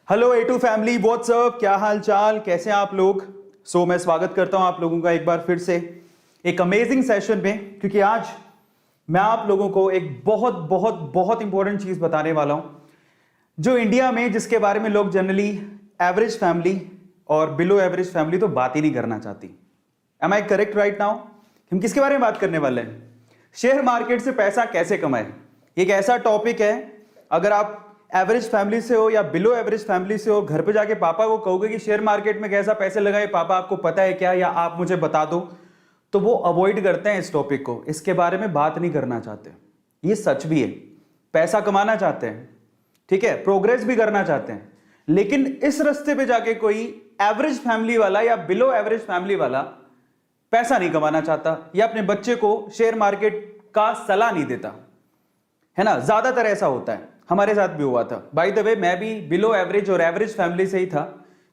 Hello A2 family, WhatsApp, क्या हाल चाल, कैसे हैं आप लोग। मैं स्वागत करता हूं आप लोगों का एक बार फिर से एक अमेजिंग सेशन में, क्योंकि आज मैं आप लोगों को एक बहुत बहुत बहुत इंपॉर्टेंट चीज बताने वाला हूं जो इंडिया में, जिसके बारे में लोग जनरली एवरेज फैमिली और बिलो एवरेज फैमिली तो बात ही नहीं करना चाहती। Am I correct right now? हम किसके बारे में बात करने वाले हैं? शेयर मार्केट से पैसा कैसे कमाए। एक ऐसा टॉपिक है, अगर आप एवरेज फैमिली से हो या बिलो एवरेज फैमिली से हो, घर पे जाके पापा को कहोगे कि शेयर मार्केट में कैसा पैसे लगाए, पापा आपको पता है क्या, या आप मुझे बता दो, तो वो अवॉइड करते हैं इस टॉपिक को, इसके बारे में बात नहीं करना चाहते। ये सच भी है, पैसा कमाना चाहते हैं, ठीक है, प्रोग्रेस भी करना चाहते हैं, लेकिन इस रास्ते पे जाके कोई एवरेज फैमिली वाला या बिलो एवरेज फैमिली वाला पैसा नहीं कमाना चाहता या अपने बच्चे को शेयर मार्केट का सलाह नहीं देता, है ना। ज्यादातर ऐसा होता है, हमारे साथ भी हुआ था। बाय द वे, मैं भी बिलो एवरेज और एवरेज फैमिली से ही था।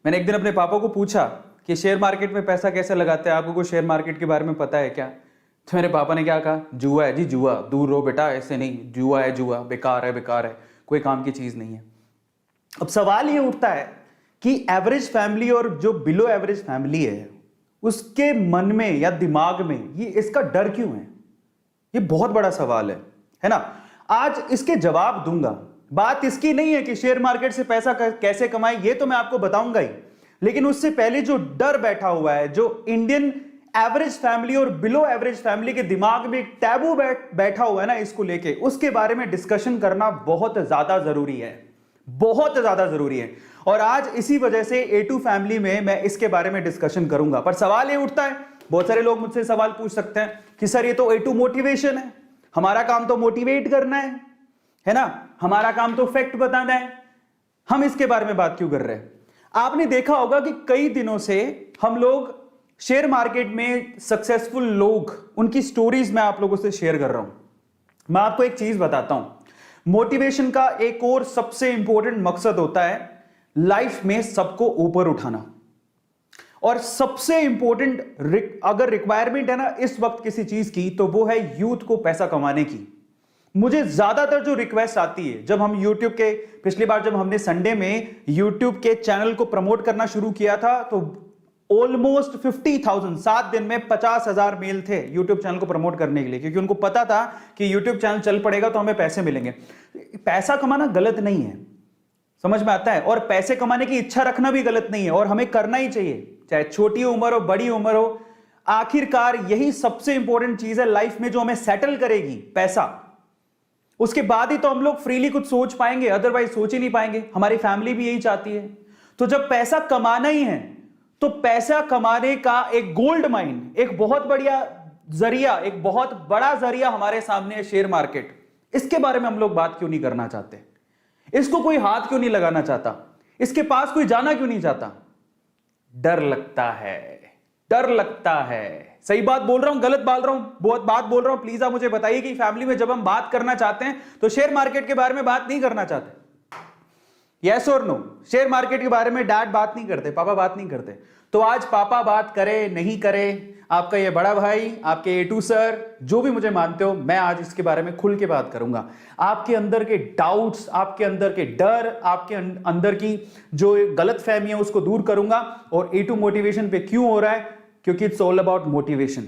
मैंने एक दिन अपने पापा को पूछा कि शेयर मार्केट में पैसा कैसे लगाते हैं, आपको शेयर मार्केट के बारे में पता है क्या। तो मेरे पापा ने क्या कहा, जुआ है जी जुआ, दूर रहो बेटा, ऐसे नहीं, जुआ है जुआ, बेकार है बेकार है, कोई काम की चीज नहीं है। अब सवाल ये उठता है कि एवरेज फैमिली और जो बिलो एवरेज फैमिली है, उसके मन में या दिमाग में ये इसका डर क्यों है? ये बहुत बड़ा सवाल है ना। आज इसके जवाब दूंगा। बात इसकी नहीं है कि शेयर मार्केट से पैसा कैसे कमाए, ये तो मैं आपको बताऊंगा ही, लेकिन उससे पहले जो डर बैठा हुआ है, जो इंडियन एवरेज फैमिली और बिलो एवरेज फैमिली के दिमाग में एक टैबू बैठा हुआ है ना, इसको लेके, उसके बारे में डिस्कशन करना बहुत ज्यादा जरूरी है, बहुत ज्यादा जरूरी है। और आज इसी वजह से A2 फैमिली में मैं इसके बारे में डिस्कशन करूंगा। पर सवाल ये उठता है, बहुत सारे लोग मुझसे सवाल पूछ सकते हैं कि सर ये तो A2 मोटिवेशन है, हमारा काम तो मोटिवेट करना है ना, हमारा काम तो फैक्ट बताना है, हम इसके बारे में बात क्यों कर रहे हैं। आपने देखा होगा कि कई दिनों से हम लोग शेयर मार्केट में सक्सेसफुल लोग, उनकी स्टोरीज मैं आप लोगों से शेयर कर रहा हूं। मैं आपको एक चीज बताता हूं, मोटिवेशन का एक और सबसे इंपॉर्टेंट मकसद होता है लाइफ में सबको ऊपर उठाना। और सबसे इंपॉर्टेंट अगर रिक्वायरमेंट है ना इस वक्त किसी चीज की, तो वो है यूथ को पैसा कमाने की। मुझे ज्यादातर जो रिक्वेस्ट आती है, जब हम YouTube के, पिछली बार जब हमने संडे में YouTube के चैनल को प्रमोट करना शुरू किया था, तो ऑलमोस्ट 50,000, 7 दिन में 50,000 मेल थे YouTube चैनल को प्रमोट करने के लिए, क्योंकि उनको पता था कि YouTube चैनल चल पड़ेगा तो हमें पैसे मिलेंगे। पैसा कमाना गलत नहीं है, समझ में आता है, और पैसे कमाने की इच्छा रखना भी गलत नहीं है, और हमें करना ही चाहिए, चाहे छोटी उम्र हो बड़ी उम्र हो। आखिरकार यही सबसे इंपॉर्टेंट चीज है लाइफ में जो हमें सेटल करेगी, पैसा। उसके बाद ही तो हम लोग फ्रीली कुछ सोच पाएंगे, अदरवाइज सोच ही नहीं पाएंगे। हमारी फैमिली भी यही चाहती है। तो जब पैसा कमाना ही है, तो पैसा कमाने का एक गोल्ड माइन, एक बहुत बढ़िया जरिया, एक बहुत बड़ा जरिया हमारे सामने है शेयर मार्केट। इसके बारे में हम लोग बात क्यों नहीं करना चाहते? इसको कोई हाथ क्यों नहीं लगाना चाहता? इसके पास कोई जाना क्यों नहीं चाहता? डर लगता है, डर लगता है। सही बात बोल रहा हूं, गलत बोल रहा हूं, बहुत बात बोल रहा हूं? प्लीज आप मुझे बताइए कि फैमिली में जब हम बात करना चाहते हैं तो शेयर मार्केट के बारे में बात नहीं करना चाहते, यस और नो? शेयर मार्केट के बारे में डैड बात नहीं करते, पापा बात नहीं करते। तो आज पापा बात करे नहीं करे, आपका ये बड़ा भाई, आपके A2 सर, जो भी मुझे मानते हो, मैं आज इसके बारे में खुल के बात करूंगा। आपके अंदर के डाउट्स, आपके अंदर के डर, आपके अंदर की जो गलत फहमी है उसको दूर करूंगा। और A2 मोटिवेशन पे क्यों हो रहा है? क्योंकि इट्स ऑल अबाउट मोटिवेशन।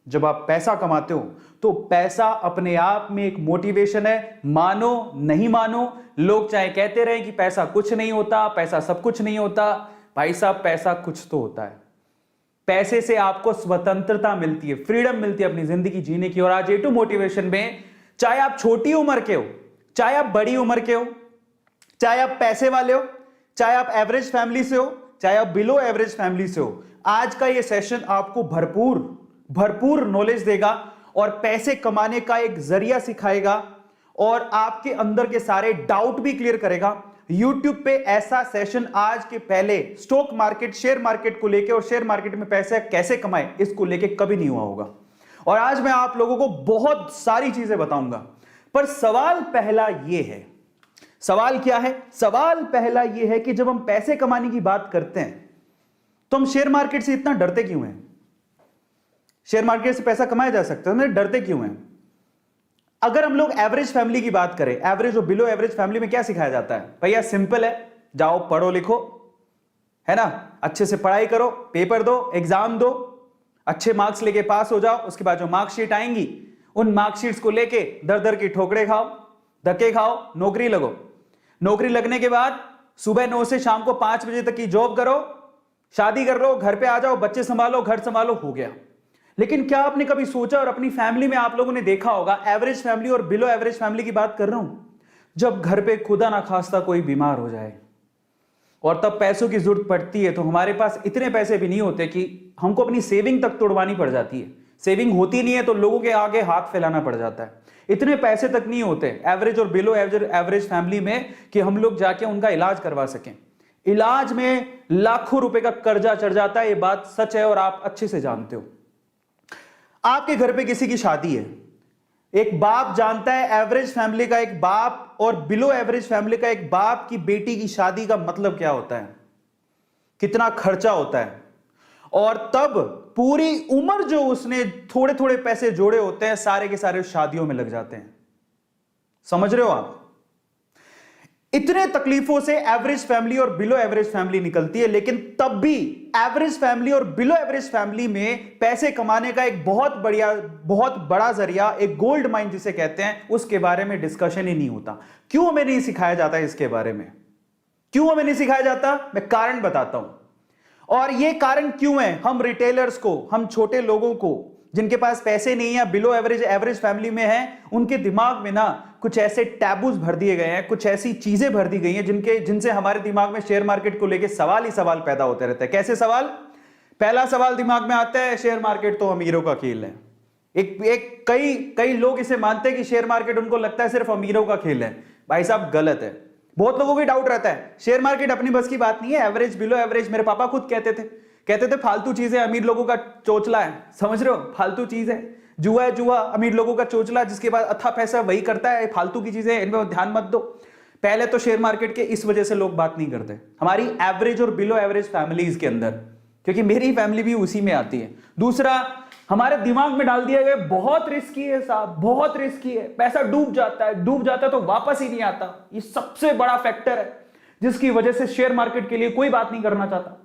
जब आप पैसा कमाते हो तो पैसा अपने आप में एक मोटिवेशन है। मानो नहीं मानो, लोग चाहे कहते रहे कि पैसा कुछ नहीं होता, पैसा सब कुछ नहीं होता, भाई साहब पैसा कुछ तो होता है। पैसे से आपको स्वतंत्रता मिलती है, फ्रीडम मिलती है अपनी जिंदगी जीने की। और आज A2 मोटिवेशन में, चाहे आप छोटी उम्र के हो, चाहे आप बड़ी उम्र के हो, चाहे आप पैसे वाले हो, चाहे आप एवरेज फैमिली से हो, चाहे आप बिलो एवरेज फैमिली से हो, आज का ये सेशन आपको भरपूर भरपूर नॉलेज देगा और पैसे कमाने का एक जरिया सिखाएगा और आपके अंदर के सारे डाउट भी क्लियर करेगा। YouTube पे ऐसा सेशन आज के पहले स्टॉक मार्केट, शेयर मार्केट को लेके और शेयर मार्केट में पैसे कैसे कमाएं इसको लेके कभी नहीं हुआ होगा। और आज मैं आप लोगों को बहुत सारी चीजें बताऊंगा। पर सवाल पहला यह है, सवाल क्या है? सवाल पहला यह है कि जब हम पैसे कमाने की बात करते हैं तो हम शेयर मार्केट से इतना डरते क्यों हैं? शेयर मार्केट से पैसा कमाया जा सकता है, हम डरते क्यों हैं? अगर हम लोग एवरेज फैमिली की बात करें, एवरेज और बिलो एवरेज फैमिली में क्या सिखाया जाता है? भैया सिंपल है, जाओ पढ़ो लिखो, है ना, अच्छे से पढ़ाई करो, पेपर दो, एग्जाम दो, अच्छे मार्क्स लेके पास हो जाओ। उसके बाद जो मार्कशीट आएंगी उन मार्कशीट्स को लेके दर दर की ठोकरे खाओ, धक्के खाओ, नौकरी लगो। नौकरी लगने के बाद सुबह 9 से शाम को 5 बजे तक की जॉब करो, शादी कर लो, घर पे आ जाओ, बच्चे संभालो, घर संभालो, हो गया। लेकिन क्या आपने कभी सोचा, और अपनी फैमिली में आप लोगों ने देखा होगा, एवरेज फैमिली और बिलो एवरेज फैमिली की बात कर रहा हूं, जब घर पे खुदा ना खास्ता कोई बीमार हो जाए और तब पैसों की जरूरत पड़ती है, तो हमारे पास इतने पैसे भी नहीं होते कि हमको अपनी सेविंग तक तोड़वानी पड़ जाती है। सेविंग होती नहीं है तो लोगों के आगे हाथ फैलाना पड़ जाता है। इतने पैसे तक नहीं होते एवरेज और बिलो एवरेज फैमिली में कि हम लोग जाके उनका इलाज करवा सकें। इलाज में लाखों रुपए का कर्जा चढ़ जाता है, ये बात सच है और आप अच्छे से जानते हो। आपके घर पे किसी की शादी है, एक बाप जानता है एवरेज फैमिली का एक बाप और बिलो एवरेज फैमिली का एक बाप की बेटी की शादी का मतलब क्या होता है, कितना खर्चा होता है, और तब पूरी उम्र जो उसने थोड़े थोड़े पैसे जोड़े होते हैं सारे के सारे शादियों में लग जाते हैं। समझ रहे हो आप? इतने तकलीफों से एवरेज फैमिली और बिलो एवरेज फैमिली निकलती है, लेकिन तब भी एवरेज फैमिली और बिलो एवरेज फैमिली में पैसे कमाने का एक बहुत बड़ा जरिया, एक गोल्ड माइन जिसे कहते हैं, उसके बारे में डिस्कशन ही नहीं होता। क्यों हमें नहीं सिखाया जाता इसके बारे में? क्यों हमें नहीं सिखाया जाता? मैं कारण बताता हूं। और यह कारण क्यों है, हम रिटेलर्स को, हम छोटे लोगों को जिनके पास पैसे नहीं है, बिलो एवरेज फैमिली में है, उनके दिमाग में ना कुछ ऐसे टैबूज भर दिए गए हैं, कुछ ऐसी चीजें भर दी गई हैं जिनसे हमारे दिमाग में शेयर मार्केट को लेके सवाल ही सवाल पैदा होते रहते हैं। कैसे सवाल? पहला सवाल दिमाग में आता है, शेयर मार्केट तो अमीरों का खेल है। कई लोग इसे मानते हैं कि शेयर मार्केट, उनको लगता है सिर्फ अमीरों का खेल है। भाई साहब गलत है। बहुत लोगों को डाउट रहता है शेयर मार्केट अपनी बस की बात नहीं है, एवरेज बिलो एवरेज, मेरे पापा खुद कहते थे फालतू चीजें अमीर लोगों का चोचला है। समझ रहे हो? फालतू चीज है, जुआ है, जुआ अमीर लोगों का चोचला, जिसके पास अच्छा पैसा वही करता है, फालतू की चीजें इनमें ध्यान मत दो। पहले तो शेयर मार्केट के इस वजह से लोग बात नहीं करते हमारी एवरेज और बिलो एवरेज फैमिलीज के अंदर, क्योंकि मेरी फैमिली भी उसी में आती है। दूसरा, हमारे दिमाग में डाल दिया गया बहुत रिस्की है साहब, बहुत रिस्की है, पैसा डूब जाता है तो वापस ही नहीं आता। ये सबसे बड़ा फैक्टर है जिसकी वजह से शेयर मार्केट के लिए कोई बात नहीं करना चाहता।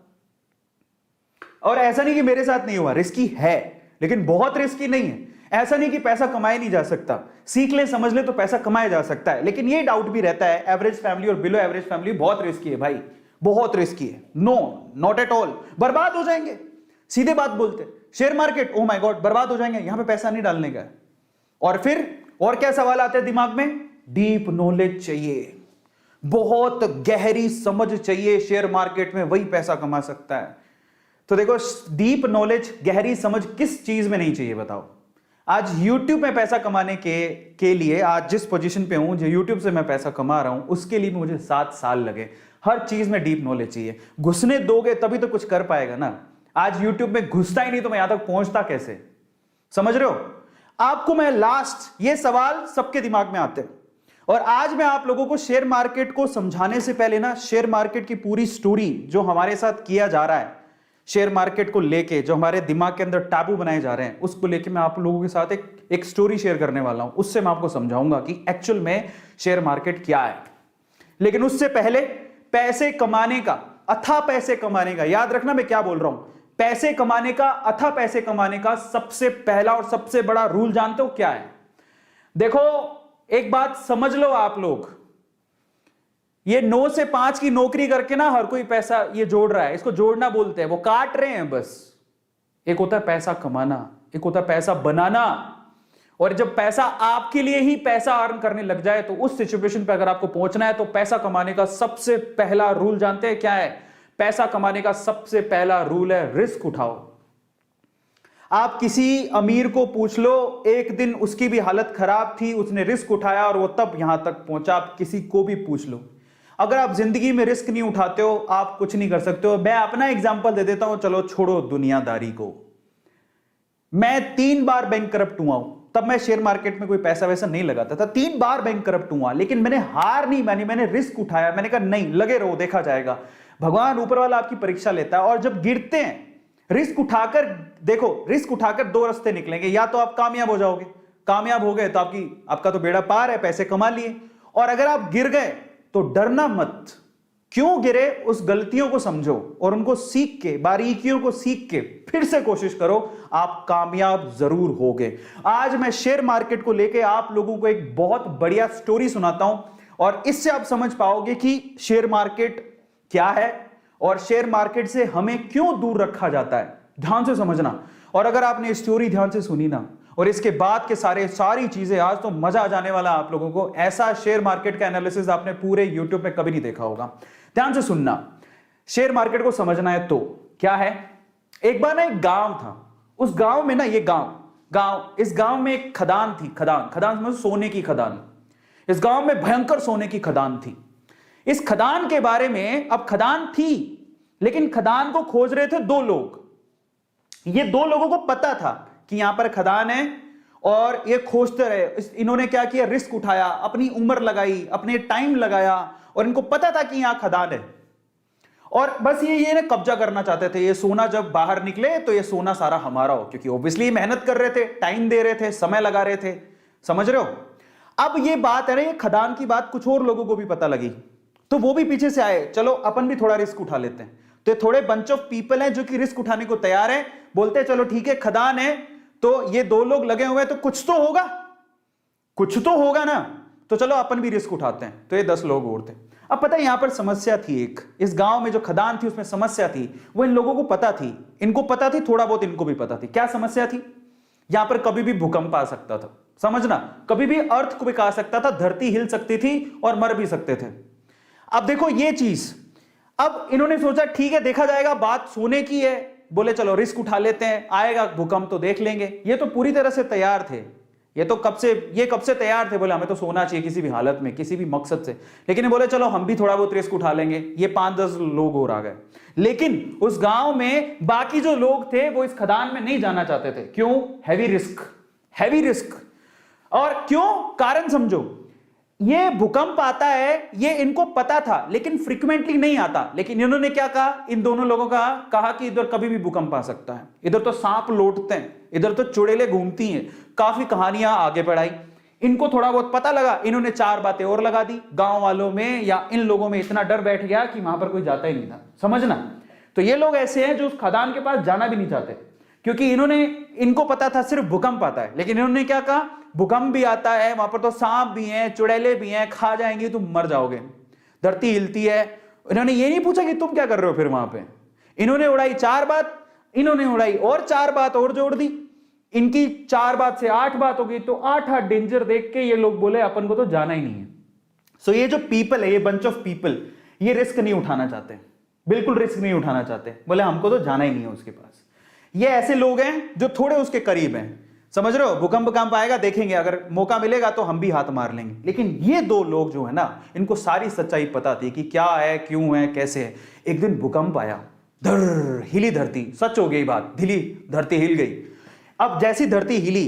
और ऐसा नहीं कि मेरे साथ नहीं हुआ, रिस्की है लेकिन बहुत रिस्की नहीं है। ऐसा नहीं कि पैसा कमाया नहीं जा सकता, सीख ले समझ ले तो पैसा कमाया जा सकता है। लेकिन ये डाउट भी रहता है एवरेज फैमिली और बिलो एवरेज फैमिली बहुत रिस्की है भाई, बहुत रिस्की है। नो, नॉट एट ऑल, बर्बाद हो जाएंगे। सीधे बात बोलते, share market oh my God बर्बाद हो जाएंगे, यहां पे पैसा नहीं डालने का। और फिर और क्या सवाल आते हैं दिमाग में? डीप नॉलेज चाहिए, बहुत गहरी समझ चाहिए, शेयर मार्केट में वही पैसा कमा सकता है। तो देखो, डीप नॉलेज, गहरी समझ किस चीज में नहीं चाहिए बताओ? आज YouTube में पैसा कमाने के लिए, आज जिस पोजीशन पे हूं, जो YouTube से मैं पैसा कमा रहा हूं, उसके लिए मुझे 7 साल लगे। हर चीज में डीप नॉलेज चाहिए, घुसने दोगे तभी तो कुछ कर पाएगा ना। आज YouTube में घुसता ही नहीं तो मैं यहां तक पहुंचता कैसे? समझ रहे हो? आपको मैं लास्ट, ये सवाल सबके दिमाग में आते हैं, और आज मैं आप लोगों को शेयर मार्केट को समझाने से पहले ना, शेयर मार्केट की पूरी स्टोरी जो हमारे साथ किया जा रहा है, शेयर मार्केट को लेके जो हमारे दिमाग के अंदर टाबू बनाए जा रहे हैं, उसको लेके मैं आप लोगों के साथ एक स्टोरी शेयर करने वाला हूं। उससे मैं आपको समझाऊंगा कि एक्चुअल में शेयर मार्केट क्या है। लेकिन उससे पहले पैसे कमाने का, अथाह पैसे कमाने का, याद रखना मैं क्या बोल रहा हूं, पैसे कमाने का, अथाह पैसे कमाने का सबसे पहला और सबसे बड़ा रूल जानते हो क्या है? देखो, एक बात समझ लो आप लोग, ये 9 से 5 की नौकरी करके ना हर कोई पैसा ये जोड़ रहा है, इसको जोड़ना बोलते हैं, वो काट रहे हैं बस। एक होता है पैसा कमाना, एक होता है पैसा बनाना। और जब पैसा आपके लिए ही पैसा अर्न करने लग जाए, तो उस सिचुएशन पे अगर आपको पहुंचना है, तो पैसा कमाने का सबसे पहला रूल जानते हैं क्या है? पैसा कमाने का सबसे पहला रूल है रिस्क उठाओ। आप किसी अमीर को पूछ लो, एक दिन उसकी भी हालत खराब थी, उसने रिस्क उठाया और वो तब यहां तक पहुंचा। आप किसी को भी पूछ लो, अगर आप जिंदगी में रिस्क नहीं उठाते हो, आप कुछ नहीं कर सकते हो। मैं अपना एग्जांपल दे देता हूं, चलो छोड़ो दुनियादारी को। मैं 3 बार बैंक करप्ट हुआ हूं, तब मैं शेयर मार्केट में कोई पैसा वैसा नहीं लगाता था। 3 बार बैंक करप्ट हुआ, लेकिन मैंने हार नहीं मानी, मैंने रिस्क उठाया। मैंने कहा नहीं, लगे रहो, देखा जाएगा। भगवान ऊपर वाला आपकी परीक्षा लेता है, और जब गिरते हैं, रिस्क उठाकर देखो, रिस्क उठाकर 2 रास्ते निकलेंगे। या तो आप कामयाब हो जाओगे, कामयाब हो गए तो आपका तो बेड़ा पार है, पैसे कमा लिए। और अगर आप गिर गए तो डरना मत, क्यों गिरे उस गलतियों को समझो और उनको सीख के, बारीकियों को सीख के फिर से कोशिश करो, आप कामयाब जरूर होगे। आज मैं शेयर मार्केट को लेके आप लोगों को एक बहुत बढ़िया स्टोरी सुनाता हूं और इससे आप समझ पाओगे कि शेयर मार्केट क्या है और शेयर मार्केट से हमें क्यों दूर रखा जाता है। ध्यान से समझना, और अगर आपने स्टोरी ध्यान से सुनी ना और इसके बाद के सारी चीजें, आज तो मजा आ जाने वाला आप लोगों को। ऐसा शेयर मार्केट का एनालिसिस आपने पूरे यूट्यूब में कभी नहीं देखा होगा। ध्यान से सुनना, शेयर मार्केट को समझना है तो क्या है। एक बार ना एक गांव था, उस गांव में ना, ये इस गांव में एक खदान थी। खदान समझो, सोने की खदान। इस गांव में भयंकर सोने की खदान थी। इस खदान के बारे में, अब खदान थी लेकिन खदान को खोज रहे थे दो लोग। ये दो लोगों को पता था कि यहां पर खदान है और ये खोजते रहे। इन्होंने क्या किया, रिस्क उठाया, अपनी उम्र लगाई, अपने टाइम लगाया और इनको पता था कि यहां खदान है और बस ये ना कब्जा करना चाहते थे। ये सोना जब बाहर निकले तो ये सोना सारा हमारा हो, क्योंकि ऑब्वियसली मेहनत कर रहे थे, टाइम दे रहे थे, समय लगा रहे थे। समझ रहे हो। अब ये बात है ना, ये खदान की बात कुछ और लोगों को भी पता लगी तो वो भी पीछे से आए, चलो अपन भी थोड़ा रिस्क उठा लेते हैं। तो थोड़े बंच ऑफ पीपल हैं जो कि रिस्क उठाने को तैयार हैं, बोलते हैं चलो ठीक है, खदान है तो ये दो लोग लगे हुए हैं तो कुछ तो होगा ना, तो चलो अपन भी रिस्क उठाते हैं। तो ये 10 लोग और थे। अब पता है यहां पर समस्या थी एक, इस गांव में जो खदान थी उसमें समस्या थी, वो इन लोगों को पता थी, इनको पता थी, थोड़ा बहुत इनको भी पता थी। क्या समस्या थी, यहां पर कभी भी भूकंप आ सकता था। समझना, कभी भी अर्थक्वेक आ सकता था, धरती हिल सकती थी और मर भी सकते थे। अब देखो ये चीज, अब इन्होंने सोचा ठीक है देखा जाएगा, बात सोने की है, बोले चलो रिस्क उठा लेते हैं, आएगा भूकंप तो देख लेंगे। ये तो पूरी तरह से तैयार थे, ये कब से तैयार थे, बोले हमें तो सोना चाहिए किसी भी हालत में, किसी भी मकसद से। लेकिन ये बोले चलो हम भी थोड़ा बहुत रिस्क उठा लेंगे। ये 5-10 लोग और आ गए, लेकिन उस गांव में बाकी जो लोग थे वो इस खदान में नहीं जाना चाहते थे। क्यों, हैवी रिस्क। और क्यों, कारण समझो। ये भूकंप आता है ये इनको पता था लेकिन फ्रीक्वेंटली नहीं आता। लेकिन इन्होंने क्या कहा, इन दोनों लोगों का कहा कि इधर कभी भी भूकंप आ सकता है, इधर तो सांप लौटते हैं, इधर तो चुड़ैलें घूमती हैं। काफी कहानियां आगे बढ़ाई, इनको थोड़ा बहुत पता लगा, इन्होंने 4 बातें और लगा दी। गांव वालों में या इन लोगों में इतना डर बैठ गया कि वहां पर कोई जाता ही नहीं था। समझना, तो ये लोग ऐसे हैं जो उस खदान के पास जाना भी नहीं चाहते, क्योंकि इनको पता था सिर्फ भूकंप आता है। लेकिन इन्होंने क्या कहा, भूकंप भी आता है, वहां पर तो सांप भी हैं, चुड़ैलें भी हैं, खा जाएंगी, तुम मर जाओगे, धरती हिलती है। इन्होंने ये नहीं पूछा कि तुम क्या कर रहे हो फिर वहां पे। इन्होंने उड़ाई 4 बात, इन्होंने उड़ाई और 4 बात और जोड़ दी। इनकी 4 बात से 8 बात हो गई, तो 8 डेंजर देख के ये लोग बोले अपन को तो जाना ही नहीं है। सो ये जो पीपल है, ये बंच ऑफ पीपल, ये रिस्क नहीं उठाना चाहते, बिल्कुल रिस्क नहीं उठाना चाहते। बोले हमको तो जाना ही नहीं है उसके पास। ये ऐसे लोग हैं जो थोड़े उसके करीब हैं। समझ रहे हो, भूकंप आएगा देखेंगे, अगर मौका मिलेगा तो हम भी हाथ मार लेंगे। लेकिन ये 2 लोग जो है ना, इनको सारी सच्चाई पता थी कि क्या है, क्यों है, कैसे है। एक दिन भूकंप आया, हिली धरती, सच हो गई बात, धरती हिल गई। अब जैसी धरती हिली,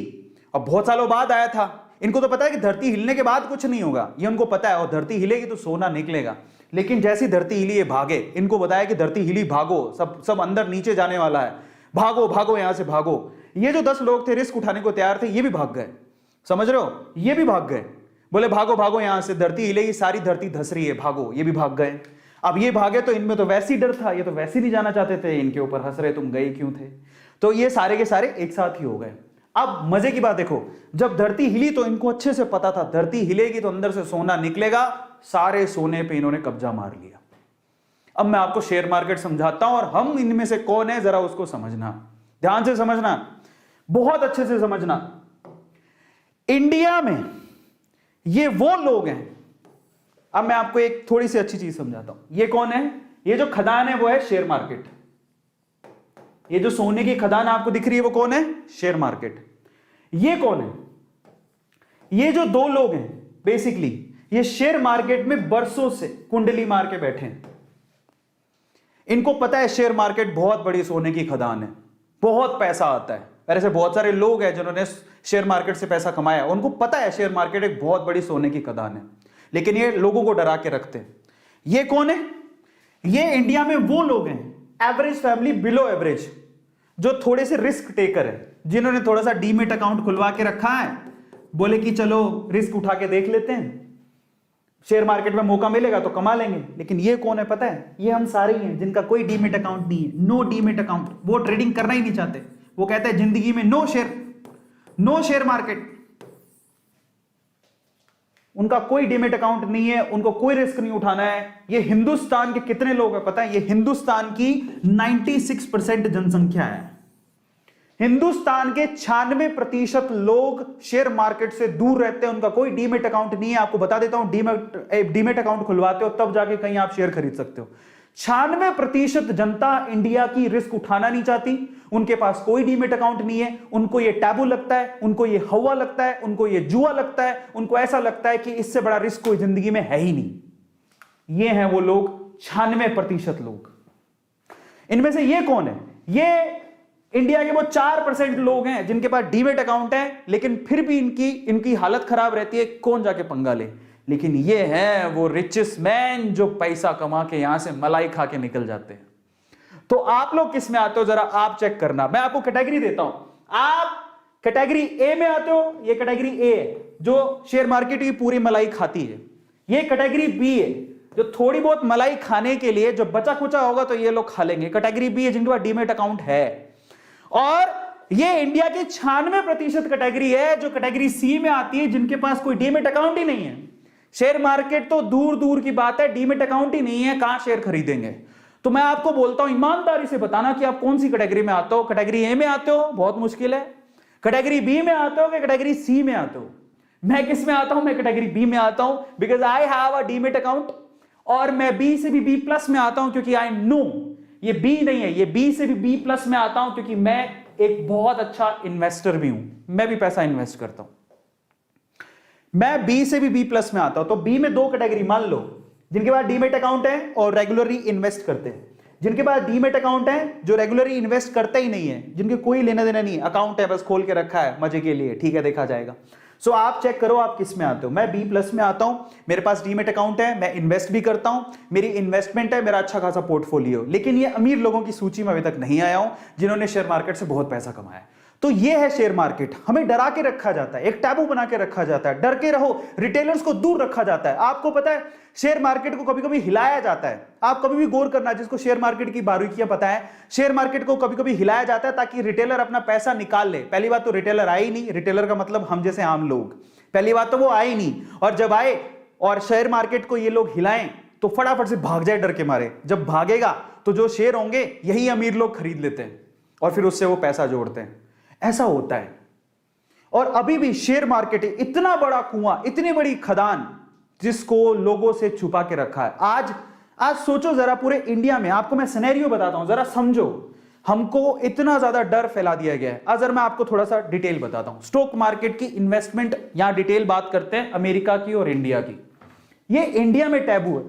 अब बहुत सालों बाद आया था, इनको तो पता है कि धरती हिलने के बाद कुछ नहीं होगा, ये उनको पता है, और धरती हिलेगी तो सोना निकलेगा। लेकिन जैसी धरती हिली ये भागे, इनको बताया कि धरती हिली, भागो, सब अंदर नीचे जाने वाला है, भागो यहां से भागो। ये जो 10 लोग थे रिस्क उठाने को तैयार थे, ये भी भाग गए। समझ रहे हो, ये भी भाग गए, बोले भागो यहां से, धरती हिलेगी, सारी धरती धस रही है, भागो। ये भी भाग गए। अब ये भागे तो इनमें तो वैसी डर था, ये तो वैसे नहीं जाना चाहते थे, इनके ऊपर हंस रहे तुम गए क्यों थे। तो ये सारे के सारे एक साथ ही हो गए। अब मजे की बात देखो, जब धरती हिली तो इनको अच्छे से पता था धरती हिलेगी तो अंदर से सोना निकलेगा। सारे सोने पे इन्होंने कब्जा मार लिया। अब मैं आपको शेयर मार्केट समझाता हूं और हम इनमें से कौन है जरा उसको समझना, ध्यान से समझना, बहुत अच्छे से समझना। इंडिया में ये वो लोग हैं, अब मैं आपको एक थोड़ी सी अच्छी चीज समझाता हूं। ये कौन है, ये जो खदान है वो है शेयर मार्केट। ये जो सोने की खदान आपको दिख रही है वो कौन है, शेयर मार्केट। ये कौन है, ये जो 2 लोग हैं बेसिकली ये शेयर मार्केट में बरसों से कुंडली मार के बैठे हैं। इनको पता है शेयर मार्केट बहुत बड़ी सोने की खदान है, बहुत पैसा आता है। ऐसे बहुत सारे लोग हैं जिन्होंने शेयर मार्केट से पैसा कमाया, उनको पता है शेयर मार्केट एक बहुत बड़ी सोने की खदान है, लेकिन ये लोगों को डरा के रखते हैं। ये कौन है, ये इंडिया में वो लोग हैं, एवरेज फैमिली, बिलो एवरेज, जो थोड़े से रिस्क टेकर है, जिन्होंने थोड़ा सा डीमेट अकाउंट खुलवा के रखा है, बोले कि चलो रिस्क उठा के देख लेते हैं। शेयर मार्केट में मौका मिलेगा तो कमा लेंगे। लेकिन ये कौन है पता है? ये हम सारे ही हैं जिनका कोई डीमेट अकाउंट नहीं है, नो डीमेट अकाउंट। वो ट्रेडिंग करना ही नहीं चाहते, वो कहते हैं जिंदगी में नो शेयर मार्केट। उनका कोई डीमेट अकाउंट नहीं है, उनको कोई रिस्क नहीं उठाना है। ये हिंदुस्तान के कितने लोग हैं पता है? ये हिंदुस्तान की 96% जनसंख्या है। हिंदुस्तान के 96% लोग शेयर मार्केट से दूर रहते हैं, उनका कोई डीमेट अकाउंट नहीं है। आपको बता देता हूं, डीमेट अकाउंट खुलवाते हो तब जाके कहीं आप शेयर खरीद सकते हो। 96% जनता इंडिया की रिस्क उठाना नहीं चाहती, उनके पास कोई डीमेट अकाउंट नहीं है। उनको ये टैबू लगता है, उनको ये हवा लगता है, उनको ये जुआ लगता है, उनको ऐसा लगता है कि इससे बड़ा रिस्क कोई जिंदगी में है ही नहीं। ये हैं वो लोग, 96% लोग। इनमें से ये कौन है? ये इंडिया के वो 4% लोग हैं जिनके पास डीमेट अकाउंट है, लेकिन फिर भी इनकी हालत खराब रहती है, कौन जाके पंगा ले। लेकिन ये हैं वो रिचेस्ट मैन जो पैसा कमा के यहां से मलाई खा के निकल जाते हैं। तो आप लोग किस में आते हो जरा आप चेक करना। मैं आपको कैटेगरी देता हूं, आप कैटेगरी ए में आते हो। ये कैटेगरी ए है जो शेयर मार्केट की पूरी मलाई खाती है। ये कैटेगरी बी है जो थोड़ी बहुत मलाई खाने के लिए जो बचा खुचा होगा तो ये लोग खा लेंगे। कैटेगरी बी है जिनके पास डीमेट अकाउंट है। और ये इंडिया की 96% कैटेगरी है जो कैटेगरी सी में आती है, जिनके पास कोई डीमेट अकाउंट ही नहीं है। शेयर मार्केट तो दूर दूर की बात है, डीमेट अकाउंट ही नहीं है, कहां शेयर खरीदेंगे। तो मैं आपको बोलता हूं, ईमानदारी से बताना कि आप कौन सी कैटेगरी में आते हो। कैटेगरी ए में आते हो, बहुत मुश्किल है। कैटेगरी बी में आते हो कि कैटेगरी सी में आते हो? मैं किस में आता हूं? मैं कैटेगरी बी में आता हूं, because I have a demat account. और मैं बी से भी बी प्लस में आता हूं क्योंकि आई नो ये बी नहीं है, ये बी से भी बी प्लस में आता हूं क्योंकि मैं एक बहुत अच्छा इन्वेस्टर भी हूं। मैं भी पैसा इन्वेस्ट करता हूं। मैं बी से भी बी प्लस में आता हूं। तो बी में दो कैटेगरी मान लो, जिनके पास डीमेट अकाउंट है और रेगुलरली इन्वेस्ट करते हैं। जिनके पास डीमेट अकाउंट है जो रेगुलरली इन्वेस्ट करते ही नहीं है, जिनके कोई लेना देना नहीं है, अकाउंट है बस खोल के रखा है मजे के लिए, ठीक है देखा जाएगा। सो आप चेक करो आप किस में आते हो। मैं बी प्लस में आता हूं, मेरे पास डीमेट अकाउंट है, मैं इन्वेस्ट भी करता हूं, मेरी इन्वेस्टमेंट है, मेरा अच्छा खासा पोर्टफोलियो। लेकिन ये अमीर लोगों की सूची में अभी तक नहीं आया हूं जिन्होंने शेयर मार्केट से बहुत पैसा कमाया। तो ये है शेयर मार्केट। हमें डरा के रखा जाता है, एक टैबू बना के रखा जाता है, डर के रहो, रिटेलर्स को दूर रखा जाता है। आपको पता है शेयर मार्केट को कभी कभी हिलाया जाता है। आप कभी भी गौर करना, जिसको शेयर मार्केट की बारीकियां पता है, शेयर मार्केट को कभी कभी हिलाया जाता है ताकि रिटेलर अपना पैसा निकाल ले। पहली बात तो रिटेलर आए ही नहीं, रिटेलर का मतलब हम जैसे आम लोग, पहली बात तो वो आए ही नहीं। और जब आए और शेयर मार्केट को ये लोग हिलाएं तो फटाफट से भाग जाए डर के मारे। जब भागेगा तो जो शेयर होंगे यही अमीर लोग खरीद लेते हैं और फिर उससे वो पैसा जोड़ते हैं। ऐसा होता है। और अभी भी शेयर मार्केट इतना बड़ा कुआं, इतनी बड़ी खदान जिसको लोगों से छुपा के रखा है। आज सोचो जरा, पूरे इंडिया में, आपको मैं सिनेरियो बताता हूं जरा समझो, हमको इतना ज्यादा डर फैला दिया गया है। अगर मैं आपको थोड़ा सा डिटेल बताता हूं, स्टॉक मार्केट की इन्वेस्टमेंट, यहां डिटेल बात करते हैं अमेरिका की और इंडिया की। ये इंडिया में टैबू है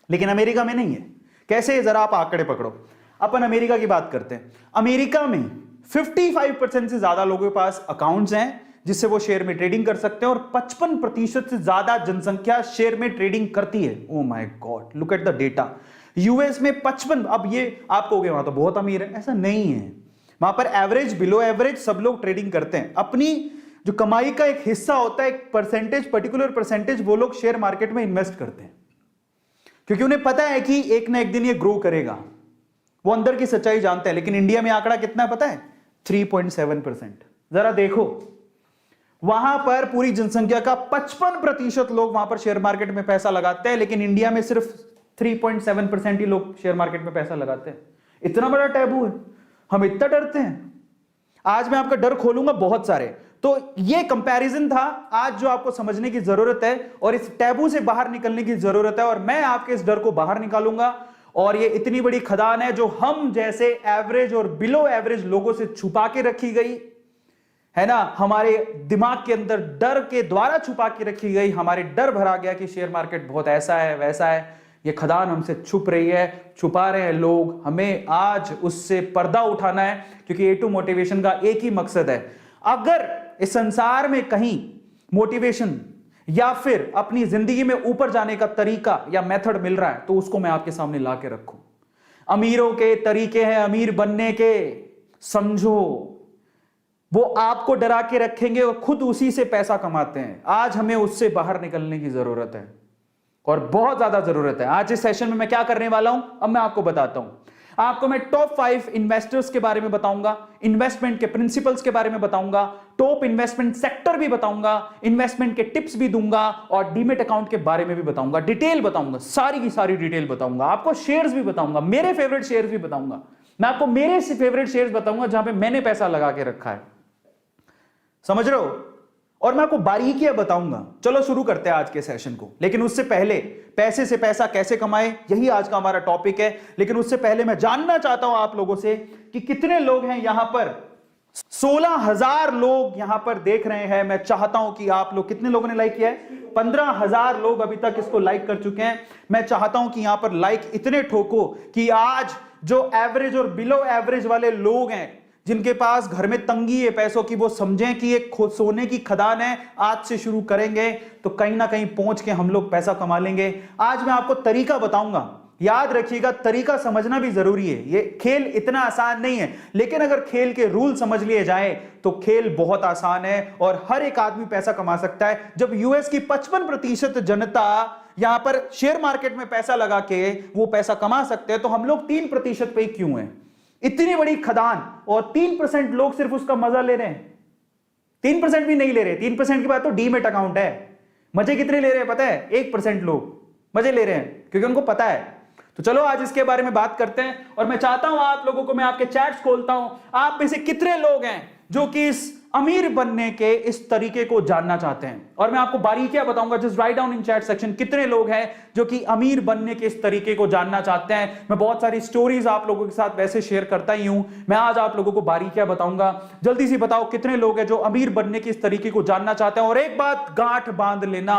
लेकिन अमेरिका में नहीं है। कैसे? जरा आप आंकड़े पकड़ो। अपन अमेरिका की बात करते हैं। अमेरिका में 55% से ज्यादा लोगों के पास अकाउंट्स हैं जिससे वो शेयर में ट्रेडिंग कर सकते हैं और 55% से ज्यादा जनसंख्या शेयर में ट्रेडिंग करती है। Oh my God, look at the data. US में 55, अब ये आप कहोगे वहां तो बहुत अमीर है, ऐसा नहीं है। वहां पर एवरेज, बिलो एवरेज सब लोग ट्रेडिंग करते हैं। अपनी जो कमाई का एक हिस्सा होता है, एक परसेंटेज, पर्टिकुलर परसेंटेज, वो लोग शेयर मार्केट में इन्वेस्ट करते हैं क्योंकि उन्हें पता है कि एक ना एक दिन ये ग्रो करेगा। वो अंदर की सच्चाई जानते हैं। लेकिन इंडिया में आंकड़ा कितना है पता है? 3.7%। जरा देखो, वहां पर पूरी जनसंख्या का 55% लोग वहां पर शेयर मार्केट में पैसा लगाते हैं, लेकिन इंडिया में सिर्फ 3.7% ही लोग शेयर मार्केट में पैसा लगाते हैं। इतना बड़ा टैबू है, हम इतना डरते हैं। आज मैं आपका डर खोलूंगा बहुत सारे। तो ये कंपैरिजन था आज जो आपको समझने की जरूरत है और इस टैबू से बाहर निकलने की जरूरत है, और मैं आपके इस डर को बाहर निकालूंगा। और ये इतनी बड़ी खदान है जो हम जैसे एवरेज और बिलो एवरेज लोगों से छुपा के रखी गई है ना, हमारे दिमाग के अंदर डर के द्वारा छुपा के रखी गई। हमारे डर भरा गया कि शेयर मार्केट बहुत ऐसा है वैसा है। ये खदान हमसे छुप रही है, छुपा रहे हैं लोग। हमें आज उससे पर्दा उठाना है क्योंकि A2 मोटिवेशन का एक ही मकसद है। अगर इस संसार में कहीं मोटिवेशन या फिर अपनी जिंदगी में ऊपर जाने का तरीका या मेथड मिल रहा है तो उसको मैं आपके सामने ला के रखूं। अमीरों के तरीके हैं अमीर बनने के, समझो। वो आपको डरा के रखेंगे और खुद उसी से पैसा कमाते हैं। आज हमें उससे बाहर निकलने की जरूरत है और बहुत ज्यादा जरूरत है। आज इस सेशन में मैं क्या करने वाला हूं, अब मैं आपको बताता हूं। आपको मैं टॉप 5 इन्वेस्टर्स के बारे में बताऊंगा, इन्वेस्टमेंट के प्रिंसिपल्स के बारे में बताऊंगा, टॉप इन्वेस्टमेंट सेक्टर भी बताऊंगा, इन्वेस्टमेंट के टिप्स भी दूंगा और डीमेट अकाउंट के बारे में भी बताऊंगा, डिटेल बताऊंगा, सारी की सारी डिटेल बताऊंगा। आपको शेयर्स भी बताऊंगा, मेरे फेवरेट शेयर्स भी बताऊंगा। मैं आपको मेरे फेवरेट शेयर्स बताऊंगा जहां पे मैंने पैसा लगा के रखा है, समझ रहे हो? और मैं आपको बारीकियां बताऊंगा। चलो शुरू करते हैं आज के सेशन को, लेकिन उससे पहले पैसे से पैसा कैसे कमाए, यही आज का हमारा टॉपिक है। लेकिन उससे पहले मैं जानना चाहता हूं आप लोगों से कि कितने लोग हैं यहां पर। 16,000 लोग यहां पर देख रहे हैं। मैं चाहता हूं कि आप लोग, कितने लोगों ने लाइक किया है? 15,000 लोग अभी तक इसको लाइक कर चुके हैं। मैं चाहता हूं कि यहां पर लाइक इतने ठोको कि आज जो एवरेज और बिलो एवरेज वाले लोग हैं, जिनके पास घर में तंगी है पैसों की, वो समझें कि एक सोने की खदान है। आज से शुरू करेंगे तो कहीं ना कहीं पहुंच के हम लोग पैसा कमा लेंगे। आज मैं आपको तरीका बताऊंगा, याद रखिएगा, तरीका समझना भी जरूरी है। ये खेल इतना आसान नहीं है, लेकिन अगर खेल के रूल समझ लिए जाए तो खेल बहुत आसान है और हर एक आदमी पैसा कमा सकता है। जब यूएस की 55% जनता यहां पर शेयर मार्केट में पैसा लगा के वो पैसा कमा सकते हैं, तो हम लोग 3% पे क्यों हैं? इतनी बड़ी खदान और 3% लोग सिर्फ उसका मजा ले रहे हैं। 3% भी नहीं ले रहे। 3% की बात तो डीमेट अकाउंट है। मजे कितने ले रहे हैं पता है? 1% लोग मजे ले रहे हैं क्योंकि उनको पता है। तो चलो आज इसके बारे में बात करते हैं। और मैं चाहता हूं आप लोगों को, मैं आपके चैट्स खोलता हूं, आप में से कितने लोग हैं जो कि इस अमीर बनने के इस तरीके को जानना चाहते हैं। और मैं आपको बारीकियां बताऊंगा। Just write down in chat section कितने लोग हैं जो कि अमीर बनने के इस तरीके को जानना चाहते हैं। मैं बहुत सारी स्टोरीज आप लोगों के साथ वैसे शेयर करता ही हूं। मैं आज आप लोगों को बारीकियां बताऊंगा। जल्दी से बताओ कितने लोग हैं जो अमीर बनने के इस तरीके को जानना चाहते हैं। और एक बात गांठ बांध लेना,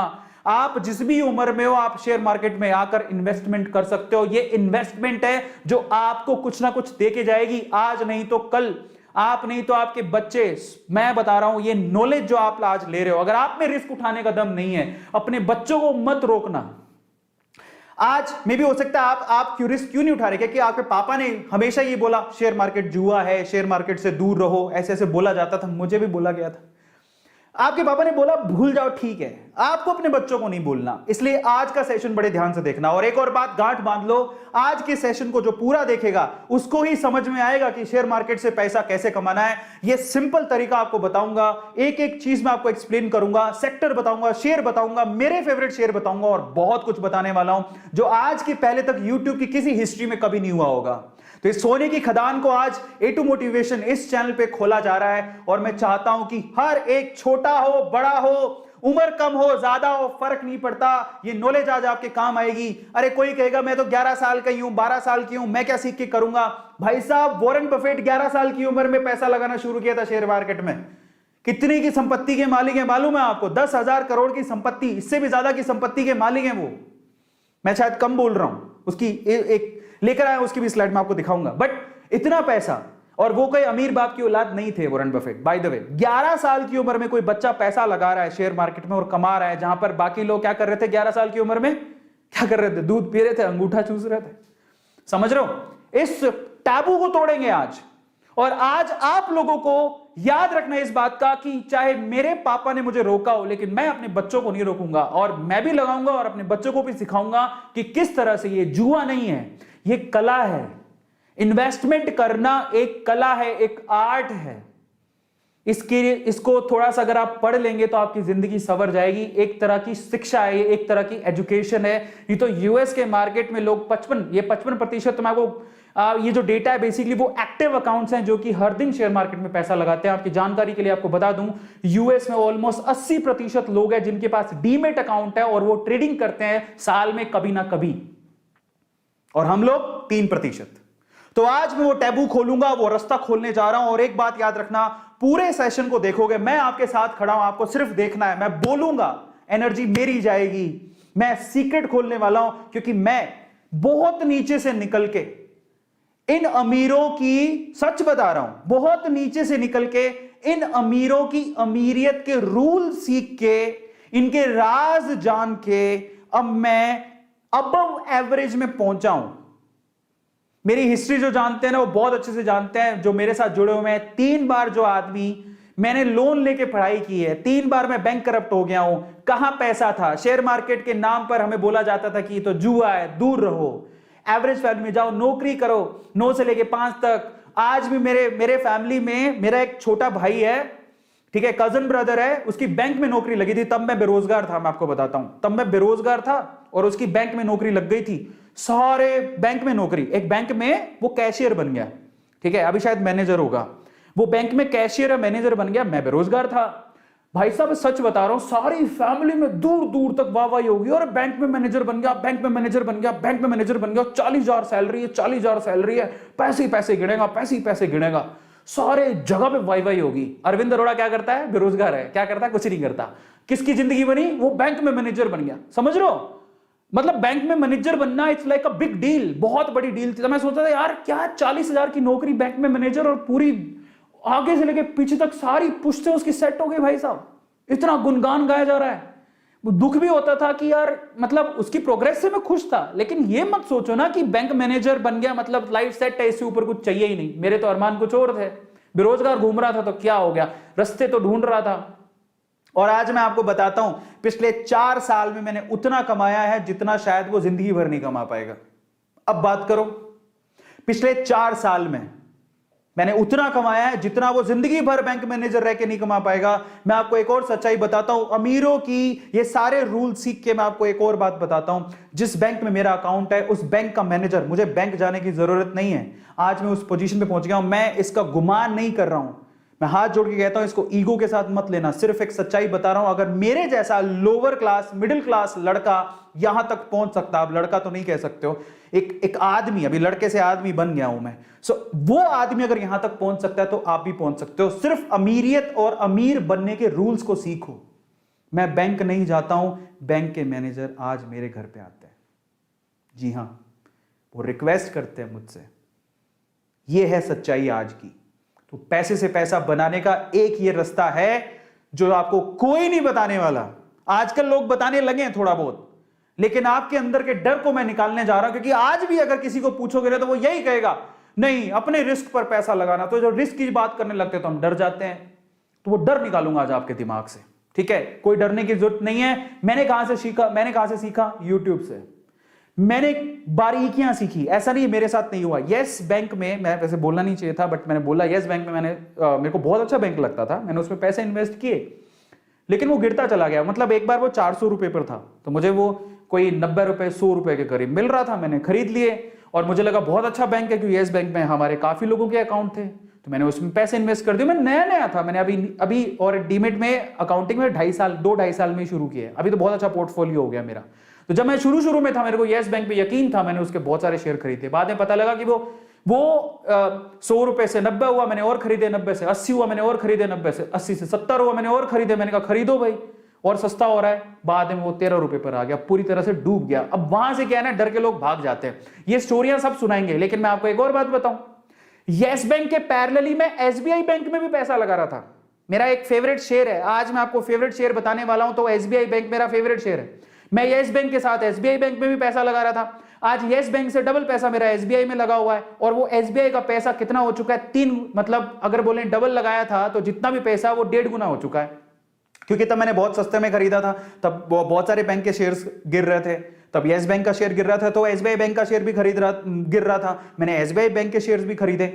आप जिस भी उम्र में हो आप शेयर मार्केट में आकर इन्वेस्टमेंट कर सकते हो। ये इन्वेस्टमेंट है जो आपको कुछ ना कुछ दे के जाएगी, आज नहीं तो कल, आप नहीं तो आपके बच्चे। मैं बता रहा हूं, ये नॉलेज जो आप आज ले रहे हो, अगर आप में रिस्क उठाने का दम नहीं है, अपने बच्चों को मत रोकना। आज मे भी हो सकता है आप क्यों रिस्क क्यों नहीं उठा रहे? कि आपके पापा ने हमेशा ये बोला शेयर मार्केट जुआ है, शेयर मार्केट से दूर रहो, ऐसे ऐसे बोला जाता था, मुझे भी बोला गया था। आपके पापा ने बोला भूल जाओ, ठीक है, आपको अपने बच्चों को नहीं भूलना। इसलिए आज का सेशन बड़े ध्यान से देखना। और एक और बात गांठ बांध लो, आज के सेशन को जो पूरा देखेगा उसको ही समझ में आएगा कि शेयर मार्केट से पैसा कैसे कमाना है। यह सिंपल तरीका आपको बताऊंगा, एक एक चीज मैं आपको एक्सप्लेन करूंगा, सेक्टर बताऊंगा, शेयर बताऊंगा, मेरे फेवरेट शेयर बताऊंगा और बहुत कुछ बताने वाला हूं जो आज के पहले तक यूट्यूब की किसी हिस्ट्री में कभी नहीं हुआ होगा। तो इस सोने की खदान को आज A2 मोटिवेशन इस चैनल पे खोला जा रहा है और मैं चाहता हूं कि हर एक, छोटा हो बड़ा हो, उम्र कम हो ज्यादा हो, फर्क नहीं पड़ता, ये नॉलेज आज आपके काम आएगी। अरे कोई कहेगा मैं तो 11 साल का ही हूं, 12 साल की हूं, मैं क्या सीख के करूंगा? भाई साहब, वॉरेन बफेट 11 साल की उम्र में पैसा लगाना शुरू किया था शेयर मार्केट में। कितनी की संपत्ति के मालिक है मालूम है आपको? 10,000 करोड़ की संपत्ति, इससे भी ज्यादा की संपत्ति के मालिक है वो। मैं शायद कम बोल रहा हूं, उसकी एक लेकर आया, उसकी भी स्लाइड में आपको दिखाऊंगा। बट इतना पैसा, और वो कोई अमीर बाप की औलाद नहीं थे Warren Buffett. By the way, 11 साल की उम्र में कोई बच्चा पैसा लगा रहा है शेयर मार्केट में और कमा रहा है, जहां पर बाकी लोग क्या कर रहे थे 11 साल की उम्र में? क्या कर रहे थे? दूध पी रहे थे, अंगूठा चूस रहे थे। समझ रहे हो? इस टैबू को तोड़ेंगे आज। और आज आप लोगों को याद रखना इस बात का कि चाहे मेरे पापा ने मुझे रोका हो, लेकिन मैं अपने बच्चों को नहीं रोकूंगा और मैं भी लगाऊंगा और अपने बच्चों को भी सिखाऊंगा कि किस तरह से ये जुआ नहीं है, ये कला है। इन्वेस्टमेंट करना एक कला है, एक आर्ट है। इसको थोड़ा सा अगर आप पढ़ लेंगे तो आपकी जिंदगी संवर जाएगी। एक तरह की शिक्षा है, एक तरह की एजुकेशन है। ये तो यूएस के मार्केट में लोग 55% मैं आपको ये जो डेटा है बेसिकली वो एक्टिव अकाउंट्स हैं जो कि हर दिन शेयर मार्केट में पैसा लगाते हैं। आपकी जानकारी के लिए आपको बता दूं, यूएस में ऑलमोस्ट 80% लोग हैं जिनके पास डीमेट अकाउंट है और वो ट्रेडिंग करते हैं साल में कभी ना कभी, और हम लोग 3%। तो आज मैं वो टैबू खोलूंगा, वो रास्ता खोलने जा रहा हूं। और एक बात याद रखना, पूरे सेशन को देखोगे, मैं आपके साथ खड़ा हूं, आपको सिर्फ देखना है। मैं बोलूंगा, एनर्जी मेरी जाएगी, मैं सीक्रेट खोलने वाला हूं, क्योंकि मैं बहुत नीचे से निकल के इन अमीरों की, सच बता रहा हूं, बहुत नीचे से निकल के इन अमीरों की अमीरियत के रूल सीख के, इनके राज जान के अब मैं अबव एवरेज में पहुंचा हूं। मेरी हिस्ट्री जो जानते हैं ना वो बहुत अच्छे से जानते हैं, जो मेरे साथ जुड़े हुए हैं। 3 बार जो आदमी मैंने लोन लेके पढ़ाई की है, 3 बार मैं बैंक करप्ट हो गया हूं। कहां पैसा था? शेयर मार्केट के नाम पर हमें बोला जाता था कि ये तो जुआ है, दूर रहो। एवरेज फैमिली में जाओ, नौकरी करो 9 से लेके 5 तक। आज भी मेरे फैमिली में मेरा एक छोटा भाई है, ठीक है, कजन ब्रदर है, उसकी बैंक में नौकरी लगी थी। तब मैं बेरोजगार था, मैं आपको बताता हूं, तब मैं बेरोजगार था और उसकी बैंक में नौकरी लग गई थी। सारे बैंक में नौकरी, एक बैंक में वो कैशियर बन गया, ठीक है, अभी शायद मैनेजर होगा। वो बैंक में कैशियर है, मैनेजर बन गया, मैं बेरोजगार था। भाई साहब सच बता रहा हूं, सारी फैमिली में दूर दूर तक वाहवाही होगी, और बैंक में मैनेजर बन गया, बैंक में मैनेजर बन गया, बैंक में मैनेजर बन गया, 40,000 सैलरी है, 40,000 सैलरी है, पैसे ही पैसे गिनेगा, पैसे ही पैसे गिनेगा, सारे जगह पे वाहवाही होगी। अरविंद अरोड़ा क्या करता है? बेरोजगार है, क्या करता है? कुछ नहीं करता। किसकी जिंदगी बनी? वो बैंक में मैनेजर बन गया। समझ रहे हो? मतलब बैंक में मैनेजर बनना it's like a big deal, बहुत बड़ी डील थी। तो मैं सोचता था यार क्या 40,000 की नौकरी, बैंक में मैनेजर, और पूरी आगे से लेके पीछे तक सारी पुश्तें उसकी सेट हो गई। भाई साहब इतना गुणगान गाया जा रहा है। वो दुख भी होता था कि यार मतलब उसकी प्रोग्रेस से मैं खुश था, लेकिन ये मत सोचो ना कि बैंक मैनेजर बन गया मतलब लाइफ सेट है, इससे ऊपर कुछ चाहिए ही नहीं। मेरे तो अरमान कुछ और थे। बेरोजगार घूम रहा था तो क्या हो गया, रास्ते तो ढूंढ रहा था। और आज मैं आपको बताता हूं, पिछले 4 साल में मैंने उतना कमाया है जितना शायद वो जिंदगी भर नहीं कमा पाएगा। अब बात करो, पिछले 4 साल में मैंने उतना कमाया है जितना वो जिंदगी भर बैंक मैनेजर रह के नहीं कमा पाएगा। मैं आपको एक और सच्चाई बताता हूं, अमीरों की ये सारे रूल सीख के मैं आपको एक और बात बताता हूं। जिस बैंक में मेरा अकाउंट है उस बैंक का मैनेजर, मुझे बैंक जाने की जरूरत नहीं है। आज मैं उस पोजीशन पे पहुंच गया हूं। मैं इसका गुमान नहीं कर रहा हूं, मैं हाथ जोड़ के कहता हूं, इसको ईगो के साथ मत लेना, सिर्फ एक सच्चाई बता रहा हूं। अगर मेरे जैसा लोअर क्लास मिडिल क्लास लड़का यहां तक पहुंच सकता, आप लड़का तो नहीं कह सकते हो, एक आदमी, अभी लड़के से आदमी बन गया हूं मैं, वो आदमी अगर यहां तक पहुंच सकता है तो आप भी पहुंच सकते हो। सिर्फ अमीरियत और अमीर बनने के रूल्स को सीखो। मैं बैंक नहीं जाता हूं, बैंक के मैनेजर आज मेरे घर पे आते हैं। जी हां, वो रिक्वेस्ट करते हैं मुझसे। ये है सच्चाई आज की। तो पैसे से पैसा बनाने का एक ये रास्ता है जो आपको कोई नहीं बताने वाला। आजकल लोग बताने लगे हैं थोड़ा बहुत, लेकिन आपके अंदर के डर को मैं निकालने जा रहा हूं, क्योंकि आज भी अगर किसी को पूछोगे ना तो वो यही कहेगा, नहीं अपने रिस्क पर पैसा लगाना। तो जब रिस्क की बात करने लगते हैं तो हम डर जाते हैं। तो वो डर निकालूंगा आज आपके दिमाग से, ठीक है? कोई डरने की जरूरत नहीं है। मैंने कहां से सीखा? यूट्यूब से। मैंने बारीकियां सीखी। ऐसा नहीं मेरे साथ नहीं हुआ। यस बैंक में, मैं वैसे बोलना नहीं चाहिए था बट मैंने बोला, यस बैंक में मेरे को बहुत अच्छा बैंक लगता था, मैंने उसमें पैसे इन्वेस्ट किए, लेकिन वो गिरता चला गया। मतलब एक बार वो 400 रुपए पर था तो मुझे वो कोई 90 रुपए 100 रुपए के करीब मिल रहा था, मैंने खरीद लिए और मुझे लगा बहुत अच्छा बैंक है, क्योंकि यस बैंक में हमारे काफी लोगों के अकाउंट थे, तो मैंने उसमें पैसे इन्वेस्ट कर दिए। मैं नया था, मैंने अभी और डीमेट में अकाउंटिंग में 2.5 साल में शुरू किया। अभी तो बहुत अच्छा पोर्टफोलियो हो गया मेरा। तो जब मैं शुरू में था, मेरे को यस बैंक पे यकीन था, मैंने उसके बहुत सारे शेयर खरीदे। बाद में पता लगा कि वो 100 रुपए से 90 हुआ, मैंने और खरीदे, 90 से 80 हुआ, मैंने और खरीदे, 90 से 80 से 70 हुआ, मैंने और खरीदे। मैंने कहा खरीदो भाई, और सस्ता हो रहा है। बाद में वो 13 रुपए पर आ गया, पूरी तरह से डूब गया। अब वहां से क्या है ना, डर के लोग भाग जाते हैं। ये स्टोरियां सब सुनाएंगे, लेकिन मैं आपको एक और बात बताऊं, यस बैंक के पैरेलली में एसबीआई बैंक में भी पैसा लगा रहा था। मेरा एक फेवरेट शेयर है, आज मैं आपको फेवरेट शेयर बताने वाला हूं, तो एसबीआई बैंक मेरा फेवरेट शेयर है। मैं यस बैंक के साथ एसबीआई बैंक में भी पैसा लगा रहा था। आज यस बैंक से डबल पैसा मेरा एसबीआई में लगा हुआ है, और वो एसबीआई का पैसा कितना हो चुका है, 3, मतलब अगर बोले डबल लगाया था तो जितना भी पैसा वो 1.5 गुना हो चुका है। क्योंकि तब मैंने बहुत सस्ते में खरीदा था, तब बहुत सारे बैंक के शेयर्स गिर रहे थे, तब यस बैंक का शेयर गिर रहा था, तो एसबीआई बैंक का शेयर भी गिर रहा था, मैंने एसबीआई बैंक के शेयर्स भी खरीदे।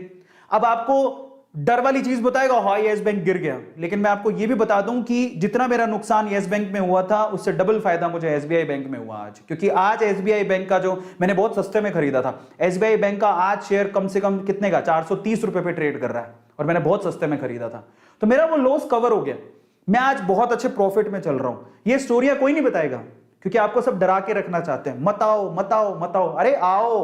अब आपको डर वाली चीज बताएगा, हाँ यस बैंक गिर गया, लेकिन मैं आपको यह भी बता दूं कि जितना मेरा नुकसान यस बैंक में हुआ था, उससे डबल फायदा मुझे एसबीआई बैंक में हुआ आज। क्योंकि आज एसबीआई बैंक का, जो मैंने बहुत सस्ते में खरीदा था, एसबीआई बैंक का आज शेयर कम से कम कितने का, 430 रुपए पे ट्रेड कर रहा है, और मैंने बहुत सस्ते में खरीदा था, तो मेरा वो लॉस कवर हो गया। मैं आज बहुत अच्छे प्रॉफिट में चल रहा हूं। ये स्टोरियां कोई नहीं बताएगा, क्योंकि आपको सब डरा के रखना चाहते हैं, मत आओ मत आओ मत आओ। अरे आओ,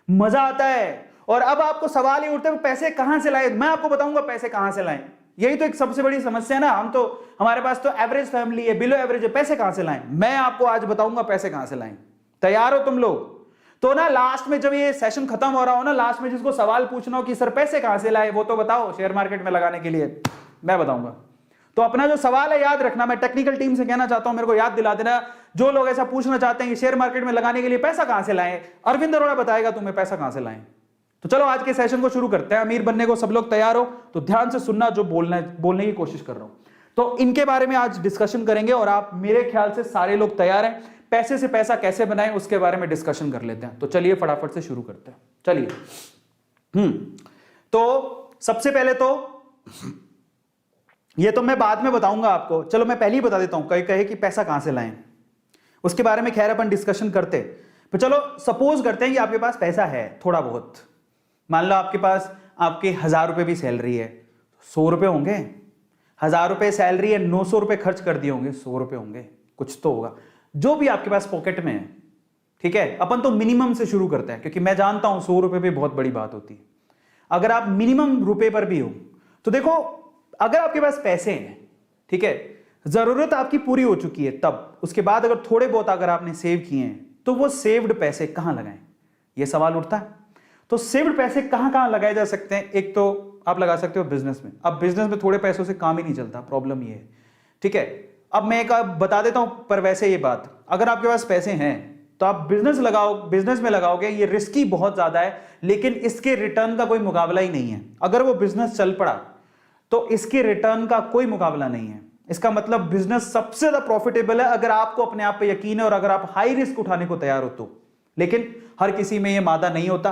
मजा आता है। और अब आपको सवाल ही उठते हैं पैसे कहां से लाए। मैं आपको बताऊंगा पैसे कहां से लाएं। यही तो एक सबसे बड़ी समस्या है ना, हमारे पास तो एवरेज फैमिली है, बिलो एवरेज है, पैसे कहां से लाएं। मैं आपको आज बताऊंगा पैसे कहां से लाएं। तैयार हो तुम लोग? तो ना लास्ट में जब ये सेशन खत्म हो रहा हो ना, लास्ट में जिसको सवाल पूछना हो कि सर पैसे कहां से लाए, वो तो बताओ शेयर मार्केट में लगाने के लिए, मैं बताऊंगा। तो अपना जो सवाल है याद रखना। मैं टेक्निकल टीम से कहना चाहता हूं, मेरे को याद दिला देना, जो लोग ऐसा पूछना चाहते हैं कि शेयर मार्केट में लगाने के लिए पैसा कहां से लाएं, अरविंद अरोड़ा बताएगा तुम्हें पैसा कहां से लाएं। तो तो चलो आज के सेशन को शुरू करते हैं। अमीर बनने को सब लोग तैयार हो तो ध्यान से सुनना जो बोलने की कोशिश कर रहा हूं। तो इनके बारे में आज डिस्कशन करेंगे और आप मेरे ख्याल से सारे लोग तैयार हैं। पैसे से पैसा कैसे बनाएं उसके बारे में डिस्कशन कर लेते हैं। तो चलिए फटाफट से शुरू करते हैं। चलिए तो सबसे पहले तो ये तो मैं बाद में बताऊंगा आपको, चलो मैं पहले ही बता देता हूं। कहे कि पैसा कहां से लाएं, उसके बारे में खैर अपन डिस्कशन करते। तो चलो सपोज करते हैं कि आपके पास पैसा है थोड़ा बहुत, मान लो आपके पास आपके 1000 रुपए भी सैलरी है, 100 रुपए होंगे। 1000 रुपए सैलरी है, 900 रुपए खर्च कर दिए होंगे, 100 रुपए होंगे, कुछ तो होगा जो भी आपके पास पॉकेट में है। ठीक है, अपन तो मिनिमम से शुरू करते हैं क्योंकि मैं जानता हूं 100 रुपए भी बहुत बड़ी बात होती है। अगर आप मिनिमम रुपए पर भी हो तो देखो, अगर आपके पास पैसे हैं, ठीक है, जरूरत आपकी पूरी हो चुकी है, तब उसके बाद अगर थोड़े बहुत अगर आपने सेव किए हैं तो वो सेव्ड पैसे कहां लगाएं, ये सवाल उठता है। तो सेव्ड पैसे कहां कहां लगाए जा सकते हैं? एक तो आप लगा सकते हो बिजनेस में। अब बिजनेस में थोड़े पैसों से काम ही नहीं चलता, प्रॉब्लम ये है। ठीक है, अब मैं एक बता देता हूं, पर वैसे ये बात, अगर आपके पास पैसे हैं तो आप बिजनेस में लगाओगे, ये रिस्की बहुत ज्यादा है, लेकिन इसके रिटर्न का कोई मुकाबला ही नहीं है। अगर वो बिजनेस चल पड़ा तो इसके रिटर्न का कोई मुकाबला नहीं है। इसका मतलब बिजनेस सबसे ज्यादा प्रॉफिटेबल है अगर आपको अपने आप पे यकीन है और अगर आप हाई रिस्क उठाने को तैयार हो तो। लेकिन हर किसी में यह मादा नहीं होता,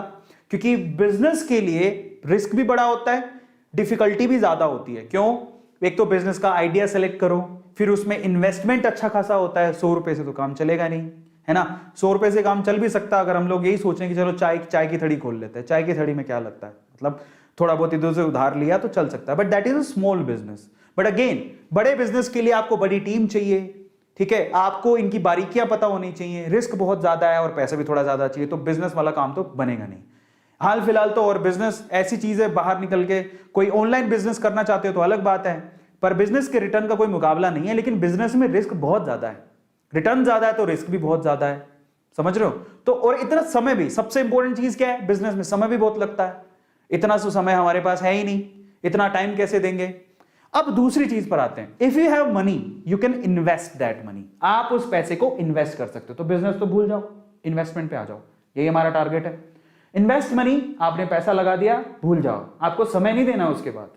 क्योंकि बिजनेस के लिए रिस्क भी बड़ा होता है, डिफिकल्टी भी ज्यादा होती है। क्यों? एक तो बिजनेस का आइडिया सेलेक्ट करो, फिर उसमें इन्वेस्टमेंट अच्छा खासा होता है। 100 रुपए से तो काम चलेगा नहीं, है ना। 100 रुपए से काम चल भी सकता अगर हम लोग यही सोचें कि चलो चाय की थड़ी खोल लेते हैं। चाय की थड़ी में क्या लगता है, मतलब थोड़ा बहुत इधर से उधार लिया तो चल सकता है, but that is a small business. But again, बड़े बिजनेस के लिए आपको बड़ी टीम चाहिए। ठीक है, आपको इनकी बारीकियां पता होनी चाहिए, रिस्क बहुत ज्यादा है और पैसा भी थोड़ा ज्यादा चाहिए, तो बिजनेस वाला काम तो बनेगा नहीं। हाल फिलहाल तो और बिजनेस ऐसी चीज है, बाहर निकल के कोई ऑनलाइन बिजनेस करना चाहते हो तो अलग बात है, पर बिजनेस के रिटर्न का कोई मुकाबला नहीं है। लेकिन बिजनेस में रिस्क बहुत ज्यादा है, रिटर्न ज्यादा है तो रिस्क भी बहुत ज्यादा है, समझ रहे हो। तो और इतना समय भी, सबसे इंपॉर्टेंट चीज क्या है, बिजनेस में समय भी बहुत लगता है। इतना सो समय हमारे पास है ही नहीं, इतना टाइम कैसे देंगे। अब दूसरी चीज पर आते हैं, if you have money you can invest that money. आप उस पैसे को इन्वेस्ट कर सकते हो। तो बिजनेस तो भूल जाओ, इन्वेस्टमेंट पे आ जाओ, यही हमारा टारगेट है। इन्वेस्ट मनी, आपने पैसा लगा दिया, भूल जाओ, आपको समय नहीं देना उसके बाद,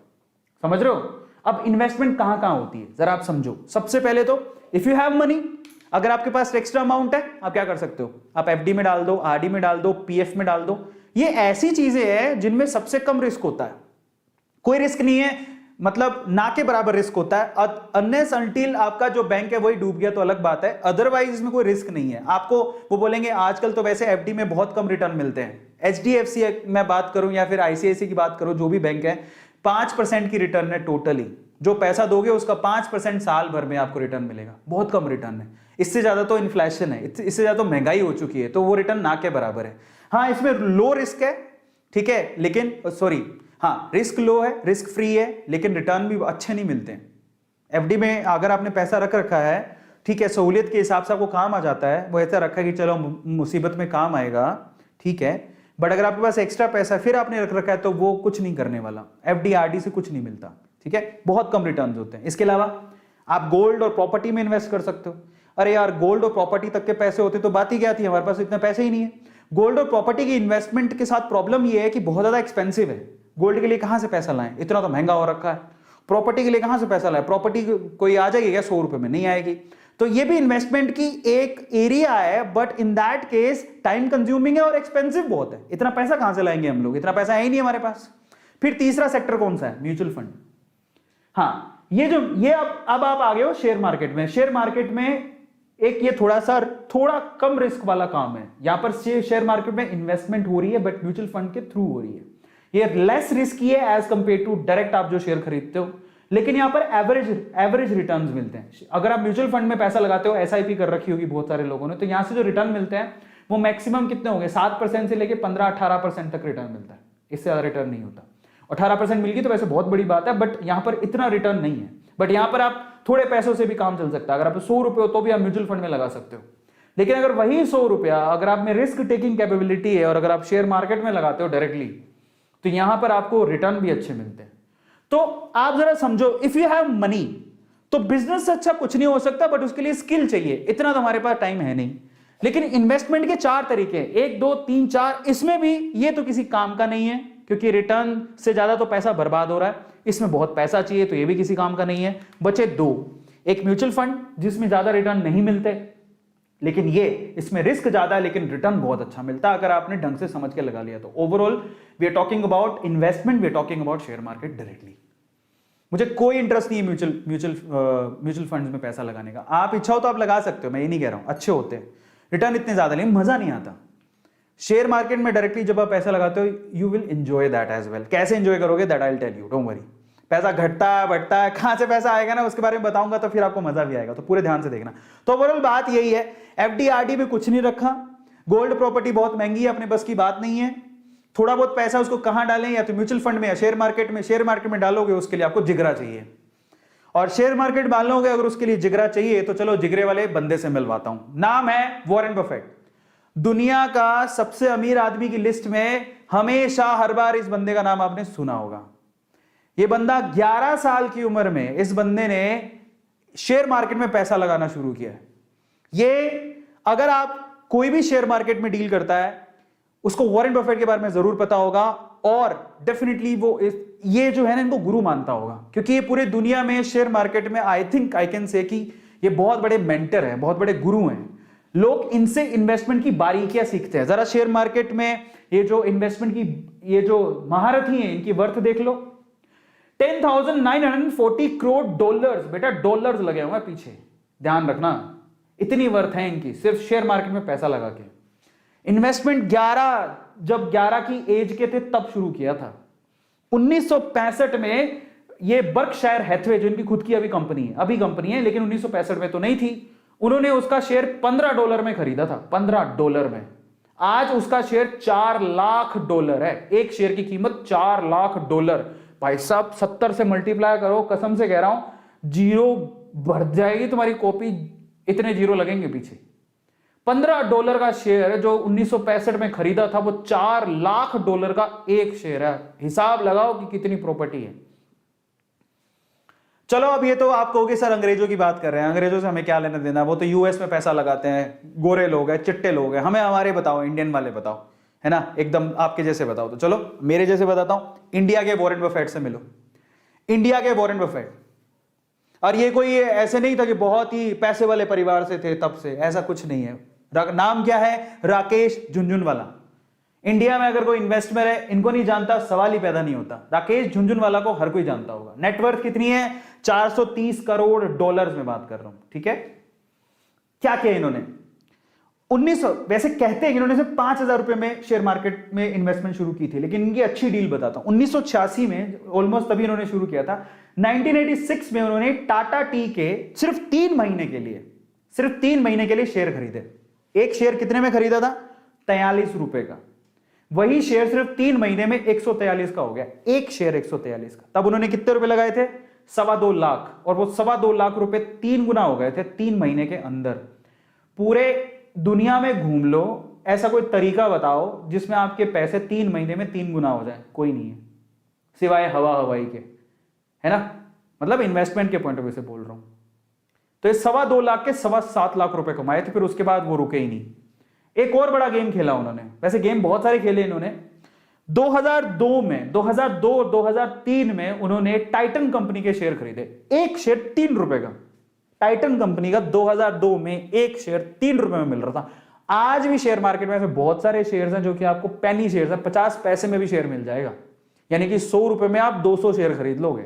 समझ रहे हो। अब इन्वेस्टमेंट कहां कहां होती है जरा आप समझो। सबसे पहले तो इफ यू हैव मनी, अगर आपके पास एक्स्ट्रा अमाउंट है, आप क्या कर सकते हो, आप एफडी में डाल दो, आरडी में डाल दो, पीएफ में डाल दो। ये ऐसी चीजें हैं जिनमें सबसे कम रिस्क होता है, कोई रिस्क नहीं है, मतलब ना के बराबर रिस्क होता है। अनलेस अनटिल आपका जो बैंक है वही डूब गया तो अलग बात है, अदरवाइज इसमें कोई रिस्क नहीं है। आपको वो बोलेंगे आजकल तो वैसे एफडी में बहुत कम रिटर्न मिलते हैं, एचडीएफसी मैं बात करूं या फिर आईसीआईसी की बात करूं, जो भी बैंक है, 5% की रिटर्न है टोटली। जो पैसा दोगे उसका 5% साल भर में आपको रिटर्न मिलेगा, बहुत कम रिटर्न है। इससे ज्यादा तो इन्फ्लेशन है, इससे ज्यादा तो महंगाई हो चुकी है, तो वो रिटर्न ना के बराबर है। हाँ, इसमें लो रिस्क है, ठीक है, लेकिन सॉरी, हाँ रिस्क लो है, रिस्क फ्री है, लेकिन रिटर्न भी अच्छे नहीं मिलते हैं। एफडी में अगर आपने पैसा रख रखा है, ठीक है, सहूलियत के हिसाब से आपको काम आ जाता है, वो ऐसा रखा है कि चलो मुसीबत में काम आएगा, ठीक है, बट अगर आपके पास एक्स्ट्रा पैसा फिर आपने रख रखा है तो वो कुछ नहीं करने वाला, एफडी आरडी से कुछ नहीं मिलता, ठीक है, बहुत कम रिटर्न होते हैं। इसके अलावा आप गोल्ड और प्रॉपर्टी में इन्वेस्ट कर सकते हो। अरे यार, गोल्ड और प्रॉपर्टी तक के पैसे होते तो बात ही क्या थी, हमारे पास इतने पैसे ही नहीं है। गोल्ड और प्रॉपर्टी की इन्वेस्टमेंट के साथ प्रॉब्लम ये है कि बहुत ज्यादा एक्सपेंसिव है। गोल्ड के लिए कहां से पैसा लाएं, इतना तो महंगा हो रखा है। प्रॉपर्टी के लिए कहां से पैसा लाएं, प्रॉपर्टी कोई आ जाएगी क्या 100 रुपए में, नहीं आएगी। तो ये भी इन्वेस्टमेंट की एक एरिया है, but in that case time consuming है और एक्सपेंसिव बहुत है। इतना पैसा कहां से लाएंगे हम लोग, इतना पैसा है ही नहीं हमारे पास। फिर तीसरा सेक्टर कौन सा है, म्यूचुअल फंड। हाँ, ये अब आप आ गए हो शेयर मार्केट में। शेयर मार्केट में एक ये थोड़ा कम रिस्क वाला काम है। यहां पर शेयर मार्केट में इन्वेस्टमेंट हो रही है बट म्यूचुअल फंड के थ्रू हो रही है। ये लेस रिस्की है एज कंपेयर टू डायरेक्ट आप जो शेयर खरीदते हो, लेकिन यहां पर एवरेज रिटर्न्स मिलते हैं। अगर आप म्यूचुअल फंड में पैसा लगाते हो, एसआईपी कर रखी होगी बहुत सारे लोगों ने, तो यहां से जो रिटर्न मिलते हैं वो मैक्सिमम कितने होंगे, 7% से लेकर 15-18% तक रिटर्न मिलता है, इससे ज्यादा रिटर्न नहीं होता। 18% मिल गई तो वैसे बहुत बड़ी बात है, बट यहां पर इतना रिटर्न नहीं है। बट यहां पर आप थोड़े पैसों से भी काम चल सकता है। अगर आप 100 रुपए हो तो भी आप म्यूचुअल फंड में लगा सकते हो। लेकिन अगर वही 100 रुपया अगर आप में रिस्क टेकिंग कैपेबिलिटी है और अगर आप शेयर मार्केट में लगाते हो डायरेक्टली, तो यहां पर आपको रिटर्न भी अच्छे मिलते हैं। तो आप जरा समझो, इफ यू हैव मनी तो बिजनेस से अच्छा कुछ नहीं हो सकता, बट उसके लिए स्किल चाहिए। इतना तो हमारे पास टाइम है नहीं, लेकिन इन्वेस्टमेंट के 4 तरीके, 1 2 3 4, इसमें भी ये तो किसी काम का नहीं है क्योंकि रिटर्न से ज्यादा तो पैसा बर्बाद हो रहा है, इसमें बहुत पैसा चाहिए तो ये भी किसी काम का नहीं है। बचे 2, एक म्यूचुअल फंड जिसमें ज्यादा रिटर्न नहीं मिलते, लेकिन ये इसमें रिस्क ज्यादा है लेकिन रिटर्न बहुत अच्छा मिलता है अगर आपने ढंग से समझ के लगा लिया तो। Overall we are talking about investment, we are talking about share market directly. मुझे कोई इंटरेस्ट नहीं है म्यूचुअल फंड्स में पैसा लगाने का। आप इच्छा हो तो आप लगा सकते हो, मैं ये नहीं कह रहा हूं, अच्छे होते हैं, रिटर्न इतने ज्यादा नहीं, मजा नहीं आता। शेयर मार्केट में डायरेक्टली जब आप पैसा लगाते हो you will enjoy that as well. कैसे एंजॉय करोगे that I will tell you, don't worry. पैसा घटता है बढ़ता है, कहां से पैसा आएगा ना उसके बारे में बताऊंगा तो फिर आपको मजा भी आएगा, तो पूरे ध्यान से देखना। तो ओवरऑल बात यही है, एफडी आरडी में कुछ नहीं रखा, गोल्ड प्रॉपर्टी बहुत महंगी है, अपने बस की बात नहीं है। थोड़ा बहुत पैसा उसको कहां डालें, या तो म्यूचुअल फंड में या शेयर मार्केट में। शेयर मार्केट में डालोगे उसके लिए आपको जिगरा चाहिए, और शेयर मार्केट डालोगे अगर उसके लिए जिगरा चाहिए तो चलो जिगरे वाले बंदे से मिलवाता हूं। नाम है वॉरेन बफेट। दुनिया का सबसे अमीर आदमी की लिस्ट में हमेशा हर बार इस बंदे का नाम आपने सुना होगा। ये बंदा 11 साल की उम्र में इस बंदे ने शेयर मार्केट में पैसा लगाना शुरू किया है। ये अगर आप कोई भी शेयर मार्केट में डील करता है उसको वॉरेन बफेट के बारे में जरूर पता होगा, और डेफिनेटली वो ये जो है ना इनको गुरु मानता होगा, क्योंकि ये पूरे दुनिया में शेयर मार्केट में I think I can say कि ये बहुत बड़े मेंटर हैं, बहुत बड़े गुरु हैं। लोग इनसे इन्वेस्टमेंट की बारीकियां सीखते हैं। जरा शेयर मार्केट में ये जो इन्वेस्टमेंट की ये जो महारथी हैं इनकी वर्थ देख लो, 10,940 करोड़ डॉलर्स, बेटा डॉलर्स लगे हुए हैं पीछे, ध्यान रखना, इतनी वर्थ है इनकी सिर्फ शेयर मार्केट में पैसा लगा के। इन्वेस्टमेंट 11 की एज के थे तब शुरू किया था। 1965 में ये बर्कशायर हैथवे जो इनकी खुद की अभी कंपनी है लेकिन 1965 में तो नहीं थी, उन्होंने उसका शेयर $15 में खरीदा था, $15 में। आज उसका शेयर $4 लाख है, एक शेयर की कीमत $4 लाख। भाई साहब 70 से मल्टीप्लाई करो, कसम से कह रहा हूं जीरो भर जाएगी तुम्हारी कॉपी, इतने जीरो लगेंगे पीछे। $15 का शेयर जो 1965 में खरीदा था वो $4 लाख का एक शेयर है। हिसाब लगाओ कि कितनी प्रॉपर्टी है। चलो अब ये तो आप कहोगे सर अंग्रेजों की बात कर रहे हैं, अंग्रेजों से हमें क्या लेना देना, वो तो यूएस में पैसा लगाते हैं, गोरे लोग हैं, चिट्टे लोग हैं, हमें हमारे बताओ, इंडियन वाले बताओ, है ना, एकदम आपके जैसे बताओ। तो चलो मेरे जैसे बताता हूं, इंडिया के वॉरेन बफेट से मिलो, इंडिया के वॉरेन बफेट। और ये कोई ऐसे नहीं था कि बहुत ही पैसे वाले परिवार से थे तब से, ऐसा कुछ नहीं है। नाम क्या है, राकेश झुनझुनवाला। इंडिया में अगर कोई इन्वेस्टर है इनको नहीं जानता सवाल ही पैदा नहीं होता। राकेश झुनझुनवाला को हर कोई जानता होगा। नेटवर्थ कितनी है, 430 करोड़ डॉलर्स में बात कर रहा हूं, ठीक है। क्या किया इन्होंने, 1900 वैसे कहते हैं कि इन्होंने सिर्फ 5,000 रुपए में शेयर मार्केट में इन्वेस्टमेंट शुरू की थी, लेकिन इनकी अच्छी डील बताता हूं। 1986 में ऑलमोस्ट तभी इन्होंने शुरू किया था। 1986 में उन्होंने टाटा टी के सिर्फ 3 महीने के लिए शेयर खरीदे। एक शेयर कितने में खरीदा था, 43 रुपए का। वही शेयर सिर्फ 3 महीने में 143 का हो गया, एक शेयर 143 का। तब उन्होंने कितने रुपए लगाए थे, 2.25 लाख, और वो 2.25 लाख रुपए 3 गुना हो गए थे 3 महीने के अंदर। पूरे दुनिया में घूम लो, ऐसा कोई तरीका बताओ जिसमें आपके पैसे 3 महीने में 3 गुना हो जाए, कोई नहीं है सिवाय हवाई के, है ना, मतलब इन्वेस्टमेंट के पॉइंट ऑफ व्यू से बोल रहा हूं। तो ये 2.25 लाख के 7.25 लाख रुपए कमाए थे, फिर उसके बाद वो रुके ही नहीं। एक और बड़ा गेम खेला उन्होंने, वैसे गेम बहुत सारे खेले इन्होंने। 2002 और 2003 में उन्होंने टाइटन कंपनी के शेयर खरीदे, एक शेयर 3 रुपए का। टाइटन कंपनी का 2002 में एक शेयर 3 रुपए में मिल रहा था। आज भी शेयर मार्केट में ऐसे बहुत सारे शेयर्स हैं जो कि आपको पेनी शेयर्स है, 50 पैसे में भी शेयर मिल जाएगा, यानी कि 100 रुपए में आप 200 शेयर खरीद लोगे।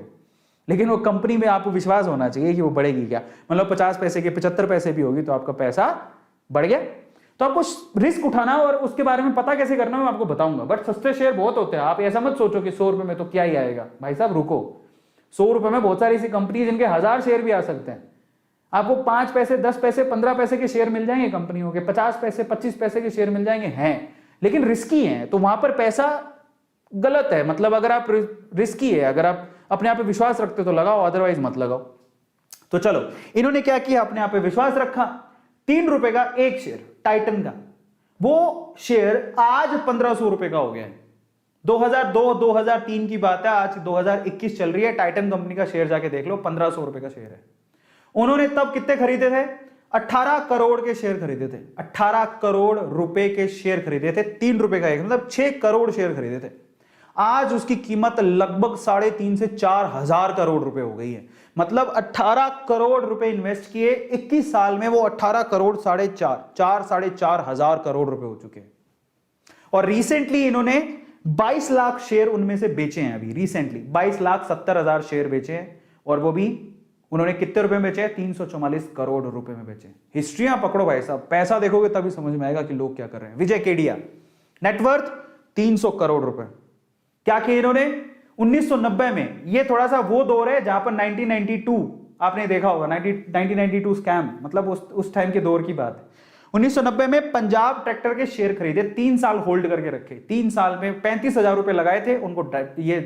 लेकिन वो कंपनी में आपको विश्वास होना चाहिए कि वो बढ़ेगी क्या, मतलब 50 पैसे के 75 पैसे भी होगी तो आपका पैसा बढ़ गया। तो आपको रिस्क उठाना और उसके बारे में पता कैसे करना मैं आपको बताऊंगा। बट सस्ते शेयर बहुत होते हैं, आप ऐसा मत सोचो कि 100 रुपए में तो क्या ही आएगा। भाई साहब रुको, 100 रुपए में बहुत सारी ऐसी कंपनी जिनके 1000 शेयर भी आ सकते हैं। आपको 5 पैसे 10 पैसे 15 पैसे के शेयर मिल जाएंगे कंपनियों के, 50 पैसे 25 पैसे के शेयर मिल जाएंगे, हैं लेकिन रिस्की हैं, तो वहां पर पैसा गलत है। मतलब अगर आप रिस्की है, अगर आप अपने आप पे विश्वास रखते तो लगाओ, अदरवाइज मत लगाओ। तो चलो इन्होंने क्या किया, अपने आप पे विश्वास रखा, 3 रुपए का एक शेयर टाइटन का, वो शेयर आज 1500 रुपए का हो गया है। 2002-2003 की बात है, आज 2021 चल रही है। टाइटन कंपनी का शेयर जाके देख लो, 1500 रुपए का शेयर है। उन्होंने तब कितने खरीदे थे, 18 करोड़ के शेयर खरीदे थे, 18 करोड़ रुपए के शेयर खरीदे थे, 3 रुपए का एक, मतलब 6 करोड़ शेयर खरीदे थे। आज उसकी कीमत लगभग 3.5 से 4 हजार करोड़ रुपए हो गई है। मतलब 18 करोड़ रुपए इन्वेस्ट किए, 21 साल में वो 18 करोड़ 4.5 हजार करोड़ रुपए हो चुके हैं। और रिसेंटली इन्होंने 22 लाख शेयर उनमें से बेचे हैं। अभी रिसेंटली 22,70,000 शेयर बेचे हैं, और वो भी उन्होंने कितने रुपए में बेचे हैं? 344 करोड़ रुपए में बेचे। हिस्ट्रियां पकड़ो भाई साहब, पैसा देखोगे तभी समझ में आएगा कि लोग क्या कर रहे हैं। विजय केडिया नेटवर्थ 300 करोड़ रुपए। क्या किया इन्होंने? 1990 में, ये थोड़ा सा वो दौर है जहां पर 1992 आपने देखा होगा, 1992 स्कैम, मतलब उस टाइम के दौर की बात है। 1990 में पंजाब ट्रैक्टर के शेयर खरीदे, 3 साल होल्ड करके रखे, 3 साल में 35,000 रुपए लगाए थे उनको, ये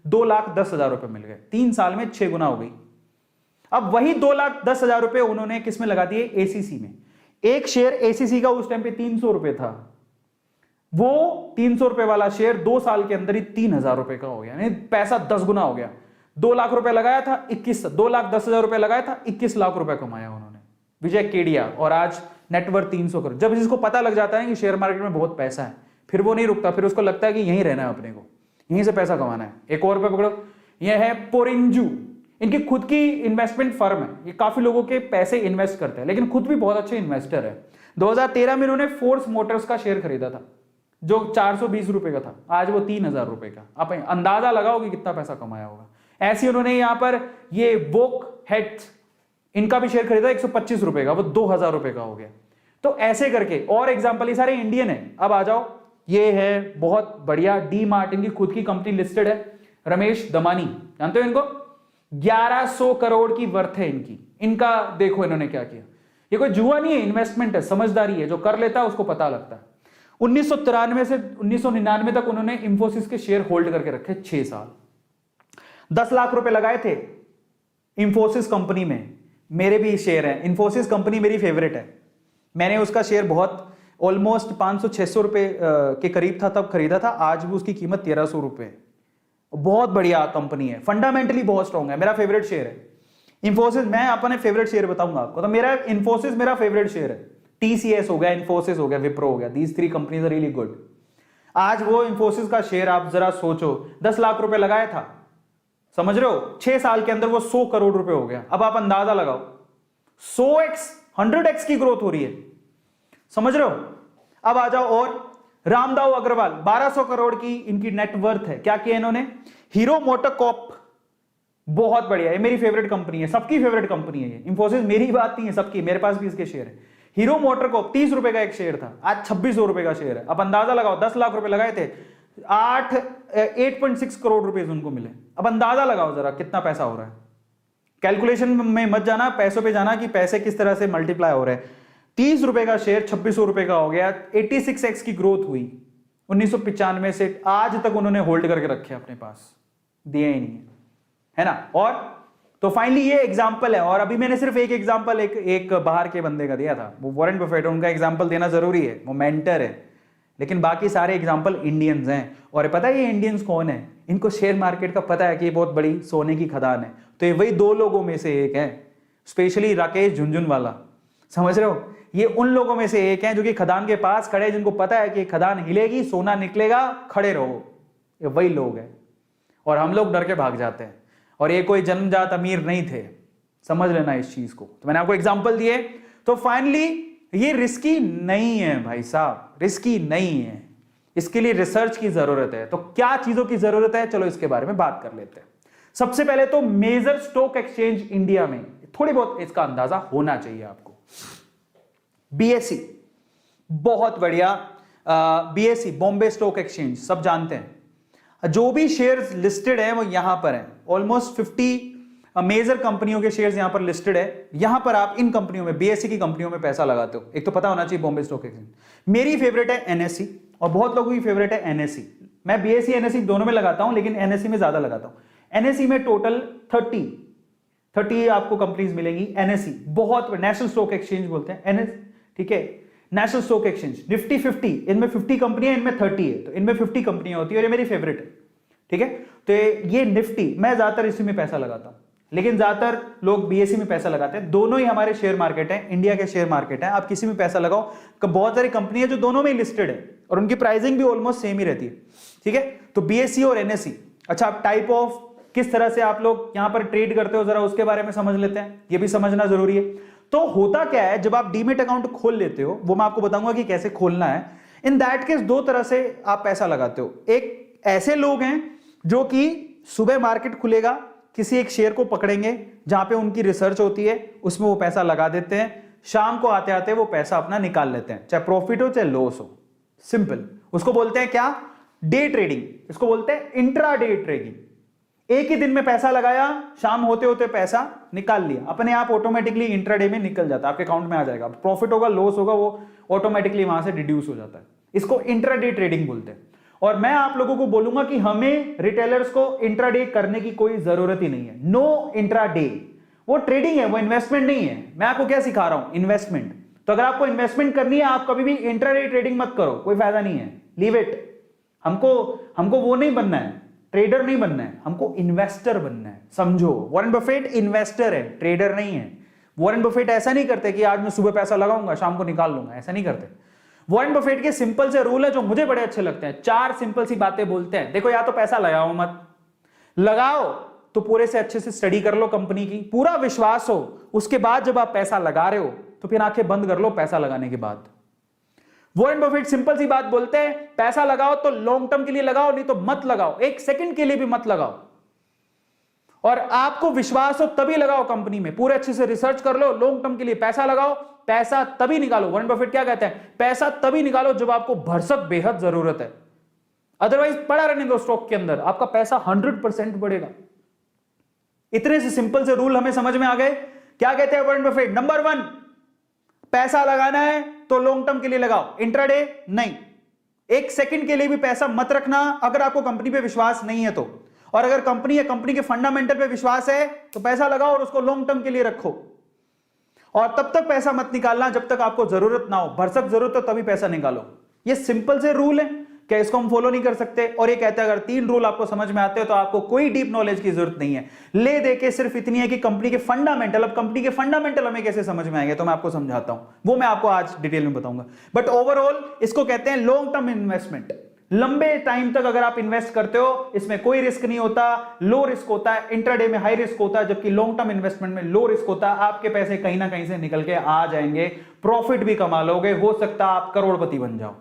2,10,000 रुपए मिल गए, 3 साल में 6 गुना हो गई। अब वही 2,10,000 रुपए उन्होंने किस में लगा दिए? एसीसी में। एक शेयर एसीसी का उस टाइम पे 300 रुपए था, वो 300 रुपए वाला शेयर 2 साल के अंदर ही 3,000 रुपए का हो गया, यानी पैसा 10 गुना हो गया। 2 लाख रुपए लगाया था, 2,10,000 रुपए लगाया था, 21 लाख रुपए कमाया उन्होंने, विजय केडिया। और आज नेटवर्थ 300 करोड़। जब जिसको पता लग जाता है कि शेयर मार्केट में बहुत पैसा है, फिर वो नहीं रुकता, फिर उसको लगता है कि यहीं रहना है, अपने को यहीं से पैसा कमाना है। एक और पे पकड़ो, यह है पोरिंजू, इनकी खुद की इन्वेस्टमेंट फर्म है, ये काफी लोगों के पैसे इन्वेस्ट करते हैं, लेकिन खुद भी बहुत अच्छे इन्वेस्टर है। 2013 में इन्होंने फोर्स मोटर्स का शेयर खरीदा था, जो 420 रुपए का था, आज वो 3,000 रुपए का। आप अंदाजा लगाओ कि कितना पैसा कमाया होगा। ऐसे उन्होंने यहां पर ये वोक हेड्स, इनका भी शेयर खरीदा 125 रुपए का, वो 2,000 रुपए का हो गया। तो ऐसे करके और एग्जांपल, ये सारे इंडियन है। अब आ जाओ, ये है बहुत बढ़िया, डी मार्ट, इनकी खुद की कंपनी लिस्टेड है, रमेश दमानी, जानते हो इनको? 1100 करोड़ की वर्थ है इनकी। इनका देखो इन्होंने क्या किया, ये कोई जुआ नहीं है, इन्वेस्टमेंट है, समझदारी है, जो कर लेता है उसको पता लगता है। 1993 से 1999 तक उन्होंने इंफोसिस के शेयर होल्ड करके रखे, 6 साल, 10 लाख रुपए लगाए थे इंफोसिस कंपनी में। मेरे भी शेयर है, इंफोसिस कंपनी मेरी फेवरेट है, मैंने उसका शेयर बहुत ऑलमोस्ट 500-600 रुपए के करीब था तब खरीदा था, आज भी उसकी कीमत 1,300 रुपए। बहुत बढ़िया कंपनी है, फंडामेंटली बहुत स्ट्रॉन्ग है, मेरा फेवरेट शेयर है इंफोसिस। मैं अपने फेवरेट शेयर बताऊंगा आपको, तो मेरा इंफोसिस मेरा फेवरेट शेयर है। टीसीएस हो गया, इंफोसिस हो गया, विप्रो हो गया, these 3 companies are really good. आज वो इंफोसिस का शेयर आप जरा सोचो, 10 लाख रुपए लगाया था, समझ रहे हो, 6 साल के अंदर वो 100 करोड़ रुपए हो गया। अब आप अंदाजा लगाओ, 100x 100x की ग्रोथ हो रही है, समझ रहे हो। अब आ जाओ, और रामदाव अग्रवाल 1200 करोड़ की इनकी नेटवर्थ है। क्या किया इन्होंने? हीरो मोटोकॉर्प, बहुत बढ़िया, ये मेरी फेवरेट कंपनी है, सबकी फेवरेट कंपनी है ये। इंफोसिस मेरी बात नहीं है, सबकी, मेरे पास भी इसके शेयर है। हीरो मोटोकॉर्प 30 रुपए का एक शेयर था, आज 2600 रुपए का शेयर है। अब अंदाजा लगाओ, 10 लाख रुपए लगाए थे, 8.6 करोड़ रुपए उनको मिले। अब अंदाजा लगाओ जरा कितना पैसा हो रहा है। कैलकुलेशन में मत जाना, पैसों पे जाना कि पैसे किस तरह से मल्टीप्लाई हो रहे हैं। 30 रुपए का शेयर 2600 रुपए का हो गया, 86x की ग्रोथ हुई 1995 से आज तक उन्होंने होल्ड करके रखे अपने पास, दिए ही नहीं है ना। और तो फाइनली ये एग्जांपल है, और अभी मैंने सिर्फ एक एग्जांपल एक बाहर के बंदे का दिया था, वो वॉरेन बफेट, उनका एग्जांपल देना जरूरी है, वो मेंटर है, लेकिन बाकी सारे एग्जांपल इंडियंस हैं। और पता है ये इंडियंस कौन है? इनको शेयर मार्केट का पता है कि ये बहुत बड़ी सोने की खदान है, तो ये वही 2 लोगों में से एक है, स्पेशली राकेश झुनझुनवाला, समझ रहे हो। ये उन लोगों में से एक है जो कि खदान के पास खड़े, जिनको पता है कि खदान हिलेगी, सोना निकलेगा, खड़े रहो, ये वही लोग हैं। और हम लोग डर के भाग जाते हैं, और ये कोई जन्मजात अमीर नहीं थे, समझ लेना इस चीज को। तो मैंने आपको एग्जांपल दिए। तो फाइनली ये रिस्की नहीं है भाई साहब, रिस्की नहीं है, इसके लिए रिसर्च की जरूरत है। तो क्या चीजों की जरूरत है, चलो इसके बारे में बात कर लेते हैं। सबसे पहले तो मेजर स्टॉक एक्सचेंज इंडिया में थोड़ी बहुत इसका अंदाजा होना चाहिए आपको। बीएसई, बहुत बढ़िया, बीएसई बॉम्बे स्टॉक एक्सचेंज, सब जानते हैं। जो भी शेयर्स लिस्टेड है वो यहां पर है, ऑलमोस्ट 50 मेजर कंपनियों के शेयर्स यहां पर लिस्टेड है। यहां पर आप इन कंपनियों में, बीएसई की कंपनियों में पैसा लगाते हो। एक तो पता होना चाहिए बॉम्बे स्टॉक एक्सचेंज। मेरी फेवरेट है एनएससी, और बहुत लोगों की फेवरेट है एनएससी। मैं बीएसई एनएससी दोनों में लगाता हूं, लेकिन एनएससी में ज्यादा लगाता हूं। एनएससी में टोटल 30 आपको कंपनीज मिलेंगी। एनएससी बहुत, नेशनल स्टॉक एक्सचेंज बोलते हैं एनएस, ठीक है, नेशनल स्टॉक एक्सचेंज। निफ्टी 50, इनमें 50 कंपनियां, इनमें 30 है, तो इनमें 50 कंपनियां होती है, और ये मेरी फेवरेट है, ठीक है। तो ये निफ्टी, मैं ज्यादातर इसी में पैसा लगाता हूं। लेकिन ज्यादातर लोग बीएसई में पैसा लगाते हैं। दोनों ही हमारे शेयर मार्केट है, इंडिया के शेयर मार्केट है, आप किसी में पैसा लगाओ। बहुत सारी कंपनी है जो दोनों में लिस्टेड है और उनकी प्राइसिंग भी ऑलमोस्ट सेम ही रहती है, ठीक है। तो बीएसई और एनएसई। अच्छा, आप टाइप ऑफ किस तरह से आप लोग यहां पर ट्रेड करते हो जरा उसके बारे में समझ लेते हैं, ये भी समझना जरूरी है। तो होता क्या है, जब आप डीमेट अकाउंट खोल लेते हो, वो मैं आपको बताऊंगा कि कैसे खोलना है। इन दैट केस दो तरह से आप पैसा लगाते हो। एक ऐसे लोग हैं जो कि सुबह मार्केट खुलेगा, किसी एक शेयर को पकड़ेंगे जहां पे उनकी रिसर्च होती है, उसमें वो पैसा लगा देते हैं, शाम को आते आते वो पैसा अपना निकाल लेते हैं, चाहे प्रॉफिट हो चाहे लॉस हो। सिंपल। उसको बोलते हैं क्या? Day trading. इसको बोलते हैं इंट्रा डे ट्रेडिंग। एक ही दिन में पैसा लगाया, शाम होते होते पैसा निकाल लिया, अपने आप ऑटोमेटिकली इंट्राडे में निकल जाता है, आपके अकाउंट में आ जाएगा। प्रॉफिट होगा लॉस होगा वो ऑटोमेटिकली वहां से डिड्यूस हो जाता है। इसको इंट्राडे ट्रेडिंग बोलते हैं। और मैं आप लोगों को बोलूंगा कि हमें रिटेलर्स को इंट्राडे करने की कोई जरूरत ही नहीं है। नो इंट्राडे, वो ट्रेडिंग है, वो इन्वेस्टमेंट नहीं है। मैं आपको क्या सिखा रहा हूं? इन्वेस्टमेंट। तो अगर आपको इन्वेस्टमेंट करनी है, आप कभी भी इंट्राडे ट्रेडिंग मत करो, कोई फायदा नहीं है, लीव इट। हमको वो नहीं बनना है, ट्रेडर नहीं बनना है, हमको इन्वेस्टर बनना है, समझो। वॉरेन बफेट इन्वेस्टर है, ट्रेडर नहीं है। वॉरेन बफेट ऐसा नहीं करते कि आज मैं सुबह पैसा लगाऊंगा शाम को निकाल लूंगा, ऐसा नहीं करते। वॉरेन बफेट के सिंपल से रूल है जो मुझे बड़े अच्छे लगते हैं। 4 सिंपल सी बातें बोलते हैं। देखो, या तो पैसा लगाओ मत, लगाओ तो पूरे से अच्छे से स्टडी कर लो कंपनी की, पूरा विश्वास हो, उसके बाद जब आप पैसा लगा रहे हो तो फिर आंखें बंद कर लो पैसा लगाने के बाद। वॉरेन बफेट सिंपल सी बात बोलते हैं, पैसा लगाओ तो लॉन्ग टर्म के लिए लगाओ, नहीं तो मत लगाओ, एक सेकंड के लिए भी मत लगाओ। और आपको विश्वास हो तभी लगाओ कंपनी में, पूरे अच्छे से रिसर्च कर लो, लॉन्ग टर्म के लिए पैसा लगाओ, पैसा तभी निकालो। वॉरेन बफेट क्या कहते हैं? पैसा तभी निकालो जब आपको भरसक बेहद जरूरत है, अदरवाइज पड़ा रहने दो स्टॉक के अंदर, आपका पैसा 100% बढ़ेगा। इतने से सिंपल से रूल हमें समझ में आ गए। क्या कहते हैं वॉरेन बफेट? नंबर 1, पैसा लगाना है तो लॉन्ग टर्म के लिए लगाओ, इंट्राडे नहीं। एक सेकंड के लिए भी पैसा मत रखना अगर आपको कंपनी पे विश्वास नहीं है तो। और अगर कंपनी या कंपनी के फंडामेंटल पे विश्वास है तो पैसा लगाओ और उसको लॉन्ग टर्म के लिए रखो। और तब तक पैसा मत निकालना जब तक आपको जरूरत ना हो, भरसक जरूरत हो तभी पैसा निकालो। ये सिंपल से रूल है, क्या इसको हम फॉलो नहीं कर सकते? और ये कहते हैं अगर 3 रूल आपको समझ में आते हो तो आपको कोई डीप नॉलेज की जरूरत नहीं है। ले दे के सिर्फ इतनी है कि कंपनी के फंडामेंटल, अब कंपनी के फंडामेंटल हमें कैसे समझ में आएंगे तो मैं आपको समझाता हूं, वो मैं आपको आज डिटेल में बताऊंगा। बट ओवरऑल इसको कहते हैं लॉन्ग टर्म इन्वेस्टमेंट। लंबे टाइम तक अगर आप इन्वेस्ट करते हो, इसमें कोई रिस्क नहीं होता, लो रिस्क होता है। इंट्राडे में हाई रिस्क होता है, जबकि लॉन्ग टर्म इन्वेस्टमेंट में लो रिस्क होता है। आपके पैसे कहीं ना कहीं से निकल के आ जाएंगे, प्रॉफिट भी कमा लोगे, हो सकता है आप करोड़पति बन जाओ।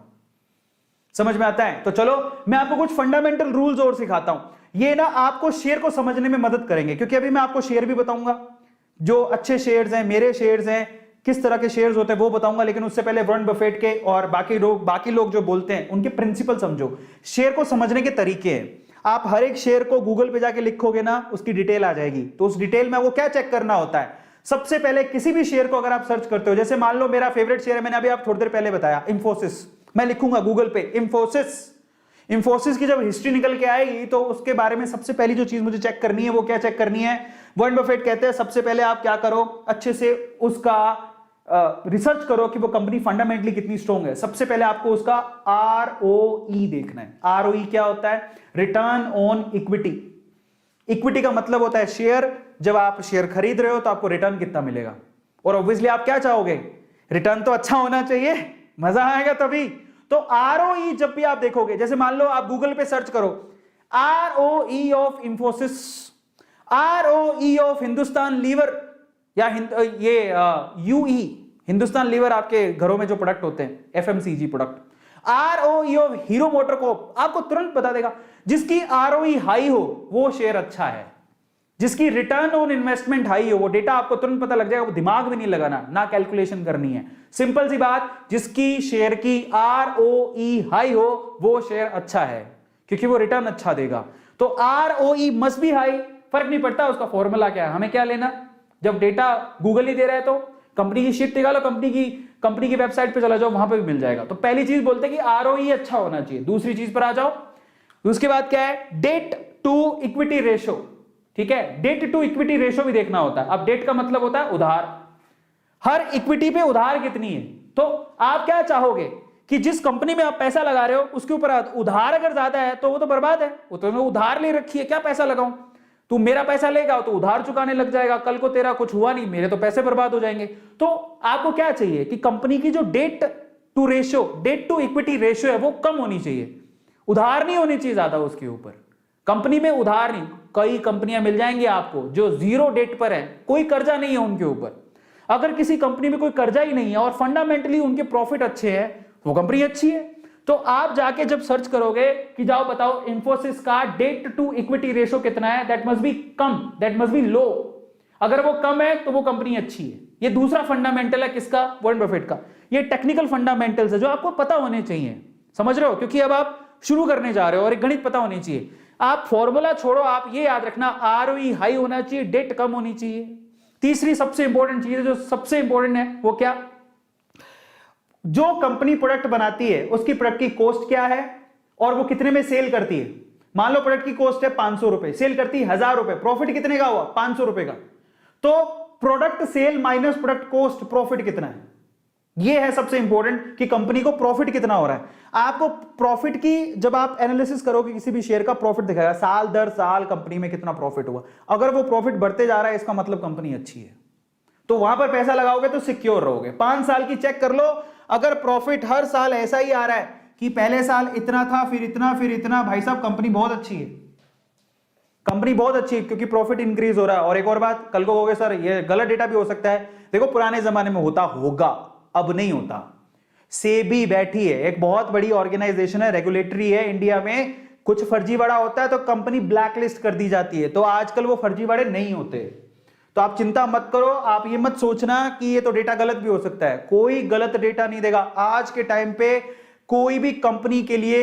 समझ में आता है? तो चलो मैं आपको कुछ फंडामेंटल रूल्स और सिखाता हूं, ये ना आपको शेयर को समझने में मदद करेंगे। क्योंकि अभी मैं आपको शेयर भी बताऊंगा, जो अच्छे शेयर्स हैं, मेरे शेयर्स हैं, किस तरह के शेयर्स होते हैं वो बताऊंगा। लेकिन उससे पहले वॉरेन बफेट के और बाकी लोग जो बोलते हैं उनके प्रिंसिपल समझो। शेयर को समझने के तरीके हैं। आप हर एक शेयर को गूगल पे जाके लिखोगे ना, उसकी डिटेल आ जाएगी। तो उस डिटेल में वो क्या चेक करना होता है? सबसे पहले किसी भी शेयर को अगर आप सर्च करते हो, जैसे मान लो मेरा फेवरेट शेयर है, मैंने अभी आप थोड़ी देर पहले बताया, इंफोसिस। मैं लिखूंगा गूगल पे इंफोसिस की जब हिस्ट्री निकल के आएगी तो उसके बारे में सबसे पहली जो चीज मुझे चेक करनी है वो क्या चेक करनी है? वॉरेन बफेट कहते हैं सबसे पहले आप क्या करो, अच्छे से उसका रिसर्च करो कि वो कंपनी फंडामेंटली कितनी स्ट्रॉन्ग है। सबसे पहले आपको उसका ROE देखना है। ROE क्या होता है? Return on equity. इक्विटी का मतलब होता है शेयर। जब आप शेयर खरीद रहे हो तो आपको रिटर्न कितना मिलेगा, और ऑब्वियसली आप क्या चाहोगे? रिटर्न तो अच्छा होना चाहिए, मजा आएगा तभी। तो ROE जब भी आप देखोगे, जैसे मान लो आप गूगल पे सर्च करो ROE of Infosys, ROE of Hindustan Lever, या ये UE, हिंदुस्तान लीवर आपके घरों में जो प्रोडक्ट होते हैं FMCG product, ROE of Hero MotoCorp, आपको तुरंत बता देगा। जिसकी ROE हाई हो वो शेयर अच्छा है, जिसकी रिटर्न ऑन इन्वेस्टमेंट हाई हो, वो डेटा आपको तुरंत पता लग जाएगा, वो दिमाग भी नहीं लगाना, ना कैलकुलेशन करनी है, सिंपल सी बात। जिसकी शेयर की ROE हाई हो वो शेयर अच्छा है, क्योंकि वो रिटर्न अच्छा देगा। तो ROE मस्ट बी हाई, फर्क नहीं पड़ता उसका फॉर्मूला क्या है, हमें क्या लेना। जब डेटा गूगल ही दे रहा है तो कंपनी की शीट निकालो, कंपनी की वेबसाइट पे चला जाओ, वहां पे भी मिल जाएगा। तो पहली चीज बोलते हैं कि ROE अच्छा होना चाहिए। दूसरी चीज पर आ जाओ, उसके बाद क्या है? Debt to equity ratio. ठीक है, डेट टू इक्विटी रेशो भी देखना होता है। अब डेट का मतलब होता है उधार, हर इक्विटी पे उधार कितनी है। तो आप क्या चाहोगे कि जिस कंपनी में आप पैसा लगा रहे हो उसके ऊपर उधार अगर ज्यादा है तो वो तो बर्बाद है, वो तो मैं उधार ले रखी है, क्या पैसा लगाऊं। तू मेरा पैसा लेगा तो उधार चुकाने लग जाएगा, कल को तेरा कुछ हुआ नहीं, मेरे तो पैसे बर्बाद हो जाएंगे। तो आपको क्या चाहिए कि कंपनी की जो डेट टू इक्विटी रेशियो है वो कम होनी चाहिए, उधार नहीं होनी चाहिए ज्यादा उसके ऊपर। कंपनी में उधार नहीं, कई कंपनियां मिल जाएंगी आपको जो जीरो डेट पर है, कोई कर्जा नहीं है उनके ऊपर। अगर किसी कंपनी में कोई कर्जा ही नहीं है और फंडामेंटली उनके प्रॉफिट अच्छे हैं, वो कंपनी अच्छी है। तो आप जाके जब सर्च करोगे कि जाओ बताओ इन्फोसिस का डेट टू इक्विटी रेशियो कितना है, दैट मस्ट बी कम, दैट मस्ट बी लो। अगर वो कम है तो वो कंपनी अच्छी है। ये दूसरा फंडामेंटल है किसका, वॉरेन बफेट का। ये टेक्निकल फंडामेंटल्स है जो आपको पता होने चाहिए, समझ रहे हो, क्योंकि अब आप शुरू करने जा रहे हो और एक गणित पता होनी चाहिए। आप फॉर्मूला छोड़ो, आप ये याद रखना आरओई हाई होना चाहिए, डेट कम होनी चाहिए। तीसरी सबसे इंपॉर्टेंट चीज है, जो सबसे इंपॉर्टेंट है वो क्या, जो कंपनी प्रोडक्ट बनाती है उसकी प्रोडक्ट की कॉस्ट क्या है और वो कितने में सेल करती है। मान लो प्रोडक्ट की कॉस्ट है 500 रुपए, सेल करती है 1000 रुपए, प्रॉफिट कितने का हुआ, 500 रुपए का। तो product sale minus product cost, profit कितना है, ये है सबसे इंपॉर्टेंट कि कंपनी को प्रॉफिट कितना हो रहा है। आपको प्रॉफिट की जब आप एनालिसिस करोगे किसी भी शेयर का, प्रॉफिट दिखाएगा साल दर साल कंपनी में कितना प्रॉफिट हुआ। अगर वो प्रॉफिट बढ़ते जा रहा है इसका मतलब कंपनी अच्छी है, तो वहां पर पैसा लगाओगे तो सिक्योर रहोगे। 5 साल की चेक कर लो, अगर प्रॉफिट हर साल ऐसा ही आ रहा है कि पहले साल इतना था फिर इतना फिर इतना, भाई साहब कंपनी बहुत अच्छी है, कंपनी बहुत अच्छी है, क्योंकि प्रॉफिट इंक्रीज हो रहा है। और एक और बात, कल को कहोगे सर ये गलत डेटा भी हो सकता है, देखो पुराने जमाने में होता होगा, अब नहीं होता। सेबी बैठी है, एक बहुत बड़ी ऑर्गेनाइजेशन है, रेगुलेटरी है इंडिया में, कुछ फर्जीवाड़ा होता है तो कंपनी ब्लैकलिस्ट कर दी जाती है। तो आजकल वो फर्जीवाड़े नहीं होते, तो आप चिंता मत करो। आप ये मत सोचना कि ये तो डेटा गलत भी हो सकता है, कोई गलत डेटा नहीं देगा। आज के टाइम पे कोई भी कंपनी के लिए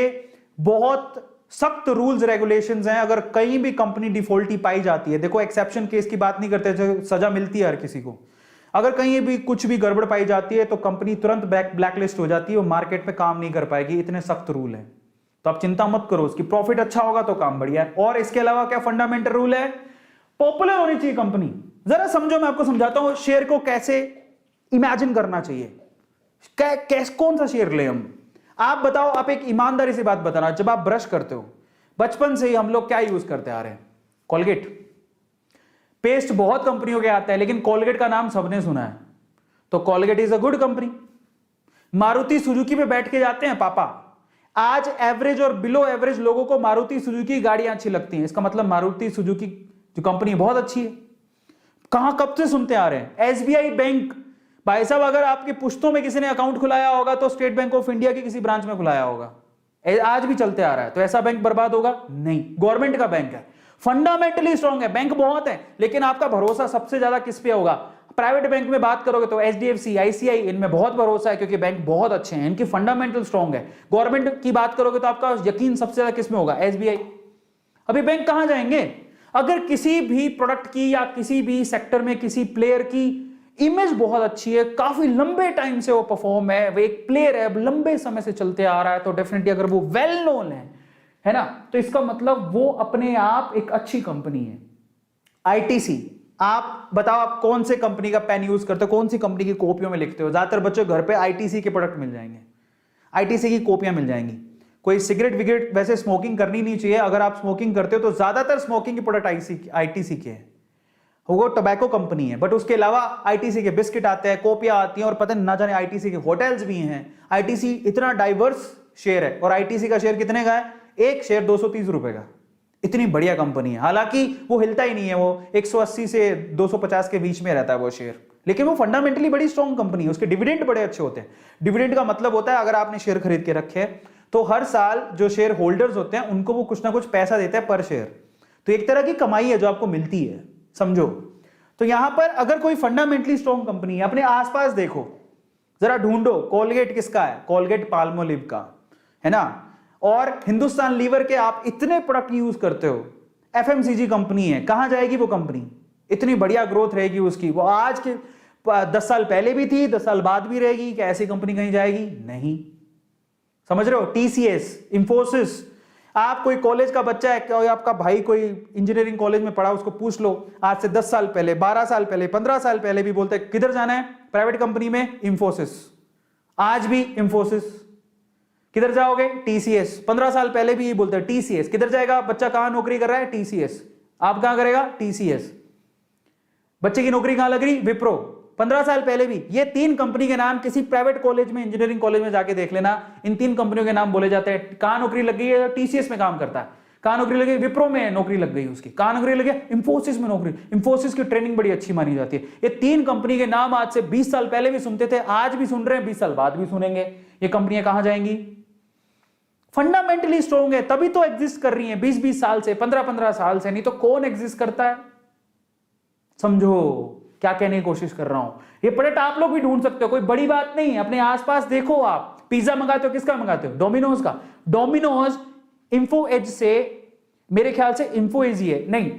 बहुत सख्त रूल्स रेगुलेशंस हैं। अगर कहीं भी कंपनी डिफॉल्टी पाई जाती है, देखो एक्सेप्शन केस की बात नहीं करते, जो सजा मिलती है हर किसी को, अगर कहीं भी कुछ भी गड़बड़ पाई जाती है तो कंपनी तुरंत ब्लैकलिस्ट हो जाती है, वो मार्केट में काम नहीं कर पाएगी, इतने सख्त रूल है। तो आप चिंता मत करो, उसकी प्रॉफिट अच्छा होगा तो काम बढ़िया है। और इसके अलावा क्या फंडामेंटल रूल है, पॉपुलर होनी चाहिए कंपनी। जरा समझो, मैं आपको समझाता हूं शेयर को कैसे इमेजिन करना चाहिए, कौन सा शेयर ले हम। आप बताओ, आप एक ईमानदारी से बात बताना, जब आप ब्रश करते हो बचपन से ही हम लोग क्या यूज करते आ रहे हैं, कोलगेट। पेस्ट बहुत कंपनियों के आता है, लेकिन कोलगेट का नाम सबने सुना है, तो Colgate is a good company. Maruti Suzuki पे बैठ के जाते हैं पापा, आज एवरेज और बिलो एवरेज लोगों को मारुति सुजुकी गाड़ियां अच्छी लगती हैं, इसका मतलब मारुति सुजुकी जो कंपनी बहुत अच्छी है। कहां कब से सुनते आ रहे हैं, एसबीआई बैंक, भाई साहब अगर आपके पुश्तों में किसी ने अकाउंट खुलाया होगा तो स्टेट बैंक ऑफ इंडिया के किसी ब्रांच में खुलाया होगा, आज भी चलते आ रहा है। तो ऐसा बैंक बर्बाद होगा नहीं, गवर्नमेंट का बैंक है, फंडामेंटली स्ट्रांग है, बैंक बहुत है, लेकिन आपका भरोसा सबसे ज्यादा किस पे होगा। प्राइवेट बैंक में बात करोगे तो एचडीएफसी, आईसीआई, इनमें बहुत भरोसा है क्योंकि बैंक बहुत अच्छे हैं, इनकी फंडामेंटल स्ट्रांग है। गवर्नमेंट की बात करोगे तो आपका यकीन सबसे ज्यादा किस में होगा, एसबीआई। अभी बैंक कहां जाएंगे, अगर किसी भी प्रोडक्ट की या किसी भी सेक्टर में किसी प्लेयर की इमेज बहुत अच्छी है, काफी लंबे टाइम से वो परफॉर्म है, वो एक प्लेयर है, लंबे समय से चलते आ रहा है, तो डेफिनेटली अगर वो वेल नोन है ना, तो इसका मतलब वो अपने आप एक अच्छी कंपनी है। आईटीसी, आप बताओ आप कौन से कंपनी का पेन यूज करते हो, कौन सी कंपनी की कॉपियों में लिखते हो। ज्यादातर बच्चों घर पे आईटीसी के प्रोडक्ट मिल जाएंगे, आईटीसी की कॉपियां मिल जाएंगी। कोई सिगरेट विगरेट, वैसे स्मोकिंग करनी नहीं चाहिए, अगर आप स्मोकिंग करते हो तो ज्यादातर स्मोकिंग के प्रोडक्ट आईटीसी के हैं, वो टोबैको कंपनी है। बट उसके अलावा आईटीसी के बिस्किट आते हैं, कॉपियां आती हैं, और पता ना जाने आईटीसी के होटल्स भी हैं। आईटीसी इतना डाइवर्स शेयर है, और आईटीसी का शेयर कितने का है, एक शेयर 230 रुपए का। इतनी बढ़िया कंपनी है, हालांकि वो हिलता ही नहीं है, वो 180 से 250 के बीच में रहता है वो शेयर, लेकिन वो फंडामेंटली बड़ी स्ट्रॉन्ग कंपनी है। उसके डिविडेंड बड़े अच्छे होते हैं। डिविडेंड का मतलब होता है अगर आपने शेयर खरीद के रखे हैं तो हर साल जो शेयर होल्डर्स होते हैं उनको वो कुछ ना कुछ पैसा देते हैं पर शेयर, तो एक तरह की कमाई है जो आपको मिलती है, समझो। तो यहां पर अगर कोई फंडामेंटली स्ट्रॉन्ग कंपनी है, अपने आसपास देखो, जरा ढूंढो, कोलगेट किसका है, कोलगेट पाल्मोलिव का है ना, और हिंदुस्तान लीवर के आप इतने प्रोडक्ट यूज करते हो, एफएमसीजी कंपनी है, कहां जाएगी वो कंपनी, इतनी बढ़िया ग्रोथ रहेगी उसकी, वो आज के 10 साल पहले भी थी, 10 साल बाद भी रहेगी, क्या ऐसी कंपनी कहीं जाएगी, नहीं, समझ रहे हो। टीसीएस, इंफोसिस, आप कोई कॉलेज का बच्चा है, कोई आपका भाई कोई इंजीनियरिंग कॉलेज में पढ़ा, उसको पूछ लो आज से 10 साल पहले, 12 साल पहले, 15 साल पहले भी बोलते किधर जाना है, प्राइवेट कंपनी में, इंफोसिस। आज भी इंफोसिस। किधर जाओगे, टीसीएस। 15 साल पहले भी ये बोलते हैं टीसीएस। किधर जाएगा बच्चा, कहां नौकरी कर रहा है, टीसीएस। आप कहां करेगा? टीसीएस। बच्चे की नौकरी कहां लग रही? विप्रो। 15 साल पहले भी ये 3 कंपनी के नाम किसी प्राइवेट कॉलेज में, इंजीनियरिंग कॉलेज में जाके देख लेना, इन 3 कंपनियों के नाम बोले जाते हैं। कहां नौकरी लग गई है? टीसीएस में काम करता है। कहां नौकरी लगी? विप्रो में नौकरी लग गई उसकी। कहां नौकरी लगी? इंफोसिस में नौकरी। इंफोसिस की ट्रेनिंग बड़ी अच्छी मानी जाती है। ये 3 कंपनी के नाम आज से 20 साल पहले भी सुनते थे, आज भी सुन रहे हैं, 20 साल बाद भी सुनेंगे। ये कंपनियां कहां जाएंगी? फंडामेंटली स्ट्रॉन्ग है, तभी तो एग्जिस्ट कर रही हैं 20-20 साल से, 15-15 साल से। नहीं तो कौन एग्जिस्ट करता है? समझो क्या कहने की कोशिश कर रहा हूं। ये प्रोडक्ट आप लोग भी ढूंढ सकते हो, कोई बड़ी बात नहीं है। अपने आसपास देखो, आप पिज्जा मंगाते हो, किसका मंगाते हो? डोमिनोज का। डोमिनोज इन्फो एज से, मेरे ख्याल से इन्फो एज ही है, नहीं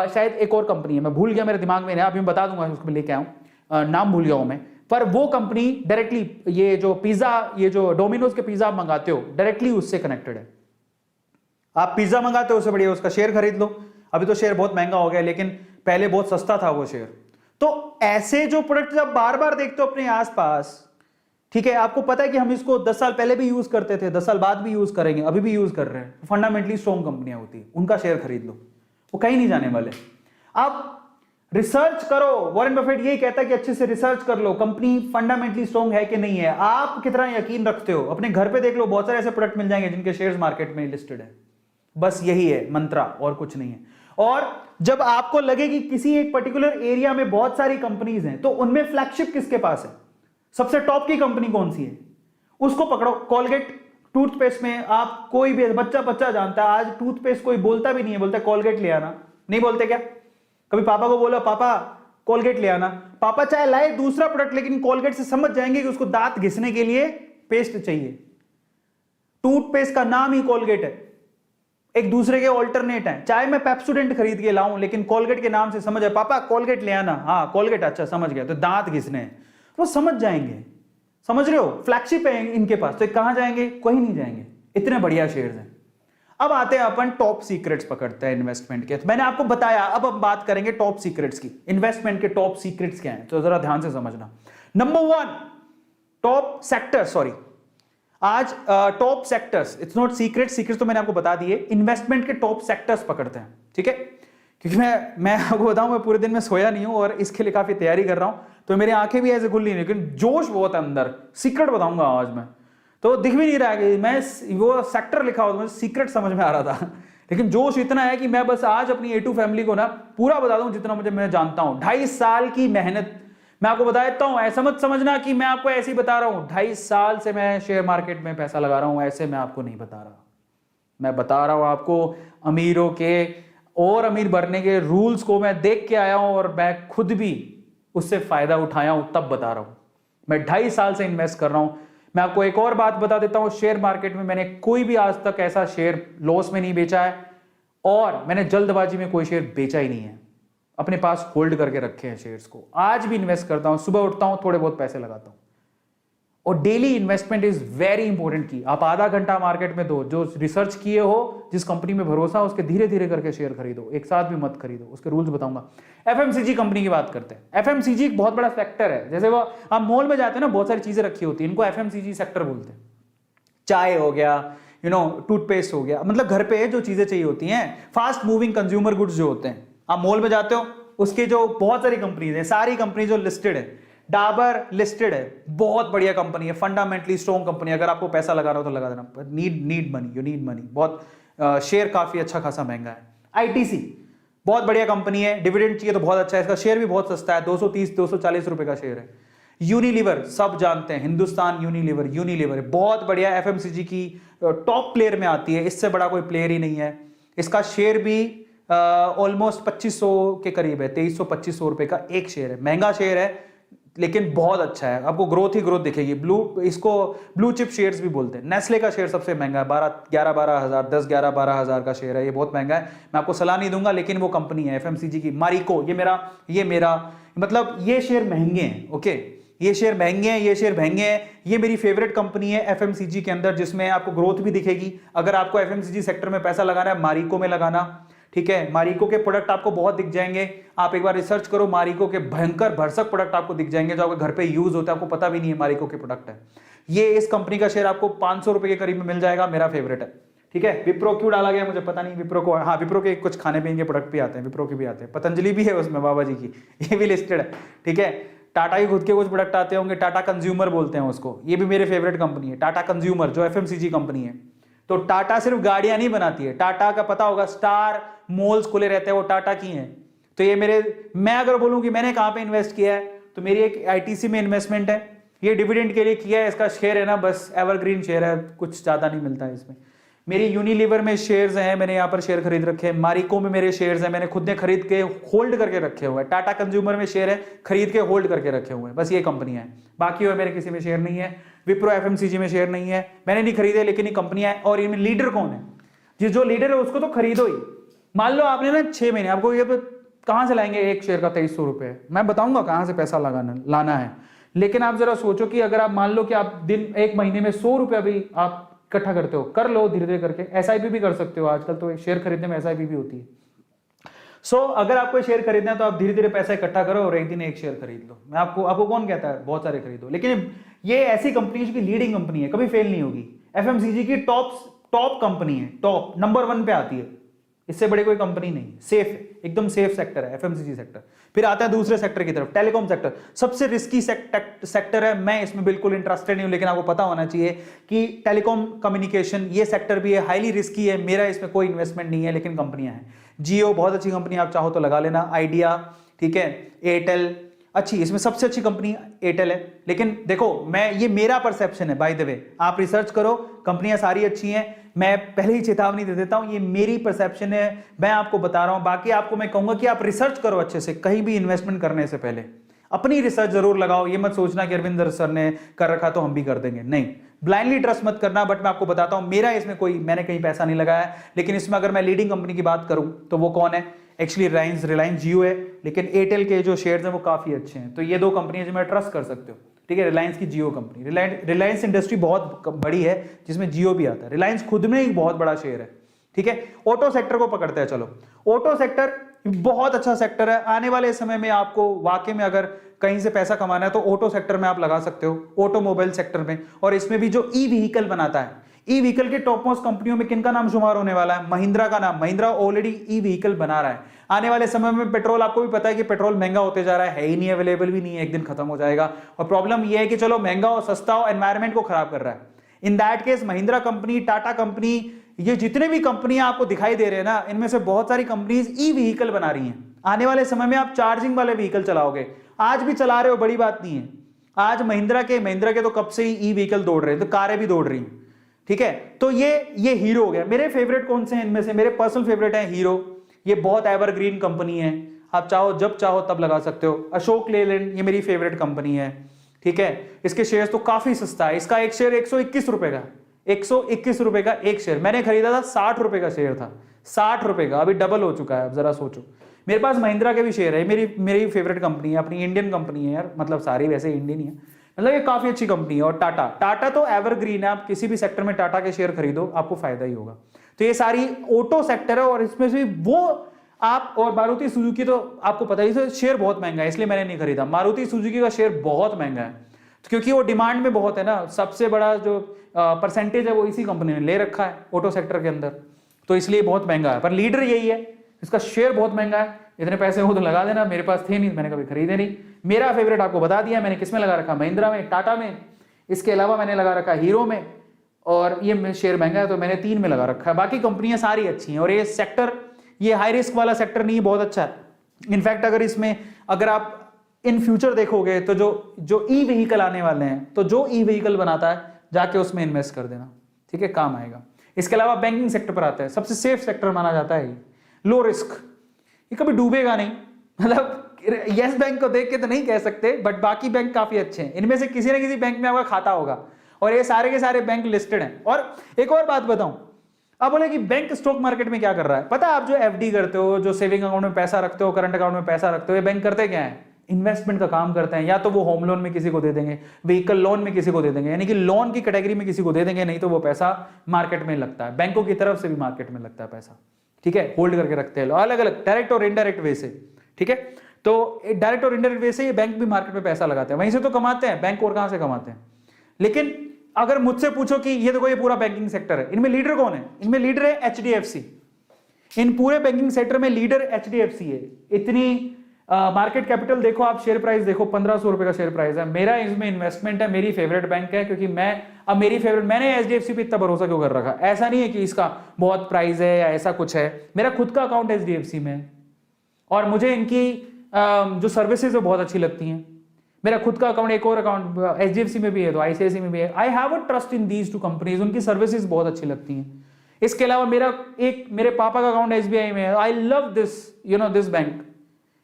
शायद एक और कंपनी है, मैं भूल गया, मेरे दिमाग में नहीं, अभी मैं बता दूंगा, उसको लेके आऊं, नाम भूल गया हूं मैं। पर वो कंपनी डायरेक्टली, ये जो पिज्जा, ये जो डोमिनोज के पिज्जा आप मंगाते हो, डायरेक्टली उससे कनेक्टेड है। आप पिज्जा मंगाते हो, उससे बढ़िया उसका शेयर खरीद लो। अभी तो शेयर बहुत महंगा हो गया, लेकिन पहले बहुत सस्ता था वो शेयर। तो ऐसे जो प्रोडक्ट जब बार बार देखते हो अपने आसपास, ठीक है, आपको पता है कि हम इसको 10 साल पहले भी यूज करते थे, 10 साल बाद भी यूज करेंगे, अभी भी यूज कर रहे हैं, फंडामेंटली स्ट्रॉन्ग कंपनियां होती है, उनका शेयर खरीद लो, वो कहीं नहीं जाने वाले। आप रिसर्च करो, वॉरेन बफेट यही कहता है कि अच्छे से रिसर्च कर लो, कंपनी फंडामेंटली स्ट्रॉन्ग है कि नहीं है। आप कितना यकीन रखते हो? अपने घर पे देख लो, बहुत सारे ऐसे प्रोडक्ट मिल जाएंगे जिनके शेयर्स मार्केट में लिस्टेड है। बस यही है मंत्रा, और कुछ नहीं है। और जब आपको लगे कि किसी एक पर्टिकुलर एरिया में बहुत सारी कंपनीज हैं, तो उनमें फ्लैगशिप किसके पास है? सबसे टॉप की कंपनी कौन सी है? उसको पकड़ो। कॉलगेट टूथपेस्ट में आप, कोई भी बच्चा जानता है, आज टूथपेस्ट कोई बोलता भी नहीं है, बोलता है कॉलगेट ले आना। नहीं बोलते क्या? कभी पापा को बोलो, पापा कॉलगेट ले आना, पापा चाहे लाए दूसरा प्रोडक्ट, लेकिन कॉलगेट से समझ जाएंगे कि उसको दांत घिसने के लिए पेस्ट चाहिए। टूथपेस्ट का नाम ही कॉलगेट है, एक दूसरे के ऑल्टरनेट है। चाहे मैं पेप्सोडेंट खरीद के लाऊं, लेकिन कॉलगेट के नाम से समझ आए, पापा कॉलगेट ले आना, हाँ कॉलगेट, अच्छा समझ गया, तो दांत घिसने हैं, वो समझ जाएंगे। समझ रहे हो? फ्लैगशिप है इनके पास, तो कहां जाएंगे? कहीं नहीं जाएंगे, इतने बढ़िया शेयर्स हैं। अब आते हैं अपन टॉप सीक्रेट्स पकड़ते हैं इन्वेस्टमेंट के। तो मैंने आपको बताया, अब हम बात करेंगे टॉप सीक्रेट्स की। इन्वेस्टमेंट के टॉप सीक्रेट्स क्या हैं, तो जरा ध्यान से समझना। नंबर 1, टॉप सेक्टर, सॉरी आज top sectors, it's not secret, secrets तो मैंने आपको बता दिए। इन्वेस्टमेंट के टॉप सेक्टर्स पकड़ते हैं, ठीक है? क्योंकि मैं आपको बताऊं, मैं पूरे दिन में सोया नहीं हूं और इसके लिए काफी तैयारी कर रहा हूं, तो मेरी आंखें भी ऐसे खुल नहीं, लेकिन जोश बहुत है अंदर। सीक्रेट बताऊंगा आज मैं, तो दिख भी नहीं रहा है कि मैं वो सेक्टर लिखा हो तो मुझे सीक्रेट समझ में आ रहा था, लेकिन जोश इतना है कि मैं बस आज अपनी A2 फैमिली को ना पूरा बता दूं जितना मैं जानता हूं। 2.5 साल की मेहनत मैं आपको बता देता हूं। ऐसा मत समझना कि मैं आपको ऐसे ही बता रहा हूं, 2.5 साल से मैं शेयर मार्केट में पैसा लगा रहा हूं, ऐसे मैं आपको नहीं बता रहा। मैं बता रहा हूं आपको अमीरों के और अमीर बनने के रूल्स को मैं देख के आया हूं, और मैं खुद भी उससे फायदा उठाया हूं, तब बता रहा हूं। मैं 2.5 साल से इन्वेस्ट कर रहा हूं। मैं आपको एक और बात बता देता हूं, शेयर मार्केट में मैंने कोई भी आज तक ऐसा शेयर लॉस में नहीं बेचा है, और मैंने जल्दबाजी में कोई शेयर बेचा ही नहीं है। अपने पास होल्ड करके रखे हैं शेयर्स को। आज भी इन्वेस्ट करता हूं, सुबह उठता हूं, थोड़े बहुत पैसे लगाता हूं। और daily investment is very important की। आप आधा घंटा मार्केट में दो, जो रिसर्च किए हो, जिस कंपनी में भरोसा हो, उसके धीरे धीरे करके शेयर खरीदो, एक साथ भी मत खरीदो। उसके रूल्स बताऊंगा। एफएमसीजी कंपनी की बात करते हैं। एफएमसीजी एक बहुत बड़ा सेक्टर है। जैसे वो आप मॉल में जाते हैं ना, बहुत सारी चीजें रखी होती है, इनको एफएमसीजी सेक्टर बोलते हैं। चाय हो गया, टूथपेस्ट हो गया, मतलब घर पे जो चीजें चाहिए होती हैं, फास्ट मूविंग कंज्यूमर गुड्स जो होते हैं। आप मॉल में जाते हो, उसके जो बहुत सारी कंपनीज हैं, सारी कंपनी जो लिस्टेड है, डाबर लिस्टेड है, बहुत बढ़िया कंपनी है, फंडामेंटली स्ट्रॉन्ग कंपनी। अगर आपको पैसा लगाना हो तो लगा देना, need money, you need money. बहुत शेयर काफी अच्छा खासा महंगा है। आईटीसी बहुत बढ़िया कंपनी है, डिविडेंड चाहिए तो बहुत अच्छा है, इसका शेयर भी बहुत सस्ता है, 230-240 रुपए का शेयर है। यूनिलीवर सब जानते हैं, हिंदुस्तान यूनिलीवर बहुत बढ़िया, एफएमसीजी की टॉप प्लेयर में आती है, इससे बड़ा कोई प्लेयर ही नहीं है। इसका शेयर भी ऑलमोस्ट 2500 के करीब है, 2300-2500 रुपए का एक शेयर है। महंगा शेयर है, लेकिन बहुत अच्छा है, आपको ग्रोथ ही ग्रोथ दिखेगी। इसको ब्लू चिप शेयर्स भी बोलते हैं। नेस्ले का शेयर सबसे महंगा है, 11-12 हज़ार, 10-11-12 हज़ार का शेयर है, ये बहुत महंगा है। मैं आपको सलाह नहीं दूंगा, लेकिन वो कंपनी है एफएमसीजी की। मारिको, ये मेरा मतलब ये शेयर महंगे हैं, ओके, ये शेयर महंगे हैं, ये मेरी फेवरेट कंपनी है एफएमसीजी के अंदर, जिसमें आपको ग्रोथ भी दिखेगी। अगर आपको एफएमसीजी सेक्टर में पैसा लगाना है, मारिको में लगाना, ठीक है। मारिको के प्रोडक्ट आपको बहुत दिख जाएंगे, आप एक बार रिसर्च करो, मारिको के भयंकर भरसक प्रोडक्ट आपको दिख जाएंगे, जो आपके घर पे यूज होता है, आपको पता भी नहीं है मारिको के प्रोडक्ट है। ये इस कंपनी का शेयर आपको 500 रुपए के करीब में मिल जाएगा, मेरा फेवरेट है, ठीक है। विप्रो क्यों डाला गया मुझे पता नहीं, विप्रो को, हाँ विप्रो के कुछ खाने पीने के प्रोडक्ट भी आते हैं, विप्रो के भी आते हैं, पतंजलि भी है उसमें, बाबा जी की, ये भी लिस्टेड है, ठीक है। टाटा की खुद के कुछ प्रोडक्ट आते होंगे, टाटा कंज्यूमर बोलते हैं उसको, ये भी मेरे फेवरेट कंपनी है, टाटा कंज्यूमर, जो एफएमसीजी कंपनी है। तो टाटा सिर्फ गाड़ियां नहीं बनाती है, टाटा का पता होगा स्टार मॉल्स खुले रहते हैं, वो टाटा की हैं। तो ये मैं अगर बोलूं कि मैंने कहां पे इन्वेस्ट किया है, तो मेरी एक आईटीसी में इन्वेस्टमेंट है, ये डिविडेंड के लिए किया है, इसका शेयर है ना बस एवरग्रीन शेयर है, कुछ ज्यादा नहीं मिलता है इसमें। मेरी यूनिलीवर में शेयर्स हैं, मैंने यहाँ पर शेयर खरीद रखे हैं, मारिको में मेरे शेयर्स हैं, मैंने खुद ने खरीद के होल्ड करके रखे हुए हैं, टाटा कंज्यूमर में शेयर है, खरीद के होल्ड करके रखे हुए हैं, बस ये कंपनियां हैं, बाकी और मेरे किसी में शेयर नहीं है। विप्रो एफएमसीजी में शेयर नहीं है, मैंने नहीं खरीदे, लेकिन ये कंपनियां हैं। और इनमें लीडर कौन है, जो लीडर है उसको तो खरीदो ही। मान लो आपने ना 6 महीने, आपको ये कहां से लाएंगे एक शेयर का 2300 रुपए, मैं बताऊंगा कहां से पैसा लाना है। लेकिन आप जरा सोचो कि अगर आप मान लो कि आप दिन 1 महीने में 100 रुपया भी आप इकट्ठा करते हो, कर लो धीरे धीरे करके, एसआईपी भी कर सकते हो, आजकल तो शेयर खरीदने में एसआईपी भी होती है। सो अगर आपको शेयर खरीदना है तो आप धीरे धीरे पैसा इकट्ठा करो और एक दिन एक शेयर खरीद लो। मैं आपको कौन कहता है बहुत सारे खरीदो, लेकिन ये ऐसी कंपनी की लीडिंग कंपनी है, कभी फेल नहीं होगी। एफएमसीजी की टॉप कंपनी है, टॉप नंबर 1 पे आती है, इससे बड़ी कोई कंपनी नहीं, सेफ है, एकदम सेफ सेक्टर है एफएमसीजी सेक्टर। फिर आता है दूसरे सेक्टर की तरफ, टेलीकॉम सेक्टर, सबसे रिस्की सेक्टर है, मैं इसमें बिल्कुल इंटरेस्टेड नहीं हूं, लेकिन आपको पता होना चाहिए कि टेलीकॉम कम्युनिकेशन ये सेक्टर भी है, हाईली रिस्की है, मेरा इसमें कोई इन्वेस्टमेंट नहीं है, लेकिन कंपनियां हैं। जियो बहुत अच्छी कंपनी, आप चाहो तो लगा लेना, आइडिया, ठीक है, एयरटेल अच्छी, इसमें सबसे अच्छी कंपनी एयरटेल है। लेकिन देखो ये मेरा परसेप्शन है, बाय द वे आप रिसर्च करो, कंपनियां सारी अच्छी हैं, मैं पहले ही चेतावनी दे देता हूं, ये मेरी परसेप्शन है, मैं आपको बता रहा हूं। बाकी आपको मैं कहूंगा कि आप रिसर्च करो अच्छे से, कहीं भी इन्वेस्टमेंट करने से पहले अपनी रिसर्च जरूर लगाओ। ये मत सोचना कि अरविंदर सर ने कर रखा तो हम भी कर देंगे, नहीं, ब्लाइंडली ट्रस्ट मत करना। बट मैं आपको बताता हूं, मेरा इसमें मैंने कहीं पैसा नहीं लगाया, लेकिन इसमें अगर मैं लीडिंग कंपनी की बात करूं तो वो कौन है, एक्चुअली रिलायंस जियो है, लेकिन एयरटेल के जो शेयर्स हैं वो काफी अच्छे हैं। तो ये 2 कंपनियां जो मैं ट्रस्ट कर सकते हो, ठीक है, रिलायंस की जियो कंपनी, रिलायंस इंडस्ट्री बहुत बड़ी है जिसमें जियो भी आता है, रिलायंस खुद में एक बहुत बड़ा शेयर है, ठीक है। ऑटो सेक्टर को पकड़ते हैं, चलो ऑटो सेक्टर बहुत अच्छा सेक्टर है, आने वाले समय में आपको वाकई में अगर कहीं से पैसा कमाना है तो ऑटो सेक्टर में आप लगा सकते हो, ऑटोमोबाइल सेक्टर में। और इसमें भी जो ई व्हीकल बनाता है, ई व्हीकल के टॉप मोस्ट कंपनियों में किनका नाम शुमार होने वाला है, महिंद्रा का नाम। महिंद्रा ऑलरेडी ई व्हीकल बना रहा है। आने वाले समय में पेट्रोल, आपको भी पता है कि पेट्रोल महंगा होते जा रहा है ही नहीं, अवेलेबल भी नहीं है, एक दिन खत्म हो जाएगा। और प्रॉब्लम यह है कि चलो महंगा और सस्ता हो, एनवायरमेंट को खराब कर रहा है। In that case Mahindra company, Tata company, ये जितने भी कंपनियां आपको दिखाई दे रहे हैं ना, इनमें से बहुत सारी कंपनीज ई व्हीकल बना रही हैं। आने वाले समय में आप चार्जिंग वाले व्हीकल चलाओगे, आज भी चला रहे हो, बड़ी बात नहीं है। आज महिंद्रा के तो कब से ही ई व्हीकल दौड़ रहे हैं, तो कारें भी दौड़ रही हैं, ठीक है। तो ये हीरो हो गया। मेरे फेवरेट कौन से हैं इनमें से, मेरे पर्सनल फेवरेट है हीरो, ये बहुत एवरग्रीन कंपनी है, आप चाहो जब चाहो तब लगा सकते हो। अशोक लेलैंड, ये मेरी फेवरेट कंपनी है, ठीक है। इसके शेयर्स तो काफी सस्ता है, इसका एक शेयर 121 रुपए का, 121 रुपए का एक शेयर। मैंने खरीदा था 60 रुपए का शेयर था, 60 रुपए का, अभी डबल हो चुका है। अब जरा सोचो, मेरे पास महिंद्रा के भी शेयर है, मेरी फेवरेट कंपनी है, अपनी इंडियन कंपनी है यार, मतलब सारी वैसे इंडियन ही है, मतलब ये काफी अच्छी कंपनी है। और टाटा तो एवरग्रीन है, आप किसी भी सेक्टर में टाटा के शेयर खरीदो आपको फायदा ही होगा। तो ये सारी ऑटो सेक्टर है, और इसमें से वो आप, और मारुति सुजुकी तो आपको पता ही है शेयर बहुत महंगा है, इसलिए मैंने नहीं खरीदा। मारुति सुजुकी का शेयर बहुत महंगा है, क्योंकि वो डिमांड में बहुत है ना, सबसे बड़ा जो परसेंटेज है वो इसी कंपनी ने ले रखा है ऑटो सेक्टर के अंदर, तो इसलिए बहुत महंगा है। पर लीडर यही है, इसका शेयर बहुत महंगा है। इतने पैसे हो तो लगा देना, मेरे पास थे नहीं, मैंने कभी खरीदे नहीं। मेरा फेवरेट आपको बता दिया मैंने, किसमें लगा रखा, महिंद्रा में, टाटा में, इसके अलावा मैंने लगा रखा हीरो में, और ये शेयर महंगा है तो मैंने 3 में लगा रखा है। बाकी कंपनियां सारी अच्छी हैं, और ये सेक्टर, ये हाई रिस्क वाला सेक्टर नहीं, बहुत अच्छा है। इनफैक्ट अगर आप इन फ्यूचर देखोगे तो जो ई व्हीकल आने वाले हैं, तो जो ई व्हीकल बनाता है जाके उसमें इन्वेस्ट कर देना, ठीक है, काम आएगा। इसके अलावा बैंकिंग सेक्टर पर आता है, सबसे सेफ सेक्टर माना जाता है, लो रिस्क, ये कभी डूबेगा नहीं। मतलब यस बैंक को देख के तो नहीं कह सकते, बट बाकी बैंक काफी अच्छे हैं, इनमें से किसी ना किसी बैंक में आपका खाता होगा, और ये सारे के सारे बैंक लिस्टेड हैं। और एक और बात बताऊं, अब बोले कि बैंक स्टॉक मार्केट में क्या कर रहा है, पता है, आप जो एफडी करते हो, जो सेविंग अकाउंट में पैसा रखते हो, करंट अकाउंट में पैसा रखते हो, ये बैंक करते क्या है, इन्वेस्टमेंट का काम करते हैं। या तो वो होम लोन में किसी को दे देंगे, व्हीकल लोन में किसी को दे देंगे, यानी कि लोन की कैटेगरी में किसी को दे देंगे, नहीं तो वो पैसा मार्केट में लगता है, बैंकों की तरफ से भी मार्केट में लगता है पैसा, ठीक है, होल्ड करके रखते हैं अलग अलग डायरेक्ट और इनडायरेक्ट वे से, ठीक है। तो डायरेक्ट और इनडायरेक्ट वे से ये बैंक भी मार्केट में पैसा लगाते हैं, वहीं से तो कमाते हैं बैंक, और कहां से कमाते हैं। लेकिन अगर मुझसे पूछो कि ये देखो ये पूरा बैंकिंग सेक्टर है, इनमें लीडर कौन है? इनमें लीडर है HDFC। इन पूरे बैंकिंग सेक्टर में लीडर HDFC है। इतनी मार्केट कैपिटल देखो आप, शेयर प्राइस देखो, 1500 रुपए का शेयर प्राइस है। मेरा इसमें इन्वेस्टमेंट है, मेरी फेवरेट बैंक है, क्योंकि मैंने HDFC पे इतना भरोसा क्यों कर रखा? ऐसा नहीं है कि इसका बहुत प्राइस है या ऐसा कुछ है, मेरा खुद का अकाउंट HDFC में है और मुझे इनकी जो सर्विसेज है बहुत अच्छी लगती हैं। मेरा खुद का अकाउंट, एक और अकाउंट HDFC में भी है तो ICICI में भी है। I have a trust in these two companies, उनकी सर्विसेज बहुत अच्छी लगती हैं। इसके अलावा मेरे पापा का अकाउंट SBI में है। I love this bank.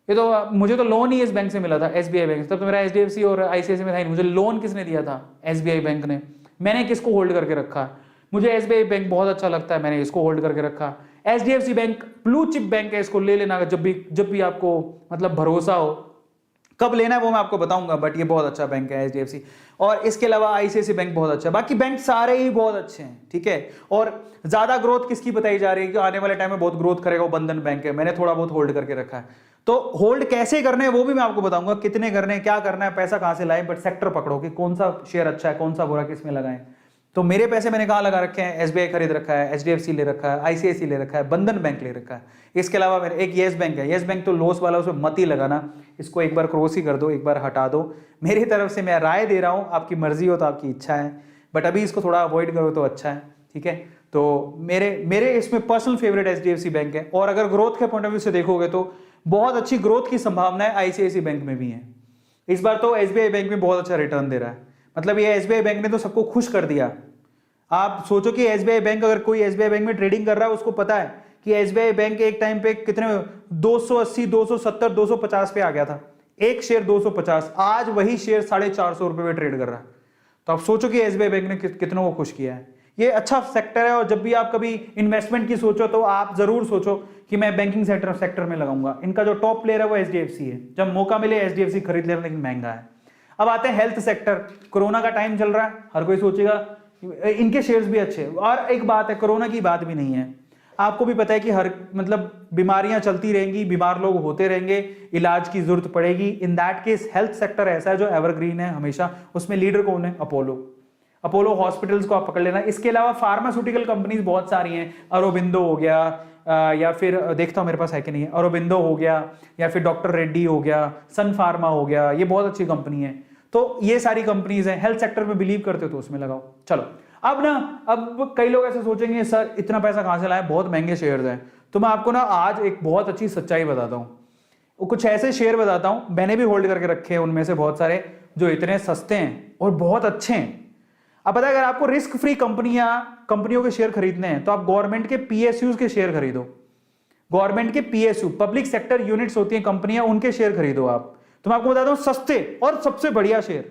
ये तो मुझे तो लोन ही इस बैंक से मिला था, SBI बैंक। तब तो मेरा HDFC और ICICI में था ही नहीं। मुझे लोन किसने दिया था? SBI बैंक ने। मैंने किसको होल्ड करके रखा? मुझे SBI बैंक बहुत अच्छा लगता है, मैंने इसको होल्ड करके रखा। HDFC bank blue chip bank है, इसको ले लेना जब भी आपको मतलब भरोसा हो। कब लेना है वो मैं आपको बताऊंगा, बट ये बहुत अच्छा बैंक है HDFC। और इसके अलावा ICICI बैंक बहुत अच्छा है। बाकी बैंक सारे ही बहुत अच्छे हैं, ठीक है। और ज्यादा ग्रोथ किसकी बताई जा रही है कि आने वाले टाइम में बहुत ग्रोथ करेगा, वो बंधन बैंक है। मैंने थोड़ा बहुत होल्ड करके रखा है। तो होल्ड कैसे करने हैं वो भी मैं आपको बताऊंगा, कितने करने हैं, क्या करना है, पैसा कहां से लाएं, बट सेक्टर पकड़ो कि कौन सा शेयर अच्छा है, कौन सा बुरा, किसमें लगाएं। तो मेरे पैसे मैंने कहां लगा रखे हैं? SBI खरीद रखा है, HDFC ले रखा है, ICICI ले रखा है, बंधन बैंक ले रखा है। इसके अलावा मेरे एक येस बैंक है। येस बैंक तो लॉस वाला, उसमें मत ही लगाना, इसको एक बार क्रॉस ही कर दो, एक बार हटा दो। मेरी तरफ से मैं राय दे रहा हूं, आपकी मर्जी हो तो आपकी इच्छा है, बट अभी इसको थोड़ा अवॉइड करो तो अच्छा है, ठीक है। तो मेरे इसमें पर्सनल फेवरेट HDFC बैंक है। और अगर ग्रोथ के पॉइंट ऑफ व्यू से देखोगे तो बहुत अच्छी ग्रोथ की संभावना है ICICI बैंक में भी है। इस बार तो SBI बैंक में बहुत अच्छा रिटर्न दे रहा है। मतलब ये SBI बैंक ने तो सबको खुश कर दिया। आप सोचो कि SBI बैंक, अगर कोई SBI बैंक में ट्रेडिंग कर रहा है उसको पता है कि SBI बैंक एक टाइम पे कितने 280, 270, 250 पे आ गया था, एक शेयर 250। आज वही शेयर 450 रुपए में ट्रेड कर रहा है। तो आप सोचो कि SBI बैंक ने कितनों को खुश किया है। ये अच्छा सेक्टर है। और जब भी आप कभी इन्वेस्टमेंट की सोचो तो आप जरूर सोचो कि मैं बैंकिंग सेक्टर में लगाऊंगा। इनका जो टॉप प्लेयर है वो HDFC है। जब मौका मिले HDFC खरीद लेना, लेकिन महंगा है। अब आते हैं हेल्थ सेक्टर। कोरोना का टाइम चल रहा है, हर कोई सोचेगा इनके शेयर्स भी अच्छे। और एक बात है, कोरोना की बात भी नहीं है, आपको भी पता है कि हर मतलब बीमारियां चलती रहेंगी, बीमार लोग होते रहेंगे, इलाज की जरूरत पड़ेगी। In that case health sector ऐसा है जो एवरग्रीन है हमेशा। उसमें लीडर कौन है? अपोलो हॉस्पिटल्स को आप पकड़ लेना। इसके अलावा फार्मास्यूटिकल कंपनीज बहुत सारी हैं। अरोबिंदो हो गया, या फिर देखता हूं मेरे पास है कि नहीं है, अरोबिंदो हो गया, या फिर डॉक्टर रेड्डी हो गया, सन फार्मा हो गया, ये बहुत अच्छी कंपनी है। तो ये सारी कंपनीज हैं। हेल्थ सेक्टर में बिलीव करते हो तो उसमें लगाओ। चलो अब कई लोग ऐसे सोचेंगे सर इतना पैसा कहां से लाए, बहुत महंगे शेयर्स हैं। तो मैं आपको ना आज एक बहुत अच्छी सच्चाई बताता हूं। कुछ ऐसे शेयर बताता हूं, मैंने भी होल्ड करके रखे हैं उनमें से बहुत सारे, जो इतने सस्ते हैं और बहुत अच्छे हैं। अब पता है, अगर आपको रिस्क फ्री कंपनियों के शेयर खरीदने हैं तो आप गवर्नमेंट के PSUs के शेयर खरीदो। गवर्नमेंट के PSU, पब्लिक सेक्टर यूनिट्स होती हैं कंपनियां, उनके शेयर खरीदो आप। तो मैं आपको बताता हूं सस्ते और सबसे बढ़िया शेयर।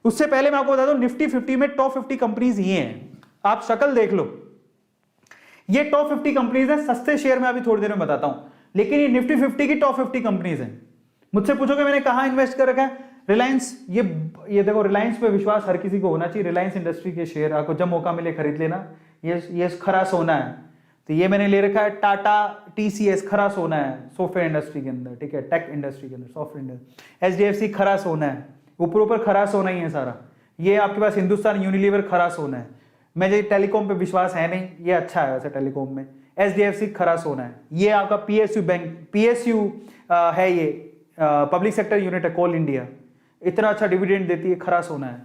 उससे पहले मैं आपको बताता हूं निफ्टी 50 में टॉप 50 कंपनीज ये हैं। आप शक्ल देख लो, ये टॉप 50 कंपनीज हैं। सस्ते शेयर में अभी थोड़ी देर में बताता हूं, लेकिन ये निफ्टी 50 की टॉप 50 कंपनीज हैं। मुझसे पूछोगे मैंने कहां इन्वेस्ट कर रखा है? रिलायंस। ये देखो, रिलायंस पे विश्वास हर किसी को होना चाहिए। रिलायंस इंडस्ट्री के शेयर आपको जब मौका मिले खरीद लेना। ये खरा सोना है। तो ये मैंने ले रखा है टाटा TCS, खरा सोना है सॉफ्टवेयर इंडस्ट्री के अंदर, ठीक है, टेक इंडस्ट्री के अंदर, सॉफ्टवेयर इंडस्ट्री। HDFC खरा सोना है, ऊपर खरा सोना ही है सारा। ये आपके पास हिंदुस्तान यूनिलीवर खरा सोना है। मुझे टेलीकॉम पे विश्वास है नहीं, ये अच्छा है वैसे टेलीकॉम में। HDFC खरा सोना है। ये आपका PSU बैंक, PSU है, ये पब्लिक सेक्टर यूनिट है, कोल इंडिया। इतना अच्छा डिविडेंड देती है, खरा सोना है।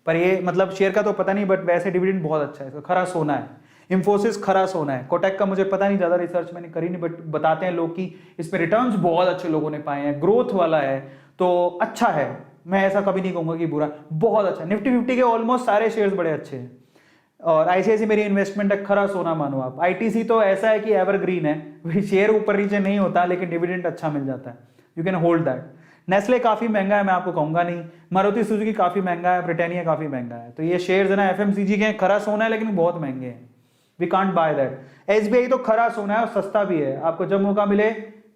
पर ये मतलब शेयर का तो पता नहीं, बट वैसे डिविडेंड बहुत अच्छा है, खरा सोना है। इंफोसिस खरा सोना है। कोटक का मुझे पता नहीं, ज्यादा रिसर्च मैंने करी नहीं, बट बताते हैं लोग कि इसमें रिटर्न्स बहुत अच्छे लोगों ने पाए हैं, ग्रोथ वाला है, तो अच्छा है। मैं ऐसा कभी नहीं कहूंगा कि बुरा, बहुत अच्छा। निफ्टी 50 के ऑलमोस्ट सारे शेयर्स बड़े अच्छे हैं। और ICICI मेरी इन्वेस्टमेंट है, खरा सोना मानो आप। ITC तो ऐसा है कि एवरग्रीन है, शेयर ऊपर नीचे नहीं होता, लेकिन डिविडेंड अच्छा मिल जाता है, you can hold that. Nestle काफी महंगा है, मैं आपको कहूंगा नहीं। मारुति सुजुकी काफी महंगा है, ब्रिटानिया काफी महंगा है। तो ये शेयर्स है ना FMCG के, खरा सोना है, लेकिन बहुत महंगे हैं, we can't buy that. SBI तो खरा सोना है और सस्ता भी है। आपको जब मौका मिले,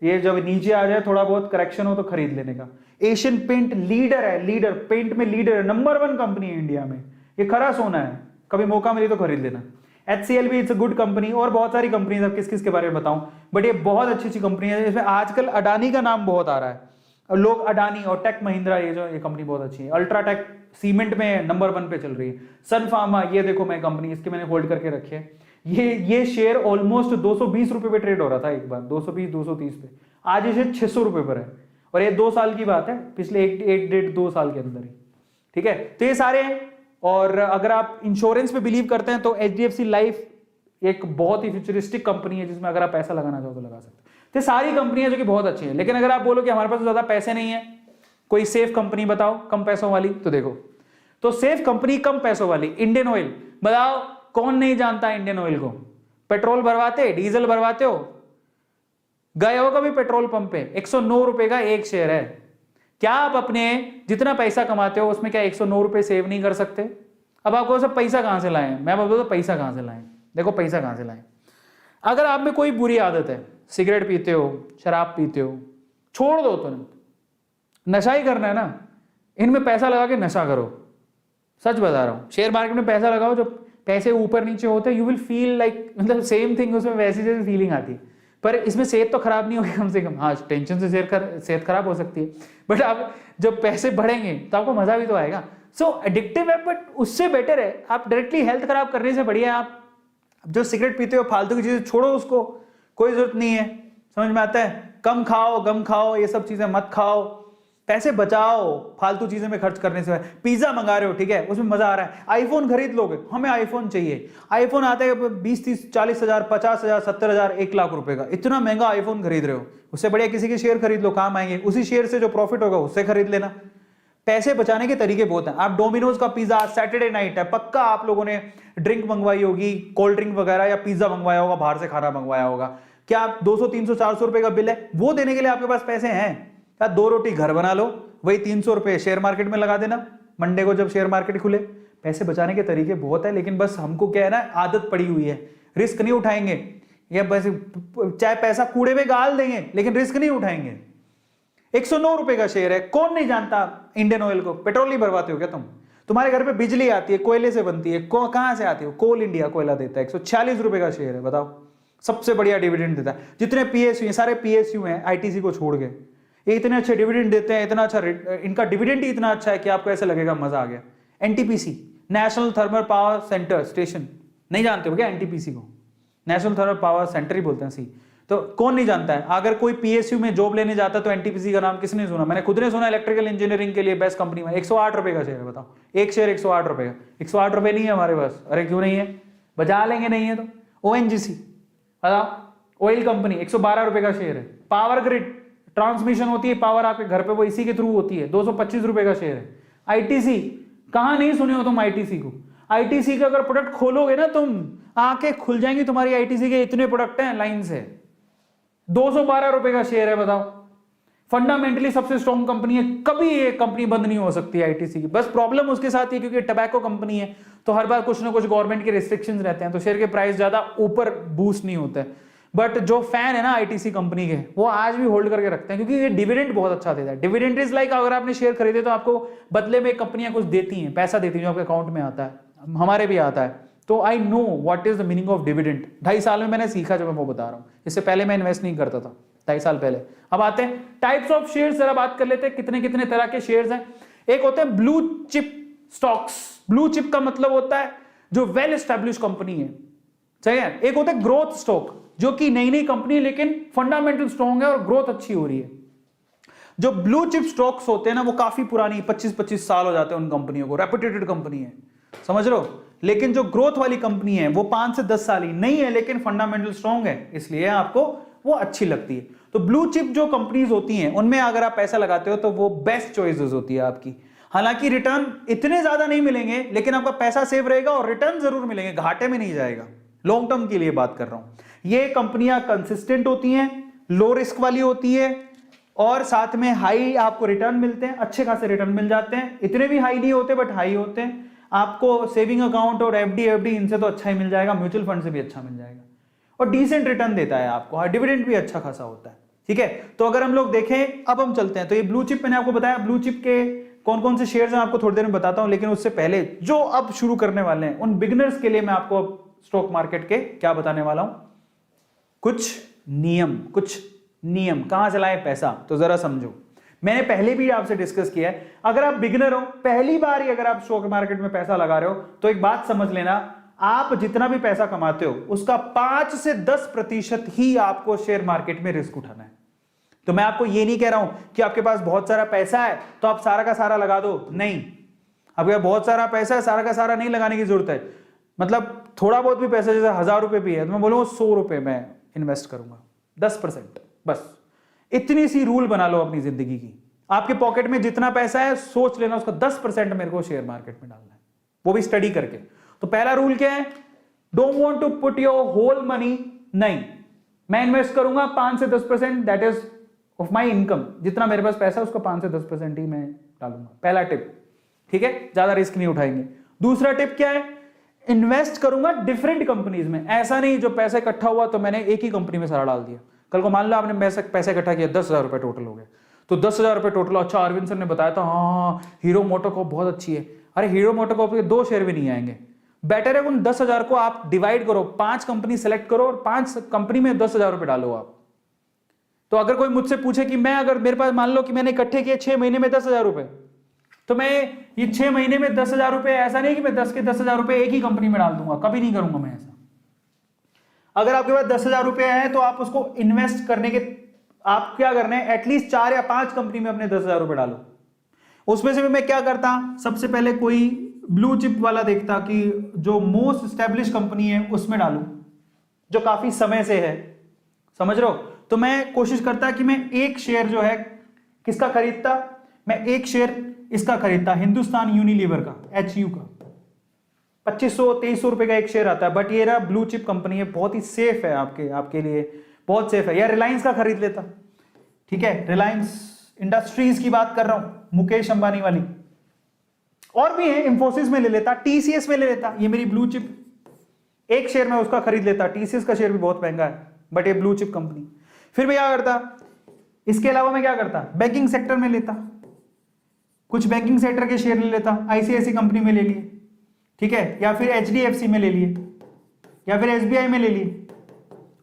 ये जब नीचे आ जाए, थोड़ा बहुत करेक्शन हो तो खरीद लेने का। एशियन पेंट लीडर है, लीडर पेंट में लीडर है, नंबर 1 कंपनी है इंडिया में। ये खरा सोना है, कभी मौका मिले तो खरीद लेना। HCL भी इट्स अ गुड कंपनी, और बहुत सारी कंपनीज, अब किस किस के बारे में बताऊं, बट ये बहुत अच्छी अच्छी कंपनी है। इसमें आजकल अडानी का नाम बहुत आ रहा है। और लोग अडानी और टेक महिंद्रा, ये कंपनी बहुत अच्छी है। अल्ट्राटेक सीमेंट में नंबर 1 पे चल रही है। सन फार्मा, ये देखो मैं कंपनी, इसके मैंने होल्ड करके रखे है। ये शेयर ऑलमोस्ट 220 रुपए पे ट्रेड हो रहा था एक बार, 220-230 पे, आज ये 600 रुपए पर है। और ये 2 साल की बात है, पिछले 1-1.5-2 साल के अंदर ही, ठीक है। तो ये सारे हैं। और अगर आप इंश्योरेंस पे बिलीव करते हैं तो HDFC लाइफ एक बहुत ही फ्यूचरिस्टिक कंपनी है, जिसमें अगर आप पैसा लगाना चाहो तो लगा सकते हो। तो सारी कंपनियां जो कि बहुत अच्छी है। लेकिन अगर आप बोलो कि हमारे पास ज्यादा पैसे नहीं है, कोई सेफ कंपनी बताओ कम पैसों वाली, तो देखो, तो सेफ कंपनी कम पैसों वाली, इंडियन ऑयल। बताओ कौन नहीं जानता इंडियन ऑयल को? पेट्रोल भरवाते, डीजल भरवाते हो, गए हो कभी पेट्रोल पंप पे? 109 रुपए का एक शेयर है। क्या आप अपने जितना पैसा कमाते हो उसमें क्या 109 रुपए सेव नहीं कर सकते? अब आपको सब पैसा कहां से लाएं? मैं बोलता हूं पैसा कहां से लाएं। देखो पैसा कहां से लाएं। अगर आप में कोई बुरी आदत है, सिगरेट पीते हो, शराब पीते हो, छोड़ दो तुरंत। नशा ही करना है ना, इनमें पैसा लगा के नशा करो। सच बता रहा हूं, शेयर मार्केट में पैसा लगाओ, जो पैसे ऊपर नीचे होते हैं, यू विल फील लाइक, मतलब सेम थिंग, उसमें वैसी जैसी फीलिंग आती है। पर इसमें सेहत तो खराब नहीं होगी कम से कम। हाँ, टेंशन से सेहत खराब हो सकती है, बट आप जब पैसे बढ़ेंगे तो आपको मजा भी तो आएगा। सो एडिक्टिव है, बट उससे बेटर है आप डायरेक्टली हेल्थ खराब करने से बढ़िया आप जो सिगरेट पीते हो, फालतू की चीजें छोड़ो, उसको कोई जरूरत नहीं है। समझ में आता है? कम खाओ, गम खाओ, ये सब चीजें मत खाओ, पैसे बचाओ फालतू चीजों में खर्च करने से। पिज्जा मंगा रहे हो, ठीक है, उसमें मजा आ रहा है, आईफोन खरीद लोगे, हमें आईफोन चाहिए। आईफोन आते हैं 20-30-40 हजार, 50 हजार, 70 हजार, 1 लाख रुपए का, इतना महंगा आईफोन खरीद रहे हो। उससे बढ़िया किसी के शेयर खरीद लो, काम आएंगे। उसी शेयर से जो प्रॉफिट होगा उससे खरीद लेना। पैसे बचाने के तरीके बहुत हैं। आप डोमिनोज का पिज्जा, सैटरडे नाइट है, पक्का आप लोगों ने ड्रिंक मंगवाई होगी, कोल्ड ड्रिंक वगैरह, या पिज्जा मंगवाया होगा, बाहर से खाना मंगवाया होगा। क्या आप 200-300-400 रुपए का बिल है, वो देने के लिए आपके पास पैसे हैं? क्या 2 रोटी घर बना लो, वही 300 रुपए शेयर मार्केट में लगा देना, मंडे को जब शेयर मार्केट खुले। पैसे बचाने के तरीके बहुत है, लेकिन बस हमको क्या है ना, आदत पड़ी हुई है, रिस्क नहीं उठाएंगे, या बस चाहे पैसा कूड़े में गाल देंगे लेकिन रिस्क नहीं उठाएंगे। 109 रुपए का शेयर है, कौन नहीं जानता इंडियन ऑयल को? पेट्रोल नहीं भरवाते हो क्या तुम? तुम्हारे घर पे बिजली आती है, कोयले से बनती है, कहां से आती है? कोल इंडिया कोयला देता है। 146 रुपए का शेयर है, बताओ, सबसे बढ़िया डिविडेंड देता है। जितने PSU हैं, सारे PSU हैं ITC को छोड़ के, ये इतने अच्छे डिविडेंड देते हैं, इतना अच्छा, इनका डिविडेंड ही इतना अच्छा है कि आपको ऐसा लगेगा मजा आ गया। NTPC, national thermal power centre station, नहीं जानते हो क्या NTPC को? नेशनल थर्मल पावर सेंटर ही बोलते हैं, सी। तो कौन नहीं जानता है? अगर कोई PSU में जॉब लेने जाता है तो NTPC का नाम किसने सुना? मैंने खुद ने सुना। इलेक्ट्रिकल इंजीनियरिंग के लिए बेस्ट कंपनी में 108 रुपए का शेयर है, बताओ, एक शेयर 108 रुपए का। 108 रुपए नहीं है हमारे पास। अरे क्यों नहीं है? बचा लेंगे, नहीं है तो। ONGC, बताओ, ऑयल कंपनी, 112 रुपए का शेयर है। पावर ग्रिड, ट्रांसमिशन होती है पावर आपके घर पे, वो इसी के थ्रू होती है, 225 रुपए का शेयर है। ITC, कहां नहीं सुने हो तुम ITC को? ITC का अगर प्रोडक्ट खोलोगे ना तुम, आंखें खुल जाएंगी तुम्हारी। ITC के इतने प्रोडक्ट हैं लाइन से। 212 रुपए का शेयर है, बताओ। फंडामेंटली सबसे स्ट्रॉन्ग कंपनी है, कभी ये कंपनी बंद नहीं हो सकती ITC की। बस प्रॉब्लम उसके साथ ही, क्योंकि टबैको कंपनी है तो हर बार कुछ ना कुछ गवर्नमेंट के रिस्ट्रिक्शंस रहते हैं, तो शेयर के प्राइस ज्यादा ऊपर बूस्ट नहीं होते। बट जो फैन है ना ITC कंपनी के, वो आज भी होल्ड करके रखते हैं, क्योंकि ये डिविडेंड बहुत अच्छा देता है। डिविडेंड इज लाइक, अगर आपने शेयर खरीदे तो आपको बदले में कंपनियां कुछ देती हैं, पैसा देती हैं जो आपके अकाउंट में आता है, हमारे भी आता है। तो I know what is the meaning of dividend. 2.5 साल में मैंने सीखा, जब मैं वो बता रहा हूं। इससे पहले मैं इन्वेस्ट नहीं करता था, 2.5 साल पहले। अब आते हैं टाइप्स ऑफ शेयर्स, जरा बात कर लेते हैं कितने कितने तरह के शेयर्स हैं। एक होते हैं blue chip stocks. Blue chip का मतलब होता है जो वेल एस्टेब्लिश कंपनी है, सही है। एक होता है ग्रोथ स्टॉक, जो कि नई नई कंपनी है लेकिन फंडामेंटल स्ट्रॉन्ग है और ग्रोथ अच्छी हो रही है। जो ब्लू चिप स्टॉक्स होते हैं ना, वो काफी पुरानी, 25-25 साल हो जाते हैं उन कंपनियों को, रेपुटेटेड कंपनी है, समझ लो। लेकिन जो ग्रोथ वाली कंपनी है वो 5 से 10 साल ही नहीं है, लेकिन फंडामेंटल स्ट्रॉन्ग है, इसलिए आपको वो अच्छी लगती है। तो ब्लू चिप जो कंपनीज होती हैं, उनमें अगर आप पैसा लगाते हो तो वो बेस्ट चॉइसेस होती है आपकी। हालांकि रिटर्न इतने ज्यादा नहीं मिलेंगे, लेकिन आपका पैसा सेव रहेगा और रिटर्न जरूर मिलेंगे, घाटे में नहीं जाएगा। लॉन्ग टर्म के लिए बात कर रहा हूं। ये कंपनियां कंसिस्टेंट होती हैं, लो रिस्क वाली होती है, और साथ में हाई आपको रिटर्न मिलते हैं, अच्छे खासे रिटर्न मिल जाते हैं। इतने भी हाई नहीं होते, बट हाई होते हैं। आपको सेविंग अकाउंट और FD इनसे तो अच्छा ही मिल जाएगा, म्यूचुअल फंड से भी अच्छा मिल जाएगा, और डिसेंट रिटर्न देता है आपको, डिविडेंड भी अच्छा खासा होता है, ठीक है। तो अगर हम लोग देखें, अब हम चलते हैं, तो ये ब्लू चिप मैंने आपको बताया, ब्लू चिप के कौन कौन से शेयर्स हैं आपको थोड़ी देर में बताता हूं। लेकिन उससे पहले जो अब शुरू करने वाले हैं, उन बिगिनर्स के लिए मैं आपको स्टॉक मार्केट के क्या बताने वाला हूं, कुछ नियम कहां से लाएं पैसा, तो जरा समझो। मैंने पहले भी आपसे डिस्कस किया है, अगर आप बिगिनर हो, पहली बार ही अगर आप स्टॉक मार्केट में पैसा लगा रहे हो, तो एक बात समझ लेना, आप जितना भी पैसा कमाते हो उसका 5 से 10% ही आपको शेयर मार्केट में रिस्क उठाना है। तो मैं आपको ये नहीं कह रहा हूं कि आपके पास बहुत सारा पैसा है तो आप सारा का सारा लगा दो, नहीं। आपके पास बहुत सारा पैसा है, सारा का सारा नहीं लगाने की जरूरत है। मतलब थोड़ा बहुत भी पैसा, जैसे 1000 रुपए भी है तो मैं बोलूंगा 100 रुपए मैं इन्वेस्ट करूंगा, 10%, बस इतनी सी रूल बना लो अपनी जिंदगी की। आपके पॉकेट में जितना पैसा है सोच लेना उसका 10% मेरे को शेयर मार्केट में डालना है, वो भी स्टडी करके। तो पहला रूल क्या है, don't want to put your whole money, नहीं, मैं इन्वेस्ट करूंगा 5 से 10%, that is of my income, जितना मेरे पास पैसा है उसका 5 से 10% ही मैं डालूंगा। पहला टिप, ठीक है, ज्यादा रिस्क नहीं उठाएंगे। दूसरा टिप क्या है, इन्वेस्ट करूंगा डिफरेंट कंपनीज में। ऐसा नहीं जो पैसा इकट्ठा हुआ तो मैंने एक ही कंपनी में सारा डाल दिया। कल को मान लो आपने पैसा इकट्ठा किया, 10,000 रुपए टोटल हो गए, तो 10,000 रुपए टोटल। अच्छा, अरविंद सर ने बताया था हाँ हीरो मोटोकॉर्प बहुत अच्छी है। अरे हीरो मोटोकॉर्प के 2 शेयर भी नहीं आएंगे। बेटर है उन 10,000 को आप डिवाइड करो, 5 कंपनी सेलेक्ट करो और 5 कंपनी में 10,000 रुपए डालो आप। तो अगर कोई मुझसे पूछे कि मैं, अगर मेरे पास मान लो कि मैंने इकट्ठे किए 6 महीने में 10,000 रुपए, तो मैं ये 6 महीने में 10,000 रुपए, ऐसा नहीं कि मैं 10 के 10,000 रुपए एक ही कंपनी में डाल दूंगा, कभी नहीं करूंगा मैं ऐसा। अगर आपके पास 10,000 रुपए है तो आप उसको इन्वेस्ट करने के, आप क्या करना है, एटलीस्ट 4 या 5 कंपनी में अपने 10,000 रुपए डालो। उसमें से भी मैं क्या करता, सबसे पहले कोई ब्लू चिप वाला देखता कि जो मोस्ट स्टैब्लिश कंपनी है उसमें डालूं, जो काफी समय से है, समझ रहे हो। तो मैं कोशिश करता कि मैं एक शेयर जो है किसका खरीदता, मैं एक शेयर इसका खरीदता, हिंदुस्तान यूनिलीवर का, HU का। 2500-2300 रुपए का एक शेयर आता है, बट ये रहा ब्लू चिप कंपनी है, बहुत ही सेफ है आपके लिए, बहुत सेफ है। या रिलायंस का खरीद लेता, ठीक है, रिलायंस इंडस्ट्रीज की बात कर रहा हूं, मुकेश अंबानी वाली। और भी है, इंफोसिस में ले लेता, TCS में ले लेता, ये मेरी ब्लू चिप, एक शेयर में उसका खरीद लेता। TCS का शेयर भी बहुत महंगा है, बट ये ब्लू चिप कंपनी। फिर मैं क्या करता, इसके अलावा मैं क्या करता, बैंकिंग सेक्टर में लेता, कुछ बैंकिंग सेक्टर के शेयर ले लेता, ICICI कंपनी में ले लिए, ठीक है, या फिर HDFC में ले लिए, या फिर SBI में ले लिए।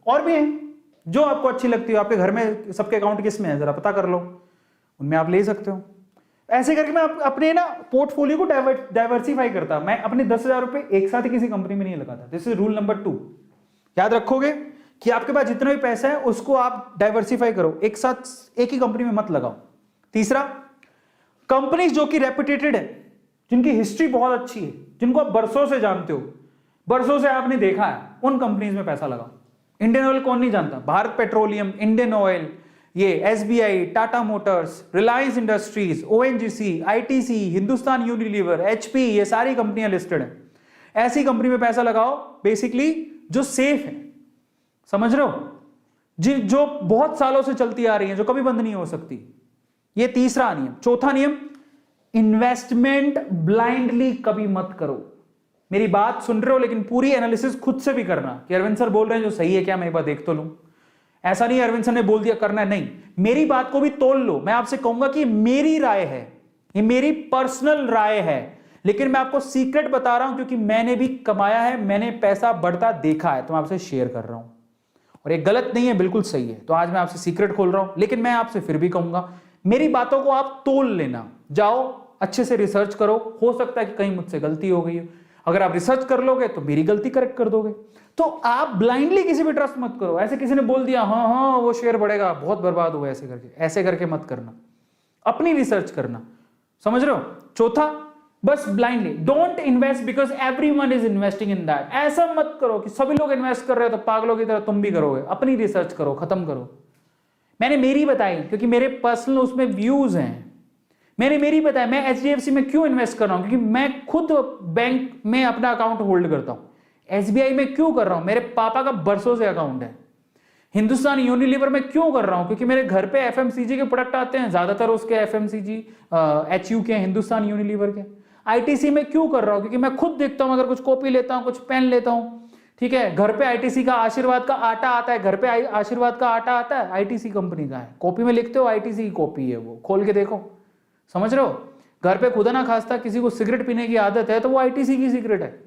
और भी हैं जो आपको अच्छी लगती हो, आपके घर में सबके अकाउंट किस में है जरा पता कर लो, उनमें आप ले सकते हो। ऐसे करके मैं अपने ना पोर्टफोलियो को डाइवर्सिफाई करता। मैं अपने 10,000 रुपए एक साथ ही किसी कंपनी में नहीं लगाता। This is rule number 2। याद रखोगे कि आपके पास जितना भी पैसा है उसको आप डाइवर्सिफाई करो, एक साथ एक ही कंपनी में मत लगाओ। तीसरा, कंपनीज जो कि रेपुटेटेड है, जिनकी हिस्ट्री बहुत अच्छी है, जिनको आप बरसों से जानते हो, बरसों से आपने देखा है, उन कंपनीज में पैसा लगाओ। इंडियन ऑयल कौन नहीं जानता, भारत पेट्रोलियम, इंडियन ऑयल, ये SBI, Tata Motors, Reliance industries, ONGC, ITC, Hindustan Unilever, HP, ये सारी कंपनियां लिस्टेड हैं। ऐसी कंपनी में पैसा लगाओ बेसिकली जो सेफ है, समझ रहे हो, जो बहुत सालों से चलती आ रही है, जो कभी बंद नहीं हो सकती। ये तीसरा नियम। चौथा नियम, इन्वेस्टमेंट ब्लाइंडली कभी मत करो। मेरी बात सुन रहे हो लेकिन पूरी एनालिसिस खुद से भी करना कि अरविंद सर बोल रहे हैं जो सही है क्या, मैं एक बार देख तो लूं। ऐसा नहीं अरविंद सर ने बोल दिया करना है, नहीं, मेरी बात को भी तोल लो। मैं आपसे कहूंगा कि मेरी राय है, ये मेरी पर्सनल राय है, लेकिन मैं आपको सीक्रेट बता रहा हूं क्योंकि मैंने भी कमाया है, मैंने पैसा बढ़ता देखा है, तो मैं आपसे शेयर कर रहा हूं। और ये गलत नहीं है, बिल्कुल सही है। तो आज मैं आपसे सीक्रेट खोल रहा हूं, लेकिन मैं आपसे फिर भी कहूंगा मेरी बातों को आप तोल लेना, जाओ अच्छे से रिसर्च करो। हो सकता है कि कहीं मुझसे गलती हो गई हो, अगर आप रिसर्च कर लोगे तो मेरी गलती करेक्ट कर दोगे। तो आप ब्लाइंडली किसी भी ट्रस्ट मत करो। ऐसे किसी ने बोल दिया हाँ हाँ वो शेयर बढ़ेगा, बहुत बर्बाद हुआ, ऐसे करके मत करना, अपनी रिसर्च करना, समझ रहे हो। चौथा, बस blindly don't invest because everyone is investing in that. ऐसा मत करो कि सभी लोग इन्वेस्ट कर रहे हो तो पागलों की तरह तुम भी करोगे। अपनी रिसर्च करो, खत्म करो। मैंने मेरी बताई क्योंकि मेरे पर्सनल उसमें व्यूज हैं। मैंने मेरी बताया मैं HDFC में क्यों इन्वेस्ट कर रहा हूं, क्योंकि मैं खुद बैंक में अपना अकाउंट होल्ड करता हूं। SBI में क्यों कर रहा हूं, मेरे पापा का बरसों से अकाउंट है। हिंदुस्तान यूनिलीवर में क्यों कर रहा हूं, क्योंकि मेरे घर पे FMCG के प्रोडक्ट आते हैं, ज्यादातर उसके FMCG HU के, हिंदुस्तान यूनिलीवर के। ITC में क्यों कर रहा हूं, क्योंकि मैं खुद देखता हूं, अगर कुछ कॉपी लेता हूं, कुछ पेन लेता हूं, ठीक है, घर पे ITC का आशीर्वाद का आटा आता है, घर पे आशीर्वाद का आटा आता है, ITC कंपनी का है। कॉपी में लिखते हो ITC की कॉपी है, वो खोल के देखो, समझ रहे हो। घर पे खुदा ना खास्ता किसी को सिगरेट पीने की आदत है तो वो ITC की सिगरेट है।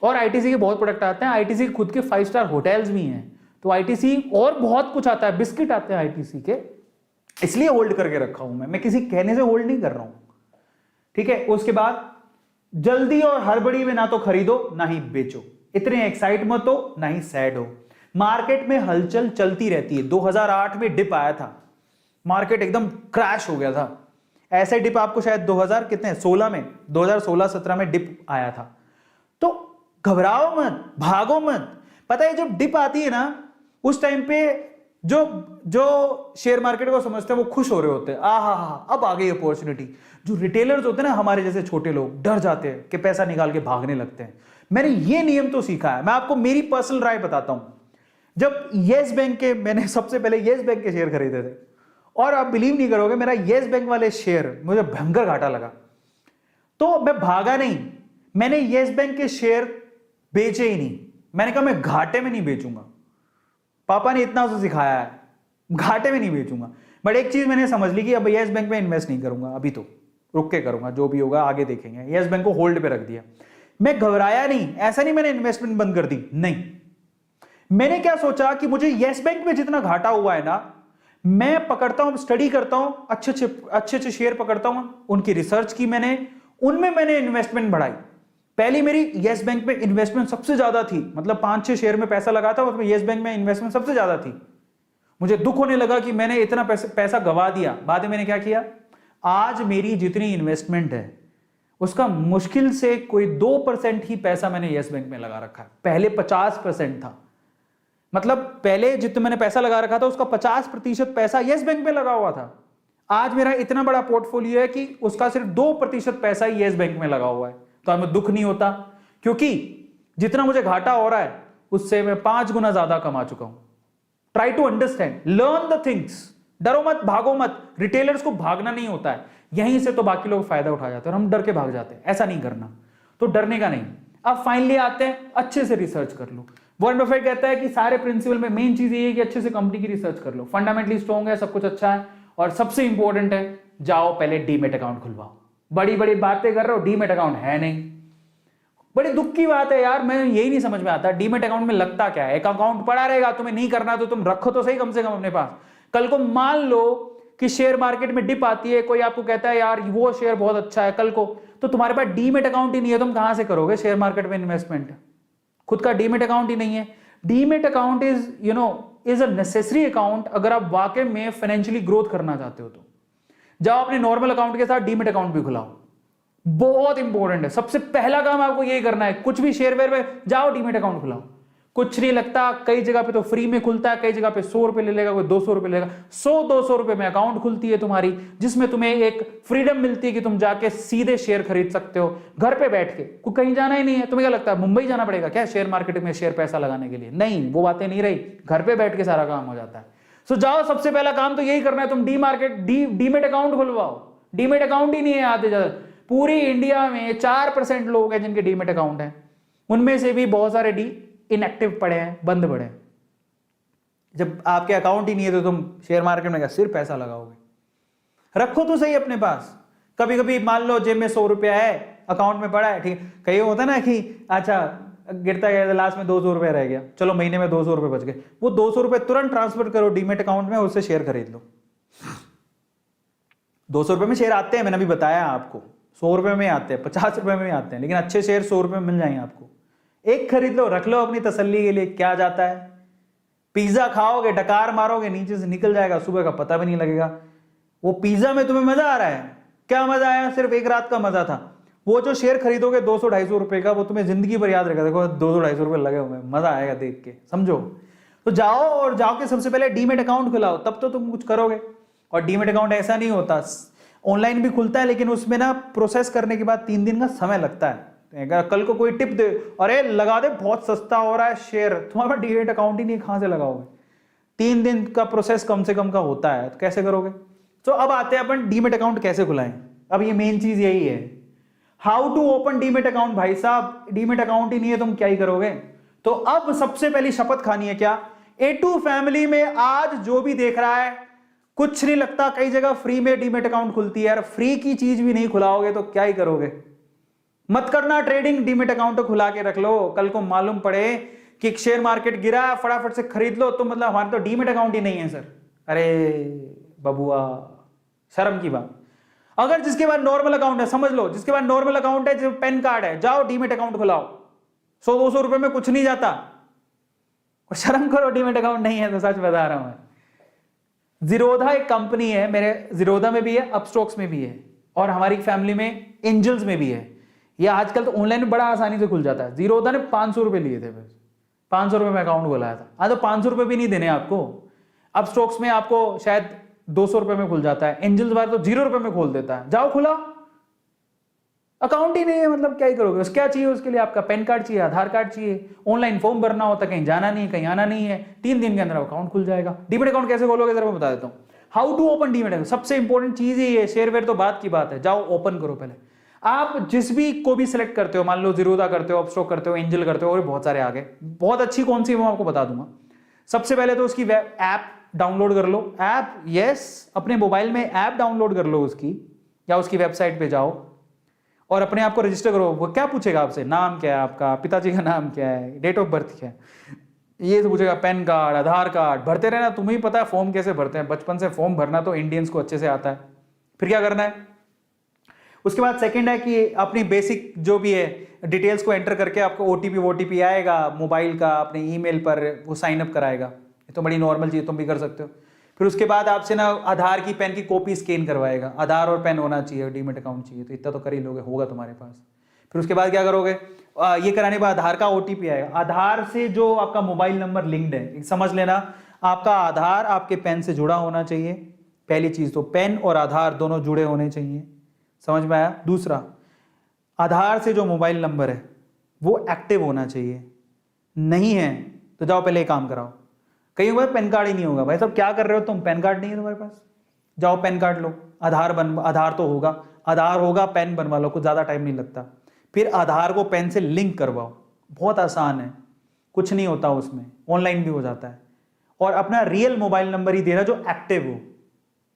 और ITC के बहुत प्रोडक्ट आते हैं, ITC के खुद के 5 स्टार होटल्स भी हैं, तो ITC और बहुत कुछ आता है, बिस्किट आते हैं ITC के, इसलिए होल्ड करके रखा हूं मैं किसी कहने से होल्ड नहीं कर रहा हूं, ठीक है। उसके बाद जल्दी और हड़बड़ी में ना तो खरीदो ना ही बेचो, इतने एक्साइट मत हो ना ही सैड हो। मार्केट में हलचल चलती रहती है। 2008 में डिप आया था, मार्केट एकदम क्रैश हो गया था। ऐसे डिप आपको शायद 2000 कितने 16 में 2016-17 में डिप आया था। तो घबराओ मत, भागो मत। पता है जब डिप आती है ना उस टाइम पे जो शेयर मार्केट को समझते हैं वो खुश हो रहे होते हैं, हा अब आ गई अपॉर्चुनिटी। जो रिटेलर्स होते हैं ना हमारे जैसे छोटे लोग डर जाते हैं कि पैसा निकाल के भागने लगते हैं। मैंने ये नियम तो सीखा है। मैं आपको मेरी पर्सनल राय बताता हूं। जब येस बैंक के मैंने सबसे पहले येस बैंक के शेयर खरीदे थे और आप बिलीव नहीं करोगे मेरा येस बैंक वाले शेयर मुझे भयंकर घाटा लगा, तो मैं भागा नहीं, मैंने येस बैंक के शेयर बेचे ही नहीं। मैंने कहा मैं घाटे में नहीं बेचूंगा, पापा ने इतना तो सिखाया है, घाटे में नहीं बेचूंगा। बट एक चीज मैंने समझ ली कि अब येस बैंक में इन्वेस्ट नहीं करूंगा, अभी तो रुक के करूंगा, जो भी होगा आगे देखेंगे। येस बैंक को होल्ड पे रख दिया। मैं घबराया नहीं, ऐसा नहीं मैंने इन्वेस्टमेंट बंद कर दी, नहीं। मैंने क्या सोचा कि मुझे येस बैंक में जितना घाटा हुआ है ना, मैं पकड़ता हूं, स्टडी करता हूं, अच्छे शेयर पकड़ता हूं, उनकी रिसर्च की मैंने, उनमें मैंने इन्वेस्टमेंट बढ़ाई। पहली मेरी येस बैंक में इन्वेस्टमेंट सबसे ज्यादा थी, मतलब 5-6 शेयर में पैसा लगा था, उसमें येस बैंक में इन्वेस्टमेंट सबसे ज्यादा थी। मुझे दुख होने लगा कि मैंने इतना पैसा गवा दिया। बाद में मैंने क्या किया, आज मेरी जितनी इन्वेस्टमेंट है उसका मुश्किल से कोई 2% ही पैसा मैंने येस बैंक में लगा रखा है। पहले 50% था, मतलब पहले जितना मैंने पैसा लगा रखा था उसका 50% पैसा येस बैंक में लगा हुआ था। आज मेरा इतना बड़ा पोर्टफोलियो है कि उसका सिर्फ 2% पैसा ही येस बैंक में लगा हुआ है। तो हमें दुख नहीं होता, क्योंकि जितना मुझे घाटा हो रहा है उससे मैं 5 गुना ज्यादा कमा चुका हूं। Try to understand, learn the things. डरो मत, भागो मत। रिटेलर्स को भागना नहीं होता है, यहीं से तो बाकी लोग फायदा उठा जाते हैं और हम डर के भाग जाते हैं। ऐसा नहीं करना, तो डरने का नहीं। अब फाइनली आते हैं, अच्छे से रिसर्च कर लो। वॉरेन बफेट कहता है कि सारे प्रिंसिपल में मेन चीज ये है कि अच्छे से कंपनी की रिसर्च कर लो। फंडामेंटली स्ट्रॉन्ग है, सब कुछ अच्छा है, और सबसे इंपॉर्टेंट है जाओ पहले डीमेट अकाउंट खुलवाओ। बड़ी बड़ी बातें कर रहे हो, डीमेट अकाउंट है नहीं। बड़ी दुख की बात है यार, मैं यही नहीं समझ में आता डीमेट अकाउंट में लगता क्या है। एक अकाउंट पड़ा रहेगा, तुम्हें नहीं करना तो तुम रखो तो सही कम से कम अपने पास। कल को मान लो कि शेयर मार्केट में डिप आती है, कोई आपको कहता है यार वो शेयर बहुत अच्छा है कल को, तो तुम्हारे पास डीमेट अकाउंट ही नहीं है, तुम कहां से करोगे शेयर मार्केट में इन्वेस्टमेंट। खुद का डीमेट अकाउंट ही नहीं है। Demat account is a necessary account अगर आप वाकई में फाइनेंशियली ग्रोथ करना चाहते हो। तो जाओ अपने नॉर्मल अकाउंट के साथ डीमेट अकाउंट भी खुलाओ, बहुत इंपॉर्टेंट है। सबसे पहला काम आपको यही करना है, कुछ भी शेयर वेयर में जाओ डीमेट अकाउंट खुलाओ। कुछ नहीं लगता, कई जगह पे तो फ्री में खुलता है, कई जगह पे 100 रुपए ले लेगा, कोई 200 रुपए लेगा। 100-200 रुपए में अकाउंट खुलती है तुम्हारी, जिसमें तुम्हें एक फ्रीडम मिलती है कि तुम जाके सीधे शेयर खरीद सकते हो घर पे बैठ के। कोई कहीं जाना ही नहीं है। तुम्हें क्या लगता है मुंबई जाना पड़ेगा क्या शेयर मार्केट में शेयर पैसा लगाने के लिए? नहीं, वो बातें नहीं रही, घर पे बैठ के सारा काम हो जाता है। सो जाओ, सबसे पहला काम तो यही करना है, तुम डीमेट अकाउंट खुलवाओ। डीमेट अकाउंट ही नहीं है आधे ज्यादा, पूरी इंडिया में 4% लोग हैं जिनके डीमेट अकाउंट है, उनमें से भी बहुत सारे इनएक्टिव पड़े हैं, बंद पड़े हैं। जब आपके अकाउंट ही नहीं है तो तुम शेयर मार्केट में क्या सिर्फ पैसा लगाओगे? रखो तो सही अपने पास। कभी कभी मान लो जेब में 100 रुपया है, अकाउंट में पड़ा है, ठीक है, कहीं होता है ना कि अच्छा गिरता गया लास्ट में 200 रुपया रह गया, चलो महीने में 200 रुपये बच गए, वो 200 रुपये तुरंत ट्रांसफर करो डीमेट अकाउंट में, उससे शेयर खरीद लो। 200 रुपये में शेयर आते हैं, मैंने अभी बताया आपको, 100 रुपये में आते हैं, 50 रुपये में आते हैं, लेकिन अच्छे शेयर 100 रुपये में मिल जाएंगे आपको। एक खरीद लो, रख लो अपनी तसल्ली के लिए, क्या जाता है। पिज्जा खाओगे, डकार मारोगे, नीचे से निकल जाएगा, सुबह का पता भी नहीं लगेगा। वो पिज्जा में तुम्हें मजा आ रहा है, क्या मजा आया? सिर्फ एक रात का मजा था। वो जो शेयर खरीदोगे 200-250 रुपए का, वो तुम्हें जिंदगी भर याद रहेगा। देखो 200-250 रुपए लगे हुए, मजा आएगा देख के, समझो। तो जाओ और जाओ के सबसे पहले डीमेट अकाउंट खुलाओ, तब तो तुम कुछ करोगे। और डीमेट अकाउंट ऐसा नहीं होता, ऑनलाइन भी खुलता है, लेकिन उसमें ना प्रोसेस करने के बाद 3 दिन का समय लगता है। अगर कल को कोई टिप दे, अरे लगा दे बहुत सस्ता हो रहा है शेयर, तुम्हारे पास डीमेट अकाउंट ही नहीं, कहां से लगाओगे? 3 दिन का प्रोसेस कम से कम का होता है, तो कैसे करोगे? तो अब आते हैं अपन डीमेट अकाउंट कैसे खुलाएं। अब ये मेन चीज यही है, how to open demat account. भाई साहब डीमेट अकाउंट ही नहीं है, तुम क्या ही करोगे? तो अब सबसे पहली शपथ खानी है क्या, A2 फैमिली में आज जो भी देख रहा है, कुछ नहीं लगता, कई जगह फ्री में डीमेट अकाउंट खुलती है यार, फ्री की चीज भी नहीं खुलाओगे तो क्या ही करोगे? मत करना ट्रेडिंग, डीमेट अकाउंट तो खुला के रख लो। कल को मालूम पड़े कि शेयर मार्केट गिरा, फटाफट से खरीद लो, तो मतलब हमारे तो डीमेट अकाउंट ही नहीं है सर। अरे बबुआ, शर्म की बात। अगर जिसके पास नॉर्मल अकाउंट है, समझ लो, जिसके पास नॉर्मल अकाउंट है, जो पैन कार्ड है, जाओ डीमेट अकाउंट खुलाओ, 100-200 रुपए में कुछ नहीं जाता। और शर्म करो, डीमेट अकाउंट नहीं है तो सच बता रहा हूं मैं। जीरोधा एक कंपनी है, मेरे जीरोधा में भी है, अपस्टॉक्स में भी है, और हमारी फैमिली में एंजल्स में भी है। ये आजकल तो ऑनलाइन में बड़ा आसानी से खुल जाता है। जीरोधा ने 500 रुपए लिए थे, बस 500 रुपए में अकाउंट खोलाया था। हाँ, तो 500 रुपए भी नहीं देने आपको। अपस्टॉक्स में आपको शायद 200 रुपए में खुल जाता है, एंजल्स बार तो 0 रुपए में खोल देता है। जाओ खुला, अकाउंट ही नहीं है, मतलब क्या ही करोगे। उस क्या चाहिए उसके लिए? आपका पैन कार्ड चाहिए, आधार कार्ड चाहिए, ऑनलाइन फॉर्म भरना होता है, कहीं जाना नहीं, कहीं आना नहीं है, 3 दिन के अंदर अकाउंट खुल जाएगा। डीमेट अकाउंट कैसे खोलोगे जरा मैं बता देता हूँ। How to open demat account, सबसे इंपॉर्टेंट चीज ही है। शेयरवेयर तो बात की बात है, जाओ ओपन करो पहले। आप जिस भी को भी सिलेक्ट करते हो, मान लो जीरोधा करते हो, अपस्टॉक करते हो, एंजल करते हो, और बहुत सारे आगे, बहुत अच्छी कौन सी मैं आपको बता दूंगा। सबसे पहले तो उसकी ऐप डाउनलोड कर लो। ऐप, यस, अपने मोबाइल में ऐप डाउनलोड कर लो उसकी, या उसकी वेबसाइट पे जाओ और अपने आप को रजिस्टर करो। वो क्या पूछेगा आपसे? नाम क्या है आपका, पिताजी का नाम क्या है, डेट ऑफ बर्थ क्या है, ये तो पूछेगा। पैन कार्ड, आधार कार्ड भरते रहना। तुम्हें ही पता है फॉर्म कैसे भरते हैं, बचपन से फॉर्म भरना तो इंडियंस को अच्छे से आता है। फिर क्या करना है? उसके बाद सेकंड है कि अपनी बेसिक जो भी है डिटेल्स को एंटर करके आपको ओटीपी आएगा मोबाइल का, अपने ईमेल पर वो साइन अप कराएगा। ये तो बड़ी नॉर्मल चीज़, तुम भी कर सकते हो। फिर उसके बाद आपसे ना आधार की, पैन की कॉपी स्कैन करवाएगा। आधार और पैन होना चाहिए, डीमेट अकाउंट चाहिए, तो इतना तो कर ही लोगे, होगा तुम्हारे पास। फिर उसके बाद क्या करोगे? ये कराने के बाद आधार का ओटीपी आएगा। आधार से जो आपका मोबाइल नंबर लिंक्ड है, समझ लेना, आपका आधार आपके पैन से जुड़ा होना चाहिए। पहली चीज तो पैन और आधार दोनों जुड़े होने चाहिए, समझ में आया? दूसरा, आधार से जो मोबाइल नंबर है वो एक्टिव होना चाहिए। नहीं है तो जाओ पहले काम कराओ। कहीं बार पैन कार्ड ही नहीं होगा। भाई साहब क्या कर रहे हो तुम, पैन कार्ड नहीं है तुम्हारे पास, जाओ पैन कार्ड लो। आधार तो होगा, आधार होगा, पैन बनवा लो, कुछ ज़्यादा टाइम नहीं लगता। फिर आधार को पैन से लिंक करवाओ, बहुत आसान है, कुछ नहीं होता उसमें, ऑनलाइन भी हो जाता है। और अपना रियल मोबाइल नंबर ही देना जो एक्टिव हो।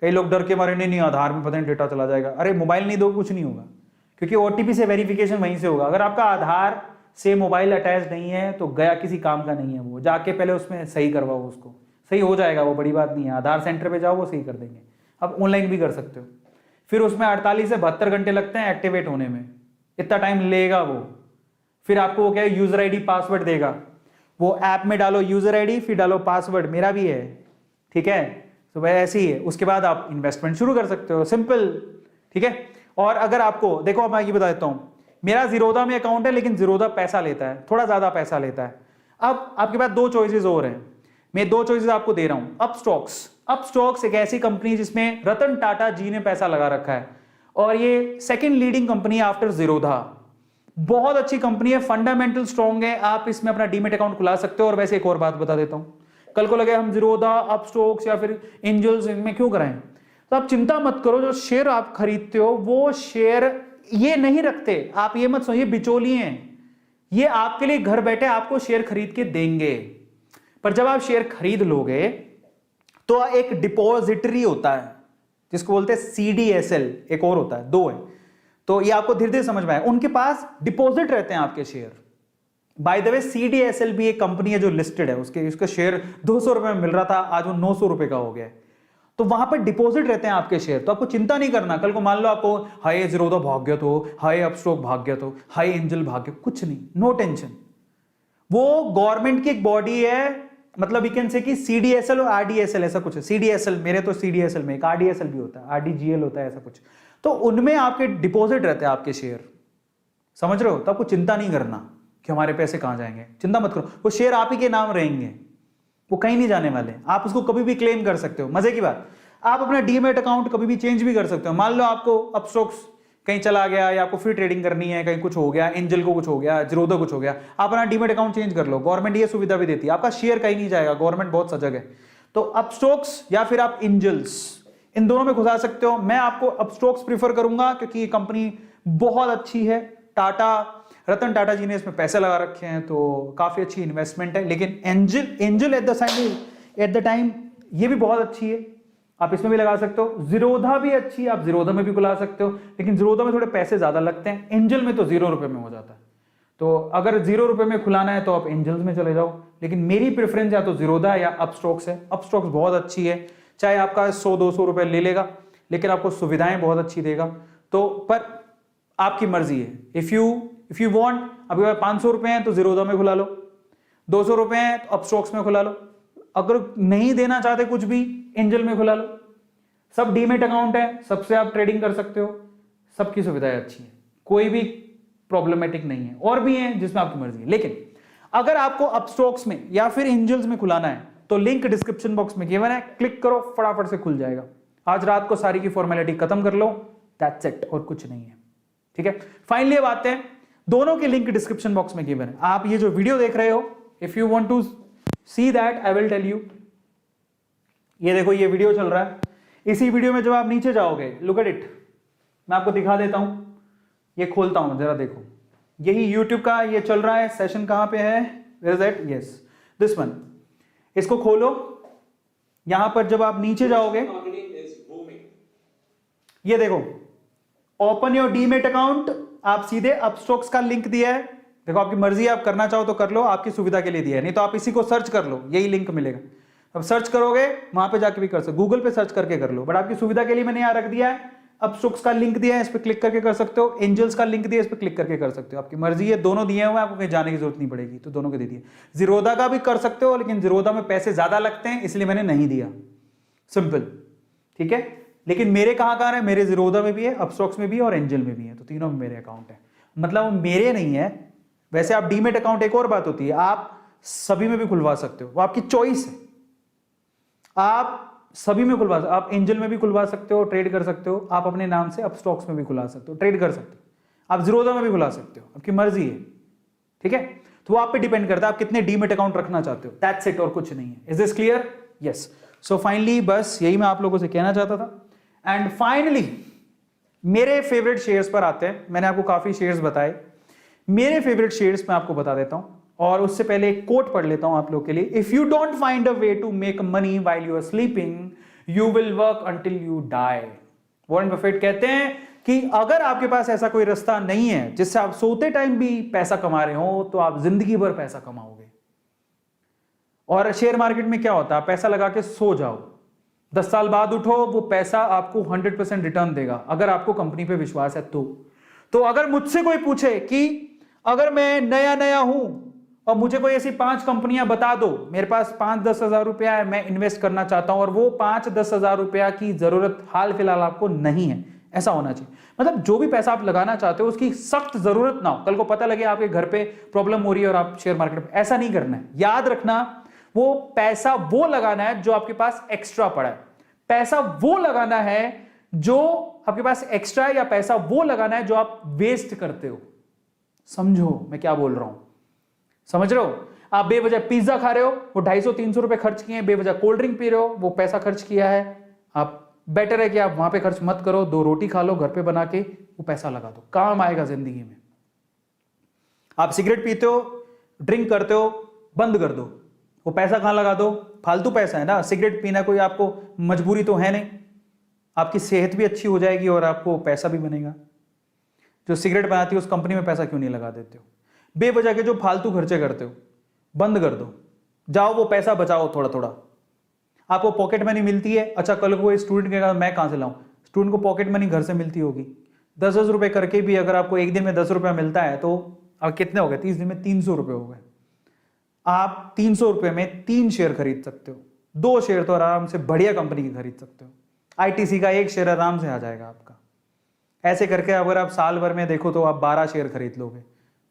कई लोग डर के मारे नहीं आधार में पता नहीं डेटा चला जाएगा। अरे मोबाइल नहीं दो, कुछ नहीं होगा, क्योंकि ओटीपी से वेरिफिकेशन वहीं से होगा। अगर आपका आधार से मोबाइल अटैच नहीं है तो गया, किसी काम का नहीं है वो। जाके पहले उसमें सही करवाओ, उसको सही हो जाएगा, वो बड़ी बात नहीं है। आधार सेंटर पे जाओ, वो सही कर देंगे। अब ऑनलाइन भी कर सकते हो। फिर उसमें 48 से 72 घंटे लगते हैं एक्टिवेट होने में, इतना टाइम लेगा वो। फिर आपको वो क्या है, यूजर आईडी पासवर्ड देगा। वो ऐप में डालो यूजर आईडी, फिर डालो पासवर्ड, मेरा भी है, ठीक है। तो वह ऐसे ही है। उसके बाद आप इन्वेस्टमेंट शुरू कर सकते हो, सिंपल, ठीक है। और अगर आपको देखो, मैं ये बता देता हूं, मेरा जीरोधा में अकाउंट है, लेकिन जीरोधा पैसा लेता है, थोड़ा ज्यादा पैसा लेता है। अब आपके पास 2 चॉइसेस और हैं, मैं 2 चॉइसेस आपको दे रहा हूं। अपस्टॉक्स एक ऐसी कंपनी जिसमें रतन टाटा जी ने पैसा लगा रखा है, और ये सेकंड लीडिंग कंपनी है आफ्टर जीरोधा। बहुत अच्छी कंपनी है, फंडामेंटल स्ट्रॉन्ग है, आप इसमें अपना डीमेट अकाउंट खुला सकते हो। और वैसे एक और बात बता देता हूं, कल को लगे हम जीरोधा, अपस्टॉक्स या फिर एंजल्स इनमें क्यों कराएं, तो आप चिंता मत करो। जो शेयर आप खरीदते हो वो शेयर ये नहीं रखते, आप ये मत सोचिए बिचौलिए हैं, ये आपके लिए घर बैठे आपको शेयर खरीद के देंगे। पर जब आप शेयर खरीद लोगे तो एक डिपॉजिटरी होता है जिसको बोलते हैं CDSL, एक और होता है, 2 है। तो ये आपको धीरे धीरे समझ में आए, उनके पास डिपॉजिट रहते हैं आपके share. By the way CDSL भी एक कंपनी है जो लिस्टेड है, उसका शेयर 200 रुपए में मिल रहा था, आज वो 900 रुपए का हो गया है। तो वहां पर डिपॉजिट रहते हैं आपके शेयर, तो आपको चिंता नहीं करना। कल को मान लो आपको हाई जीरोधा भाग गया तो, हाई अपस्टॉक भाग गया तो, हाई एंजल भाग गया, कुछ नहीं, नो टेंशन। वो गवर्नमेंट की एक बॉडी है, मतलब यू कैन से कि CDSL और RDSL ऐसा कुछ है। CDSL, मेरे तो CDSL में एक RDSL भी होता है, RDGL होता है, ऐसा कुछ। तो उनमें आपके डिपॉजिट रहते हैं आपके शेयर, समझ रहे हो? तो आपको चिंता नहीं करना कि हमारे पैसे कहां जाएंगे, चिंता मत करो। वो शेयर आप ही के नाम रहेंगे, वो कहीं नहीं जाने वाले। आप उसको कभी भी क्लेम कर सकते हो। मजे की बात, आप अपना डीमेट अकाउंट कभी भी चेंज भी कर सकते हो। मान लो आपको अपस्टॉक्स कहीं चला गया, या आपको फ्री ट्रेडिंग करनी है, कहीं कुछ हो गया, एंजल को कुछ हो गया, जीरोधा कुछ हो गया, आप अपना डीमेट अकाउंट चेंज कर लो। गवर्नमेंट ये सुविधा भी देती है, आपका शेयर कहीं नहीं जाएगा, गवर्नमेंट बहुत सजग है। तो अपस्टॉक्स या फिर आप एंजल्स, इन दोनों में घुसा सकते हो। मैं आपको अपस्टॉक्स प्रीफर करूंगा क्योंकि ये कंपनी बहुत अच्छी है। रतन टाटा जी ने इसमें पैसे लगा रखे हैं, तो काफी अच्छी इन्वेस्टमेंट है। लेकिन एंजल एट द टाइम ये भी बहुत अच्छी है, आप इसमें भी लगा सकते हो। जीरोधा भी अच्छी है, आप जीरोधा में भी खुला सकते हो, लेकिन जीरोधा में थोड़े पैसे ज्यादा लगते हैं, एंजल में तो 0 रुपए में हो जाता है। तो अगर 0 रुपए में खुलाना है तो आप एंजल्स में चले जाओ, लेकिन मेरी प्रेफरेंस या तो जीरोधा या अपस्टॉक्स है। अपस्टॉक्स बहुत अच्छी है, चाहे आपका 100-200 रुपए ले लेगा, लेकिन आपको सुविधाएं बहुत अच्छी देगा। तो पर आपकी मर्जी है। इफ यू वांट, आपके पास 500 रुपए हैं तो जीरोधा में खुला लो, 200 रुपए हैं तो अपस्टॉक्स में खुला लो, अगर नहीं देना चाहते कुछ भी एंजल में खुला लो। सब डीमेट अकाउंट है, सबसे आप ट्रेडिंग कर सकते हो, सबकी सुविधाएं अच्छी है, कोई भी प्रॉब्लमेटिक नहीं है। और भी हैं जिसमें आपकी मर्जी है, लेकिन अगर आपको अपस्टॉक्स में या फिर एंजल्स में खुलाना है तो लिंक डिस्क्रिप्शन बॉक्स में गिवन है, क्लिक करो, फटाफट से खुल जाएगा। आज रात को सारी की फॉर्मेलिटी खत्म कर लो, दैट्स इट, और कुछ नहीं है। ठीक है, फाइनली अब आते हैं, दोनों के लिंक डिस्क्रिप्शन बॉक्स में गिवन है। आप ये जो वीडियो देख रहे हो, if you want to see that I will tell you. ये देखो, ये वीडियो चल रहा है। इसी वीडियो में जब आप नीचे जाओगे, लुक एट इट, मैं आपको दिखा देता हूं, ये खोलता हूं, जरा देखो। यही YouTube का ये चल रहा है, सेशन कहां पे है, where is that, yes this one. इसको खोलो, यहां पर जब आप नीचे जाओगे, ये देखो, ओपन योर डीमेट अकाउंट, आप सीधे अपस्टॉक्स का लिंक दिया है। देखो, आपकी मर्जी है, आप करना चाहो तो कर लो, आपकी सुविधा के लिए दिया है, नहीं तो आप इसी को सर्च कर लो, यही लिंक मिलेगा। अब सर्च करोगे वहां पे जाके भी कर सकते, गूगल पे सर्च करके कर लो, बट आपकी सुविधा के लिए मैंने यहां रख दिया है। अपस्टॉक्स का लिंक दिया है, इस पे क्लिक करके कर सकते हो, एंजल्स का लिंक दिया है, इस पे क्लिक करके कर सकते हो, आपकी मर्जी है। दोनों दिए हुए हैं, आपको कहीं जाने की जरूरत नहीं पड़ेगी, तो दोनों के दे दिए। जीरोधा का भी कर सकते हो, लेकिन जीरोधा में पैसे ज्यादा लगते हैं, इसलिए मैंने नहीं दिया, सिंपल। ठीक है, लेकिन मेरे कहां है, मेरे जीरोधा में भी है, अपस्टॉक्स में भी है और एंजल में भी है, तो तीनों में मेरे अकाउंट है। मतलब मेरे नहीं है, वैसे आप डीमेट अकाउंट, एक और बात होती है, आप सभी में भी खुलवा सकते हो, वो आपकी चॉइस है। आप सभी में खुलवा सकते हो, आप एंजल में भी खुलवा सकते हो, ट्रेड कर सकते हो, आप अपने नाम से अपस्टॉक्स में भी खुला सकते हो, ट्रेड कर सकते हो, आप जीरोधा में भी खुला सकते हो, आपकी मर्जी है। ठीक है, तो वो आप पे डिपेंड करता है, आप कितने डीमेट अकाउंट रखना चाहते हो, दैट्स इट, और कुछ नहीं है। Is this clear? Yes. So finally बस यही मैं आप लोगों से कहना चाहता था। एंड फाइनली मेरे फेवरेट शेयर्स पर आते हैं। मैंने आपको काफी शेयर्स बताए, मेरे फेवरेट शेयर्स मैं आपको बता देता हूं, और उससे पहले एक कोट पढ़ लेता हूं आप लोग के लिए। If you don't find a way to make money while you are sleeping, you will work until you die. Warren Buffett कहते हैं कि अगर आपके पास ऐसा कोई रास्ता नहीं है जिससे आप सोते टाइम भी पैसा कमा रहे हो, तो आप जिंदगी भर पैसा कमाओगे। और शेयर मार्केट में क्या होता है, पैसा लगा के सो जाओ, 10 साल बाद उठो, वो पैसा आपको 100% रिटर्न देगा, अगर आपको कंपनी पे विश्वास है तो अगर मुझसे कोई पूछे कि अगर मैं नया हूं और मुझे कोई ऐसी 5 कंपनियां बता दो, मेरे पास 5-10 हजार रुपया है, मैं इन्वेस्ट करना चाहता हूं, और वो 5-10 हजार रुपया की जरूरत हाल फिलहाल आपको नहीं है, ऐसा होना चाहिए। मतलब जो भी पैसा आप लगाना चाहते हो उसकी सख्त जरूरत ना हो, कल को पता लगे आपके घर पे प्रॉब्लम हो रही है और आप शेयर मार्केट में, ऐसा नहीं करना है। याद रखना, वो पैसा वो लगाना है जो आपके पास एक्स्ट्रा पड़ा है, पैसा वो लगाना है जो आपके पास एक्स्ट्रा है, या पैसा वो लगाना है जो आप वेस्ट करते हो। समझो मैं क्या बोल रहा हूं, समझ रहे हो? आप बेवजह पिज्जा खा रहे हो, वो 250-300 रुपए खर्च किए हैं, बेवजह कोल्ड ड्रिंक पी रहे हो, वो पैसा खर्च किया है। आप बेटर है कि आप वहां पे खर्च मत करो, 2 रोटी खा लो घर पे बना के, वो पैसा लगा दो, काम आएगा जिंदगी में। आप सिगरेट पीते हो, ड्रिंक करते हो, बंद कर दो, वो पैसा कहां लगा दो, फालतू पैसा है ना। सिगरेट पीना कोई आपको मजबूरी तो है नहीं, आपकी सेहत भी अच्छी हो जाएगी और आपको पैसा भी बनेगा। जो सिगरेट बनाती है उस कंपनी में पैसा क्यों नहीं लगा देते हो? बेवजह के जो फालतू खर्चे करते हो बंद कर दो, जाओ वो पैसा बचाओ थोड़ा थोड़ा। आपको पॉकेट मनी मिलती है, अच्छा कल को स्टूडेंट कहेगा मैं कहां से लाऊं, स्टूडेंट को पॉकेट मनी घर से मिलती होगी, 10-10 रुपए करके भी अगर आपको एक दिन में 10 रुपया मिलता है तो अब कितने हो गए, 30 दिन में 300 रुपए हो गए। आप 300 रुपए में 3 शेयर खरीद सकते हो, 2 शेयर तो आराम से बढ़िया कंपनी की खरीद सकते हो। आईटीसी का 1 शेयर आराम से आ जाएगा आपका। ऐसे करके अगर आप साल भर में देखो तो आप 12 शेयर खरीद लोगे,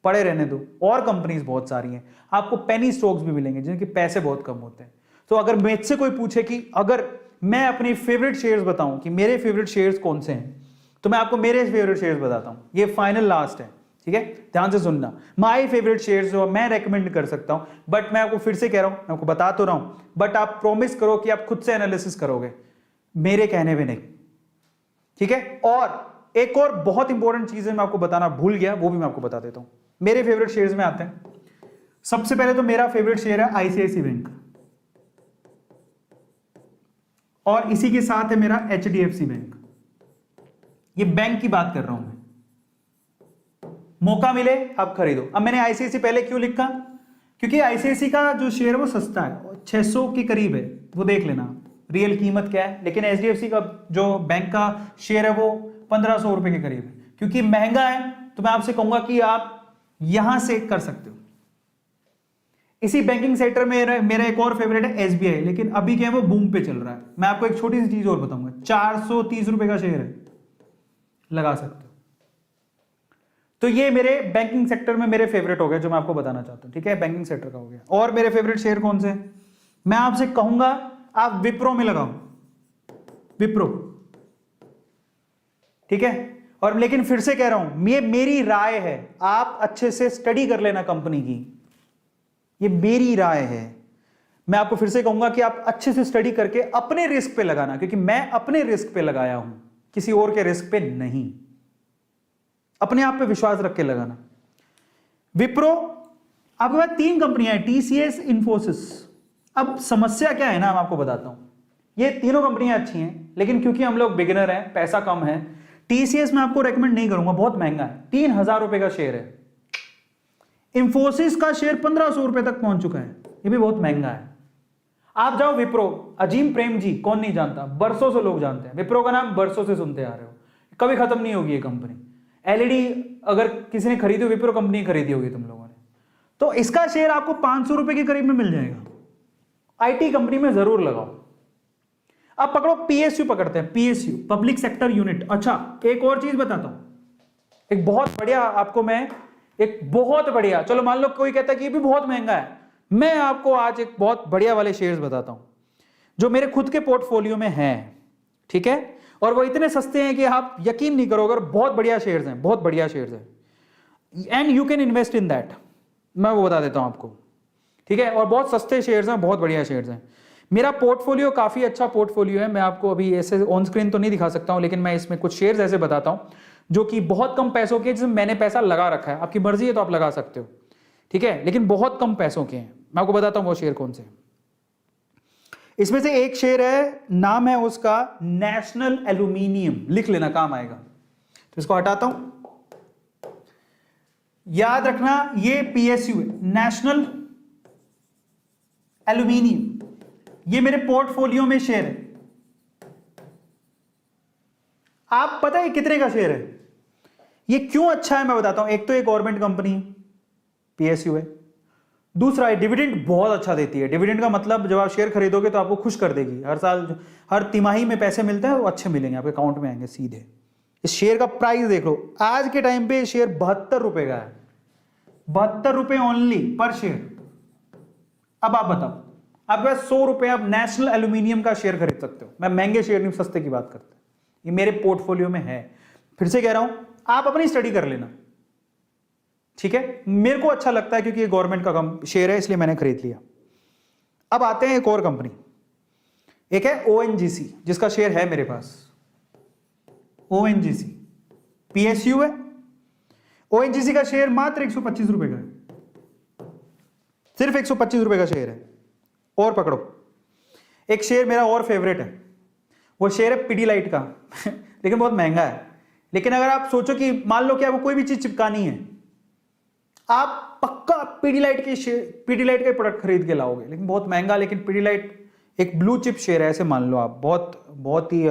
पड़े रहने दो। और कंपनीज बहुत सारी हैं, आपको पेनी स्टॉक्स भी मिलेंगे जिनके पैसे बहुत कम होते हैं। तो अगर मुझसे कोई पूछे कि अगर मैं अपनी फेवरेट शेयर्स बताऊं कि मेरे फेवरेट शेयर्स कौन से हैं, तो मैं आपको मेरे फेवरेट शेयर्स बताता हूं। ये फाइनल लास्ट है, ठीक है, ध्यान से सुनना। माय फेवरेट शेयर्स जो मैं रेकमेंड कर सकता हूं, बट मैं आपको फिर से कह रहा हूं, मैं आपको बता तो रहा हूं, बट आप प्रॉमिस करो कि आप खुद से एनालिसिस करोगे, मेरे कहने में नहीं, ठीक है। और एक और बहुत इंपॉर्टेंट चीज है, मैं आपको बताना भूल गया, वो भी मैं आपको बता देता हूं। मेरे फेवरेट शेयर्स में आते हैं। सबसे पहले तो मेरा फेवरेट शेयर है आईसीआईसी बैंक, और इसी के साथ है मेरा एचडीएफसी बैंक। ये बैंक की बात कर रहा हूं मैं, मौका मिले आप खरीदो। अब मैंने आईसीआईसी पहले क्यों लिखा, क्योंकि आईसीआईसी का जो शेयर है वो सस्ता है, 600 के करीब है, वो देख लेना। रियल कीमत क्या है, लेकिन एचडीएफसी का जो बैंक का शेयर है वो 1500 रुपए के करीब है। क्योंकि महंगा है तो मैं आपसे कहूंगा कि आप यहां से कर सकते हो। इसी बैंकिंग सेक्टर में मेरा एक और फेवरेट है एसबीआई, लेकिन अभी क्या है वो बूम पे चल रहा है। मैं आपको एक छोटी सी चीज और बताऊंगा, 430 रुपए का शेयर है, लगा सकते हो। तो ये मेरे बैंकिंग सेक्टर में मेरे फेवरेट हो गए जो मैं आपको बताना चाहता हूं। ठीक है, बैंकिंग सेक्टर का हो गया। और मेरे फेवरेट शेयर कौन से, मैं आपसे कहूंगा आप विप्रो में लगाओ, विप्रो। ठीक है, और लेकिन फिर से कह रहा हूं ये मेरी राय है, आप अच्छे से स्टडी कर लेना कंपनी की, ये मेरी राय है। मैं आपको फिर से कहूंगा कि आप अच्छे से स्टडी करके अपने रिस्क पे लगाना, क्योंकि मैं अपने रिस्क पे लगाया हूं, किसी और के रिस्क पे नहीं। अपने आप पे विश्वास रख के लगाना। विप्रो, आपके पास 3 कंपनियां हैं, टीसीएस, इंफोसिस। अब समस्या क्या है ना, मैं आपको बताता हूं। ये तीनों कंपनियां अच्छी हैं, लेकिन क्योंकि हम लोग बिगिनर हैं, पैसा कम है, टीसीएस मैं आपको रेकमेंड नहीं करूंगा, बहुत महंगा है, 3000 रुपए का शेयर है। इंफोसिस का शेयर 1500 रुपए तक पहुंच चुका है, ये भी बहुत महंगा है। आप जाओ विप्रो, अजीम प्रेम जी, कौन नहीं जानता, बरसों से लोग जानते हैं विप्रो का नाम, बरसों से सुनते आ रहे हो, कभी खत्म नहीं होगी ये कंपनी। एलईडी अगर किसी ने खरीदी हो, विप्रो कंपनी खरीदी होगी तुम लोगों ने, तो इसका शेयर आपको 500 रुपए के करीब में मिल जाएगा। आईटी कंपनी में जरूर लगाओ। अब पकड़ो पीएसयू, पकड़ते हैं पीएसयू, पब्लिक सेक्टर यूनिट। अच्छा, एक और चीज बताता हूं, एक बहुत बढ़िया आपको मैं, एक बहुत बढ़िया, चलो मान लो कोई कहता है कि ये भी बहुत महंगा है, मैं आपको आज एक बहुत बढ़िया वाले शेयर्स बताता हूं जो मेरे खुद के पोर्टफोलियो में हैं। ठीक है, और वो इतने सस्ते हैं कि आप यकीन नहीं करोगे, बहुत बढ़िया शेयर्स हैं, बहुत बढ़िया शेयर्स हैं, and you can invest in that, मैं वो बता देता हूं आपको। ठीक है, और बहुत सस्ते शेयर्स हैं, बहुत बढ़िया शेयर्स हैं। मेरा पोर्टफोलियो काफी अच्छा पोर्टफोलियो है, मैं आपको अभी ऐसे ऑन स्क्रीन तो नहीं दिखा सकता हूं, लेकिन मैं इसमें कुछ शेयर्स ऐसे बताता हूं जो कि बहुत कम पैसों के, जिसमें मैंने पैसा लगा रखा है। आपकी मर्जी है तो आप लगा सकते हो, ठीक है, लेकिन बहुत कम पैसों के हैं। मैं आपको बताता हूं वो शेयर कौन से। इसमें से एक शेयर है, नाम है उसका नेशनल एल्यूमिनियम, लिख लेना, काम आएगा। तो इसको हटाता हूं, याद रखना ये पीएसयू है, नेशनल एल्यूमिनियम, ये मेरे पोर्टफोलियो में शेयर है। आप पता है कितने का शेयर है, ये क्यों अच्छा है मैं बताता हूं। एक तो ये गवर्नमेंट कंपनी पीएसयू है, दूसरा डिविडेंड बहुत अच्छा देती है। डिविडेंड का मतलब जब आप शेयर खरीदोगे तो आपको खुश कर देगी, हर साल, हर तिमाही में पैसे मिलते हैं, वो अच्छे मिलेंगे, आपके अकाउंट में आएंगे सीधे। इस शेयर का प्राइस देख लो, आज के टाइम पे शेयर 72 रुपए का है, 72 रुपए ओनली पर शेयर। अब आप बताओ, आपके पास 100 रुपए आप नेशनल एल्यूमिनियम का शेयर खरीद सकते हो। मैं महंगे शेयर नहीं, सस्ते की बात करते, ये मेरे पोर्टफोलियो में है। फिर से कह रहा हूं, आप अपनी स्टडी कर लेना, ठीक है। मेरे को अच्छा लगता है क्योंकि ये गवर्नमेंट का शेयर है, इसलिए मैंने खरीद लिया। अब आते हैं एक और कंपनी, एक है ओएनजीसी, जिसका शेयर है मेरे पास। ओएनजीसी पीएसयू है, ओएनजीसी का शेयर मात्र 125 रुपए का है, सिर्फ 125 रुपए का शेयर है। और पकड़ो, एक शेयर मेरा और फेवरेट है, वो शेयर है पिडीलाइट का लेकिन बहुत महंगा है। लेकिन अगर आप सोचो कि मान लो कि आपको कोई भी चीज चिपकानी है, आप पक्का पिडीलाइट का प्रोडक्ट खरीद के लाओगे, लेकिन बहुत महंगा। लेकिन पिडीलाइट एक ब्लू चिप शेयर है, ऐसे मान लो आप, बहुत ही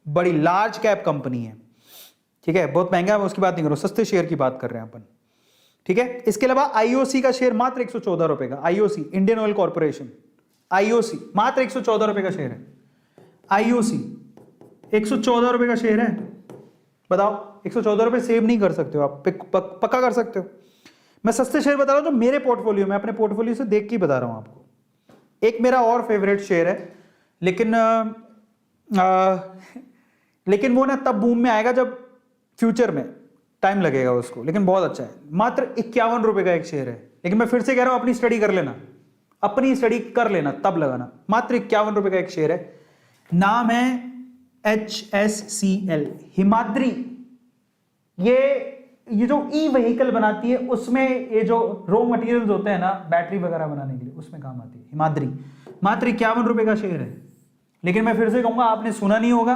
बड़ी लार्ज कैप कंपनी है, ठीक है, बहुत महंगा है, उसकी बात नहीं करो, सस्ते शेयर की बात कर रहे हैं अपन, ठीक है। इसके अलावा आईओसी का शेयर मात्र 114 रुपए का, IOC Indian oil corporation, IOC मात्र 114 रुपए का शेयर है। आईओसी 114 रुपए का शेयर है, बताओ 114 रुपए सेव नहीं कर सकते हो आप, पक्का कर सकते हो। मैं सस्ते शेयर बता रहा हूं जो मेरे पोर्टफोलियो में, अपने पोर्टफोलियो से देख के बता रहा हूं आपको। एक मेरा और फेवरेट शेयर है, लेकिन वो ना तब बूम में आएगा जब फ्यूचर में, टाइम लगेगा उसको, लेकिन बहुत अच्छा है। मात्र 51 रुपए का एक शेयर है, लेकिन मैं फिर से कह रहा हूं अपनी स्टडी कर लेना, अपनी स्टडी कर लेना तब लगाना। मात्र 51 रुपए का एक शेयर है, नाम है HSCL, हिमाद्री। ये जो ई व्हीकल बनाती है, उसमें ये जो रॉ मटेरियल्स होते हैं ना, बैटरी वगैरह बनाने के लिए, उसमें काम आती है हिमाद्री। मात्र 51 रुपए का शेयर है। लेकिन मैं फिर से कहूंगा, आपने सुना नहीं होगा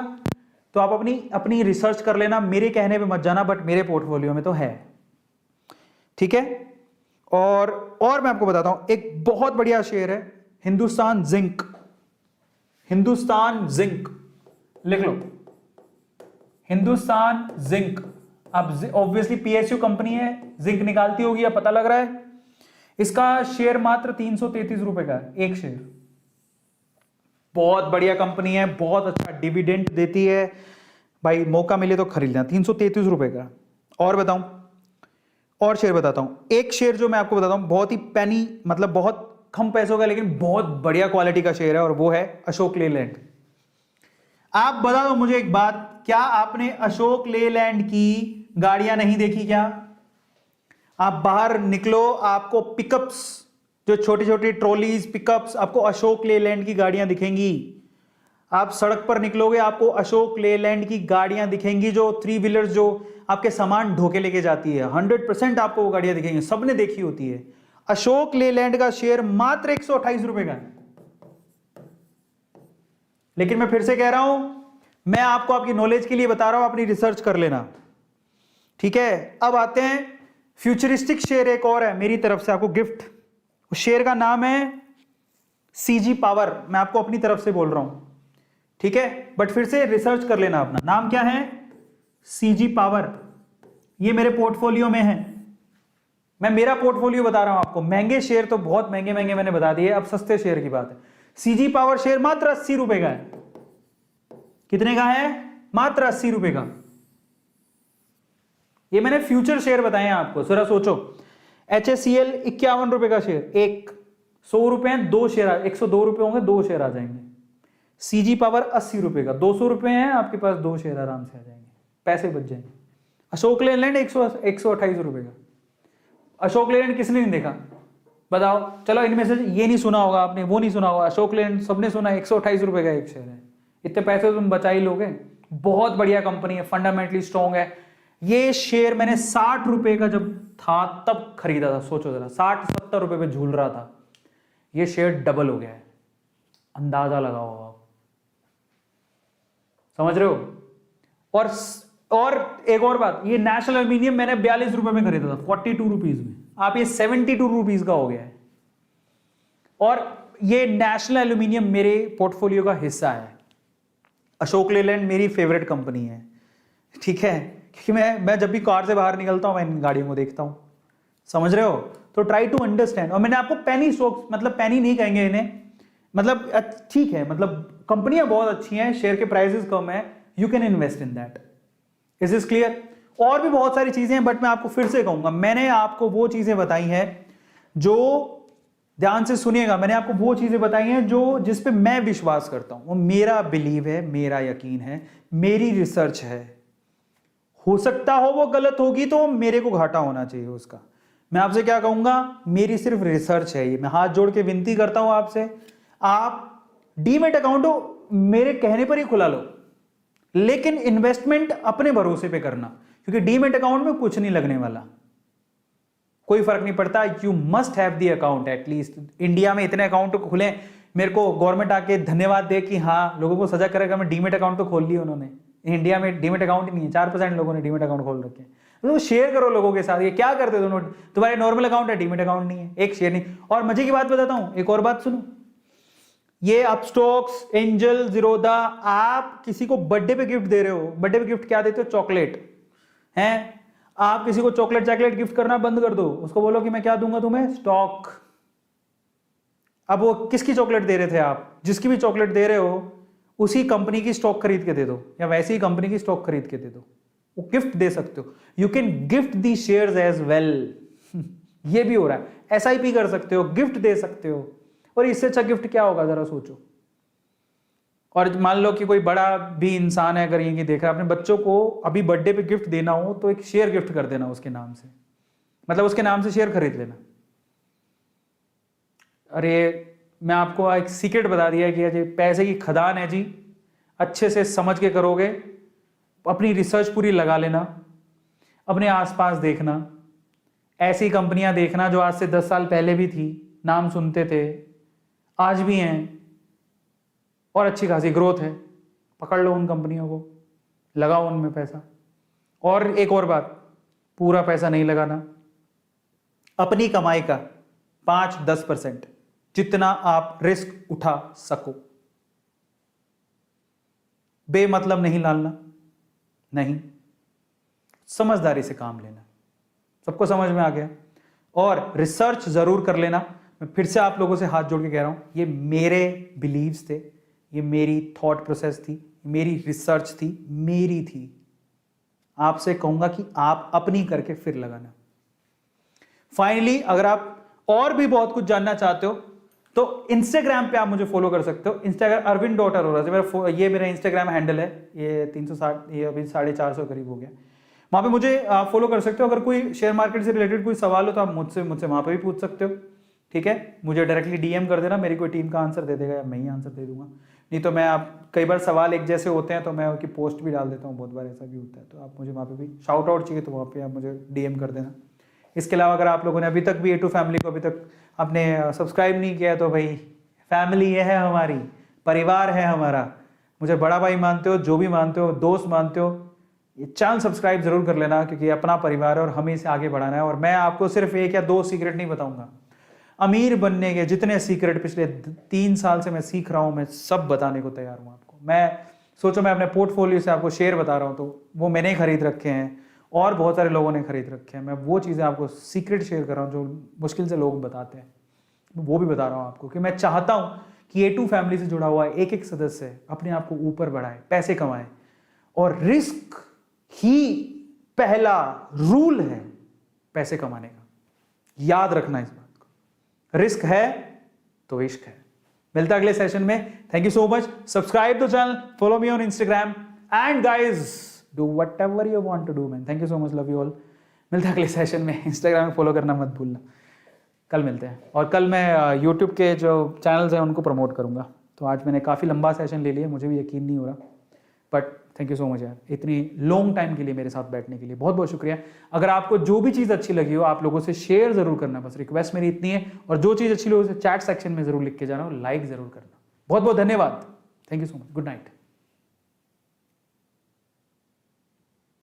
तो आप अपनी रिसर्च कर लेना, मेरे कहने पे मत जाना, बट मेरे पोर्टफोलियो में तो है, ठीक है। और मैं आपको बताता हूं, एक बहुत बढ़िया शेयर है हिंदुस्तान जिंक। हिंदुस्तान जिंक लिख लो, हिंदुस्तान जिंक। अब ऑब्वियसली पीएसयू कंपनी है, जिंक निकालती होगी, अब पता लग रहा है। इसका शेयर मात्र 333 रुपए का है, एक शेयर। बहुत बढ़िया कंपनी है, बहुत अच्छा डिविडेंड देती है भाई, मौका मिले तो खरीद लेना। 333 रुपए का। और बताऊं, और शेयर बताता हूं। एक शेयर जो मैं आपको बताता हूं, बहुत ही पैनी, मतलब बहुत कम पैसों का, लेकिन बहुत बढ़िया क्वालिटी का शेयर है, और वो है अशोक लेलैंड। आप बता दो मुझे एक बात, क्या आपने अशोक लेलैंड की गाड़ियां नहीं देखी क्या? आप बाहर निकलो, आपको पिकअप्स, जो छोटी छोटी ट्रॉलीज, पिकअप्स, आपको अशोक लेलैंड की गाड़ियां दिखेंगी। आप सड़क पर निकलोगे, आपको अशोक लेलैंड की गाड़ियां दिखेंगी, जो 3 व्हीलर्स जो आपके सामान ढोके लेके जाती है। 100% आपको वो गाड़ियां दिखेंगी, सबने देखी होती है। अशोक लेलैंड का शेयर मात्र 128 रुपए का है। लेकिन मैं फिर से कह रहा हूं, मैं आपको आपकी नॉलेज के लिए बता रहा हूं, अपनी रिसर्च कर लेना, ठीक है। अब आते हैं फ्यूचरिस्टिक शेयर, एक और है मेरी तरफ से आपको गिफ्ट। उस शेयर का नाम है सीजी पावर, मैं आपको अपनी तरफ से बोल रहा हूं, ठीक है। बट फिर से रिसर्च कर लेना अपना। नाम क्या है? CG power. ये मेरे पोर्टफोलियो में है, मैं मेरा पोर्टफोलियो बता रहा हूं आपको। महंगे शेयर तो बहुत महंगे महंगे मैंने बता दिए, अब सस्ते शेयर की बात है। सीजी पावर शेयर मात्र 80 रुपए का है। कितने का है? मात्र 80 रुपए का। ये मैंने फ्यूचर शेयर बताए हैं आपको, जरा सोचो। HSCL 51 रुपए का शेयर, एक 100 रुपए हैं, 2 शेयर, 102 रुपए होंगे, 2 शेयर आ जाएंगे। सीजी पावर 80 रुपए का, 200 रुपए हैं आपके पास, 2 शेयर आराम से आ जाएंगे, पैसे बच जाएंगे। अशोक लेलैंड 128 रुपए का। अशोक लेलैंड किसने नहीं देखा बताओ? चलो इनमें से ये नहीं सुना होगा आपने, वो नहीं सुना होगा, अशोक लेलैंड सबने सुना। 128 रुपए का एक शेयर है, इतने पैसे तुम बचा ही लोगे। बहुत बढ़िया कंपनी है, फंडामेंटली स्ट्रॉन्ग है। ये शेयर मैंने 60 रुपए का जब था तब खरीदा था। सोचो जरा, 60-70 रुपए पे झूल रहा था, ये शेयर डबल हो गया है। अंदाजा लगाओ आप, समझ रहे हो? और एक और बात, ये नेशनल एल्यूमिनियम मैंने 42 रुपए में खरीदा था, 42 रुपीज में। आप ये 72 रुपीज का हो गया है। और ये नेशनल एल्यूमिनियम मेरे पोर्टफोलियो का हिस्सा है। अशोक लेलैंड मेरी फेवरेट कंपनी है, ठीक है, क्योंकि मैं जब भी कार से बाहर निकलता हूं, मैं इन गाड़ियों को देखता हूं, समझ रहे हो? तो ट्राई टू अंडरस्टैंड। और मैंने आपको पेनी स्टॉक्स, मतलब पेनी नहीं कहेंगे इन्हें, मतलब ठीक है, मतलब कंपनियां बहुत अच्छी हैं, शेयर के प्राइसेस कम है, you can invest in that. Is this clear? और भी बहुत सारी चीजें हैं, बट मैं आपको फिर से कहूंगा, मैंने आपको वो चीजें बताई हैं जो, ध्यान से सुनिएगा, मैंने आपको वो चीजें बताई हैं जो, जिस पे मैं विश्वास करता हूं, वो मेरा बिलीव है, मेरा यकीन है, मेरी रिसर्च है। हो सकता हो वो गलत होगी तो मेरे को घाटा होना चाहिए उसका। मैं आपसे क्या कहूंगा, मेरी सिर्फ रिसर्च है ये। मैं हाथ जोड़ के विनती करता हूं आपसे, आप डीमैट अकाउंट मेरे कहने पर ही खुला लो, लेकिन इन्वेस्टमेंट अपने भरोसे पे करना, क्योंकि डीमैट अकाउंट में कुछ नहीं लगने वाला, कोई फर्क नहीं पड़ता। You must have the account at least. India में इतने अकाउंट खुले, मेरे को गवर्नमेंट आके धन्यवाद दे कि हाँ, लोगों को सजा करेगा, मैं डीमैट अकाउंट तो खोल लिया उन्होंने। इंडिया में डीमैट अकाउंट ही नहीं है, 4% लोगों ने डीमैट अकाउंट खोल रखे हैं। तो शेयर करो लोगों के साथ। ये क्या करते हो तुम्हारे नॉर्मल अकाउंट है, डीमैट अकाउंट नहीं है, एक शेयर नहीं। और मजे की बात बताता हूं, एक और बात सुनो, ये अपस्टॉक्स, एंजल, जीरोधा, आप किसी को बर्थडे पे गिफ्ट दे रहे हो, बर्थडे पे गिफ्ट क्या देते हो? चॉकलेट हैं। आप किसी को चॉकलेट गिफ्ट करना बंद कर दो, उसको बोलो कि मैं क्या दूंगा तुम्हें? स्टॉक। अब वो किसकी चॉकलेट दे रहे थे आप? जिसकी भी चॉकलेट दे रहे हो उसी कंपनी की स्टॉक खरीद के दे दो, या वैसी ही कंपनी की स्टॉक खरीद के दे दो। वो गिफ्ट दे सकते हो, you can gift the shares as well. ये भी हो रहा है, SIP कर सकते हो, गिफ्ट दे सकते हो। और इससे अच्छा गिफ्ट क्या होगा, जरा सोचो। और मान लो कि कोई बड़ा भी इंसान है, अगर ये देख रहा है, अपने बच्चों को अभी बर्थडे पे गिफ्ट देना हो तो एक शेयर गिफ्ट कर देना उसके नाम से, मतलब उसके नाम से शेयर खरीद लेना। अरे मैं आपको एक सीक्रेट बता दिया कि जी पैसे की खदान है जी, अच्छे से समझ के करोगे, अपनी रिसर्च पूरी लगा लेना, अपने आसपास देखना, ऐसी कंपनियां देखना जो आज से 10 साल पहले भी थी, नाम सुनते थे, आज भी हैं, और अच्छी खासी ग्रोथ है। पकड़ लो उन कंपनियों को, लगाओ उनमें पैसा। और एक और बात, पूरा पैसा नहीं लगाना, अपनी कमाई का 5-10% जितना आप रिस्क उठा सको, बेमतलब नहीं डालना, नहीं, समझदारी से काम लेना। सबको समझ में आ गया? और रिसर्च जरूर कर लेना। मैं फिर से आप लोगों से हाथ जोड़ के कह रहा हूं, ये मेरे बिलीव्स थे, ये मेरी थॉट प्रोसेस थी, मेरी रिसर्च थी, मेरी थी। आपसे कहूंगा कि आप अपनी करके फिर लगाना। फाइनली, अगर आप और भी बहुत कुछ जानना चाहते हो तो इंस्टाग्राम पे आप मुझे फॉलो कर सकते हो। इंस्टाग्राम arvind.arora, ये मेरा इंस्टाग्राम हैंडल है। ये 360, ये अभी 450 करीब हो गया। वहां पे मुझे फॉलो कर सकते हो। अगर कोई शेयर मार्केट से रिलेटेड कोई सवाल हो तो आप मुझसे वहां पे भी पूछ सकते हो, ठीक है। मुझे डायरेक्टली डीएम कर देना, मेरी कोई टीम का आंसर दे देगा या मैं ही आंसर दे दूंगा। नहीं तो मैं, आप कई बार सवाल एक जैसे होते हैं तो मैं उनकी पोस्ट भी डाल देता हूँ, बहुत बार ऐसा भी होता है। तो आप मुझे वहाँ पे भी शाउट आउट चाहिए तो वहाँ पे आप मुझे डीएम कर देना। इसके अलावा अगर आप लोगों ने अभी तक भी A2 फैमिली को अभी तक आपने सब्सक्राइब नहीं किया तो भाई, फैमिली ये है हमारी, परिवार है हमारा। मुझे बड़ा भाई मानते हो, जो भी मानते हो, दोस्त मानते हो, ये चैनल सब्सक्राइब जरूर कर लेना, क्योंकि अपना परिवार है और हमें इसे आगे बढ़ाना है। और मैं आपको सिर्फ 1 या 2 सीक्रेट नहीं बताऊंगा, अमीर बनने के जितने सीक्रेट पिछले 3 साल से मैं सीख रहा हूं, मैं सब बताने को तैयार हूं आपको। मैं सोचो, मैं अपने पोर्टफोलियो से आपको शेयर बता रहा हूं तो वो मैंने खरीद रखे हैं और बहुत सारे लोगों ने खरीद रखे हैं। मैं वो चीज़ें आपको सीक्रेट शेयर कर रहा हूँ जो मुश्किल से लोग बताते हैं, वो भी बता रहा हूँ आपको कि मैं चाहता हूँ कि A2 फैमिली से जुड़ा हुआ एक एक सदस्य अपने आप को ऊपर बढ़ाए, पैसे कमाए। और रिस्क ही पहला रूल है पैसे कमाने का, याद रखना इस बात को। रिस्क है तो इश्क है। मिलता है अगले सेशन में। Thank you so much. Subscribe the channel, follow me on Instagram and guys do whatever you want to do man. Thank you so much, love you all. मिलता है अगले सेशन में। इंस्टाग्राम में फॉलो करना मत भूलना। कल मिलते हैं। और कल मैं यूट्यूब के जो चैनल्स हैं उनको प्रमोट करूंगा। तो आज मैंने काफ़ी लंबा सेशन ले लिया, मुझे भी यकीन नहीं हो रहा, but thank you so much यार, इतनी लॉन्ग टाइम के लिए मेरे साथ बैठने के लिए बहुत बहुत शुक्रिया। अगर आपको जो भी चीज़ अच्छी लगी हो, आप लोगों से शेयर जरूर करना, बस रिक्वेस्ट मेरी इतनी है। और जो चीज़ अच्छी लगी उसे चैट सेक्शन में जरूर लिख के जाना और लाइक जरूर करना। बहुत बहुत धन्यवाद। Thank you so much. Good night.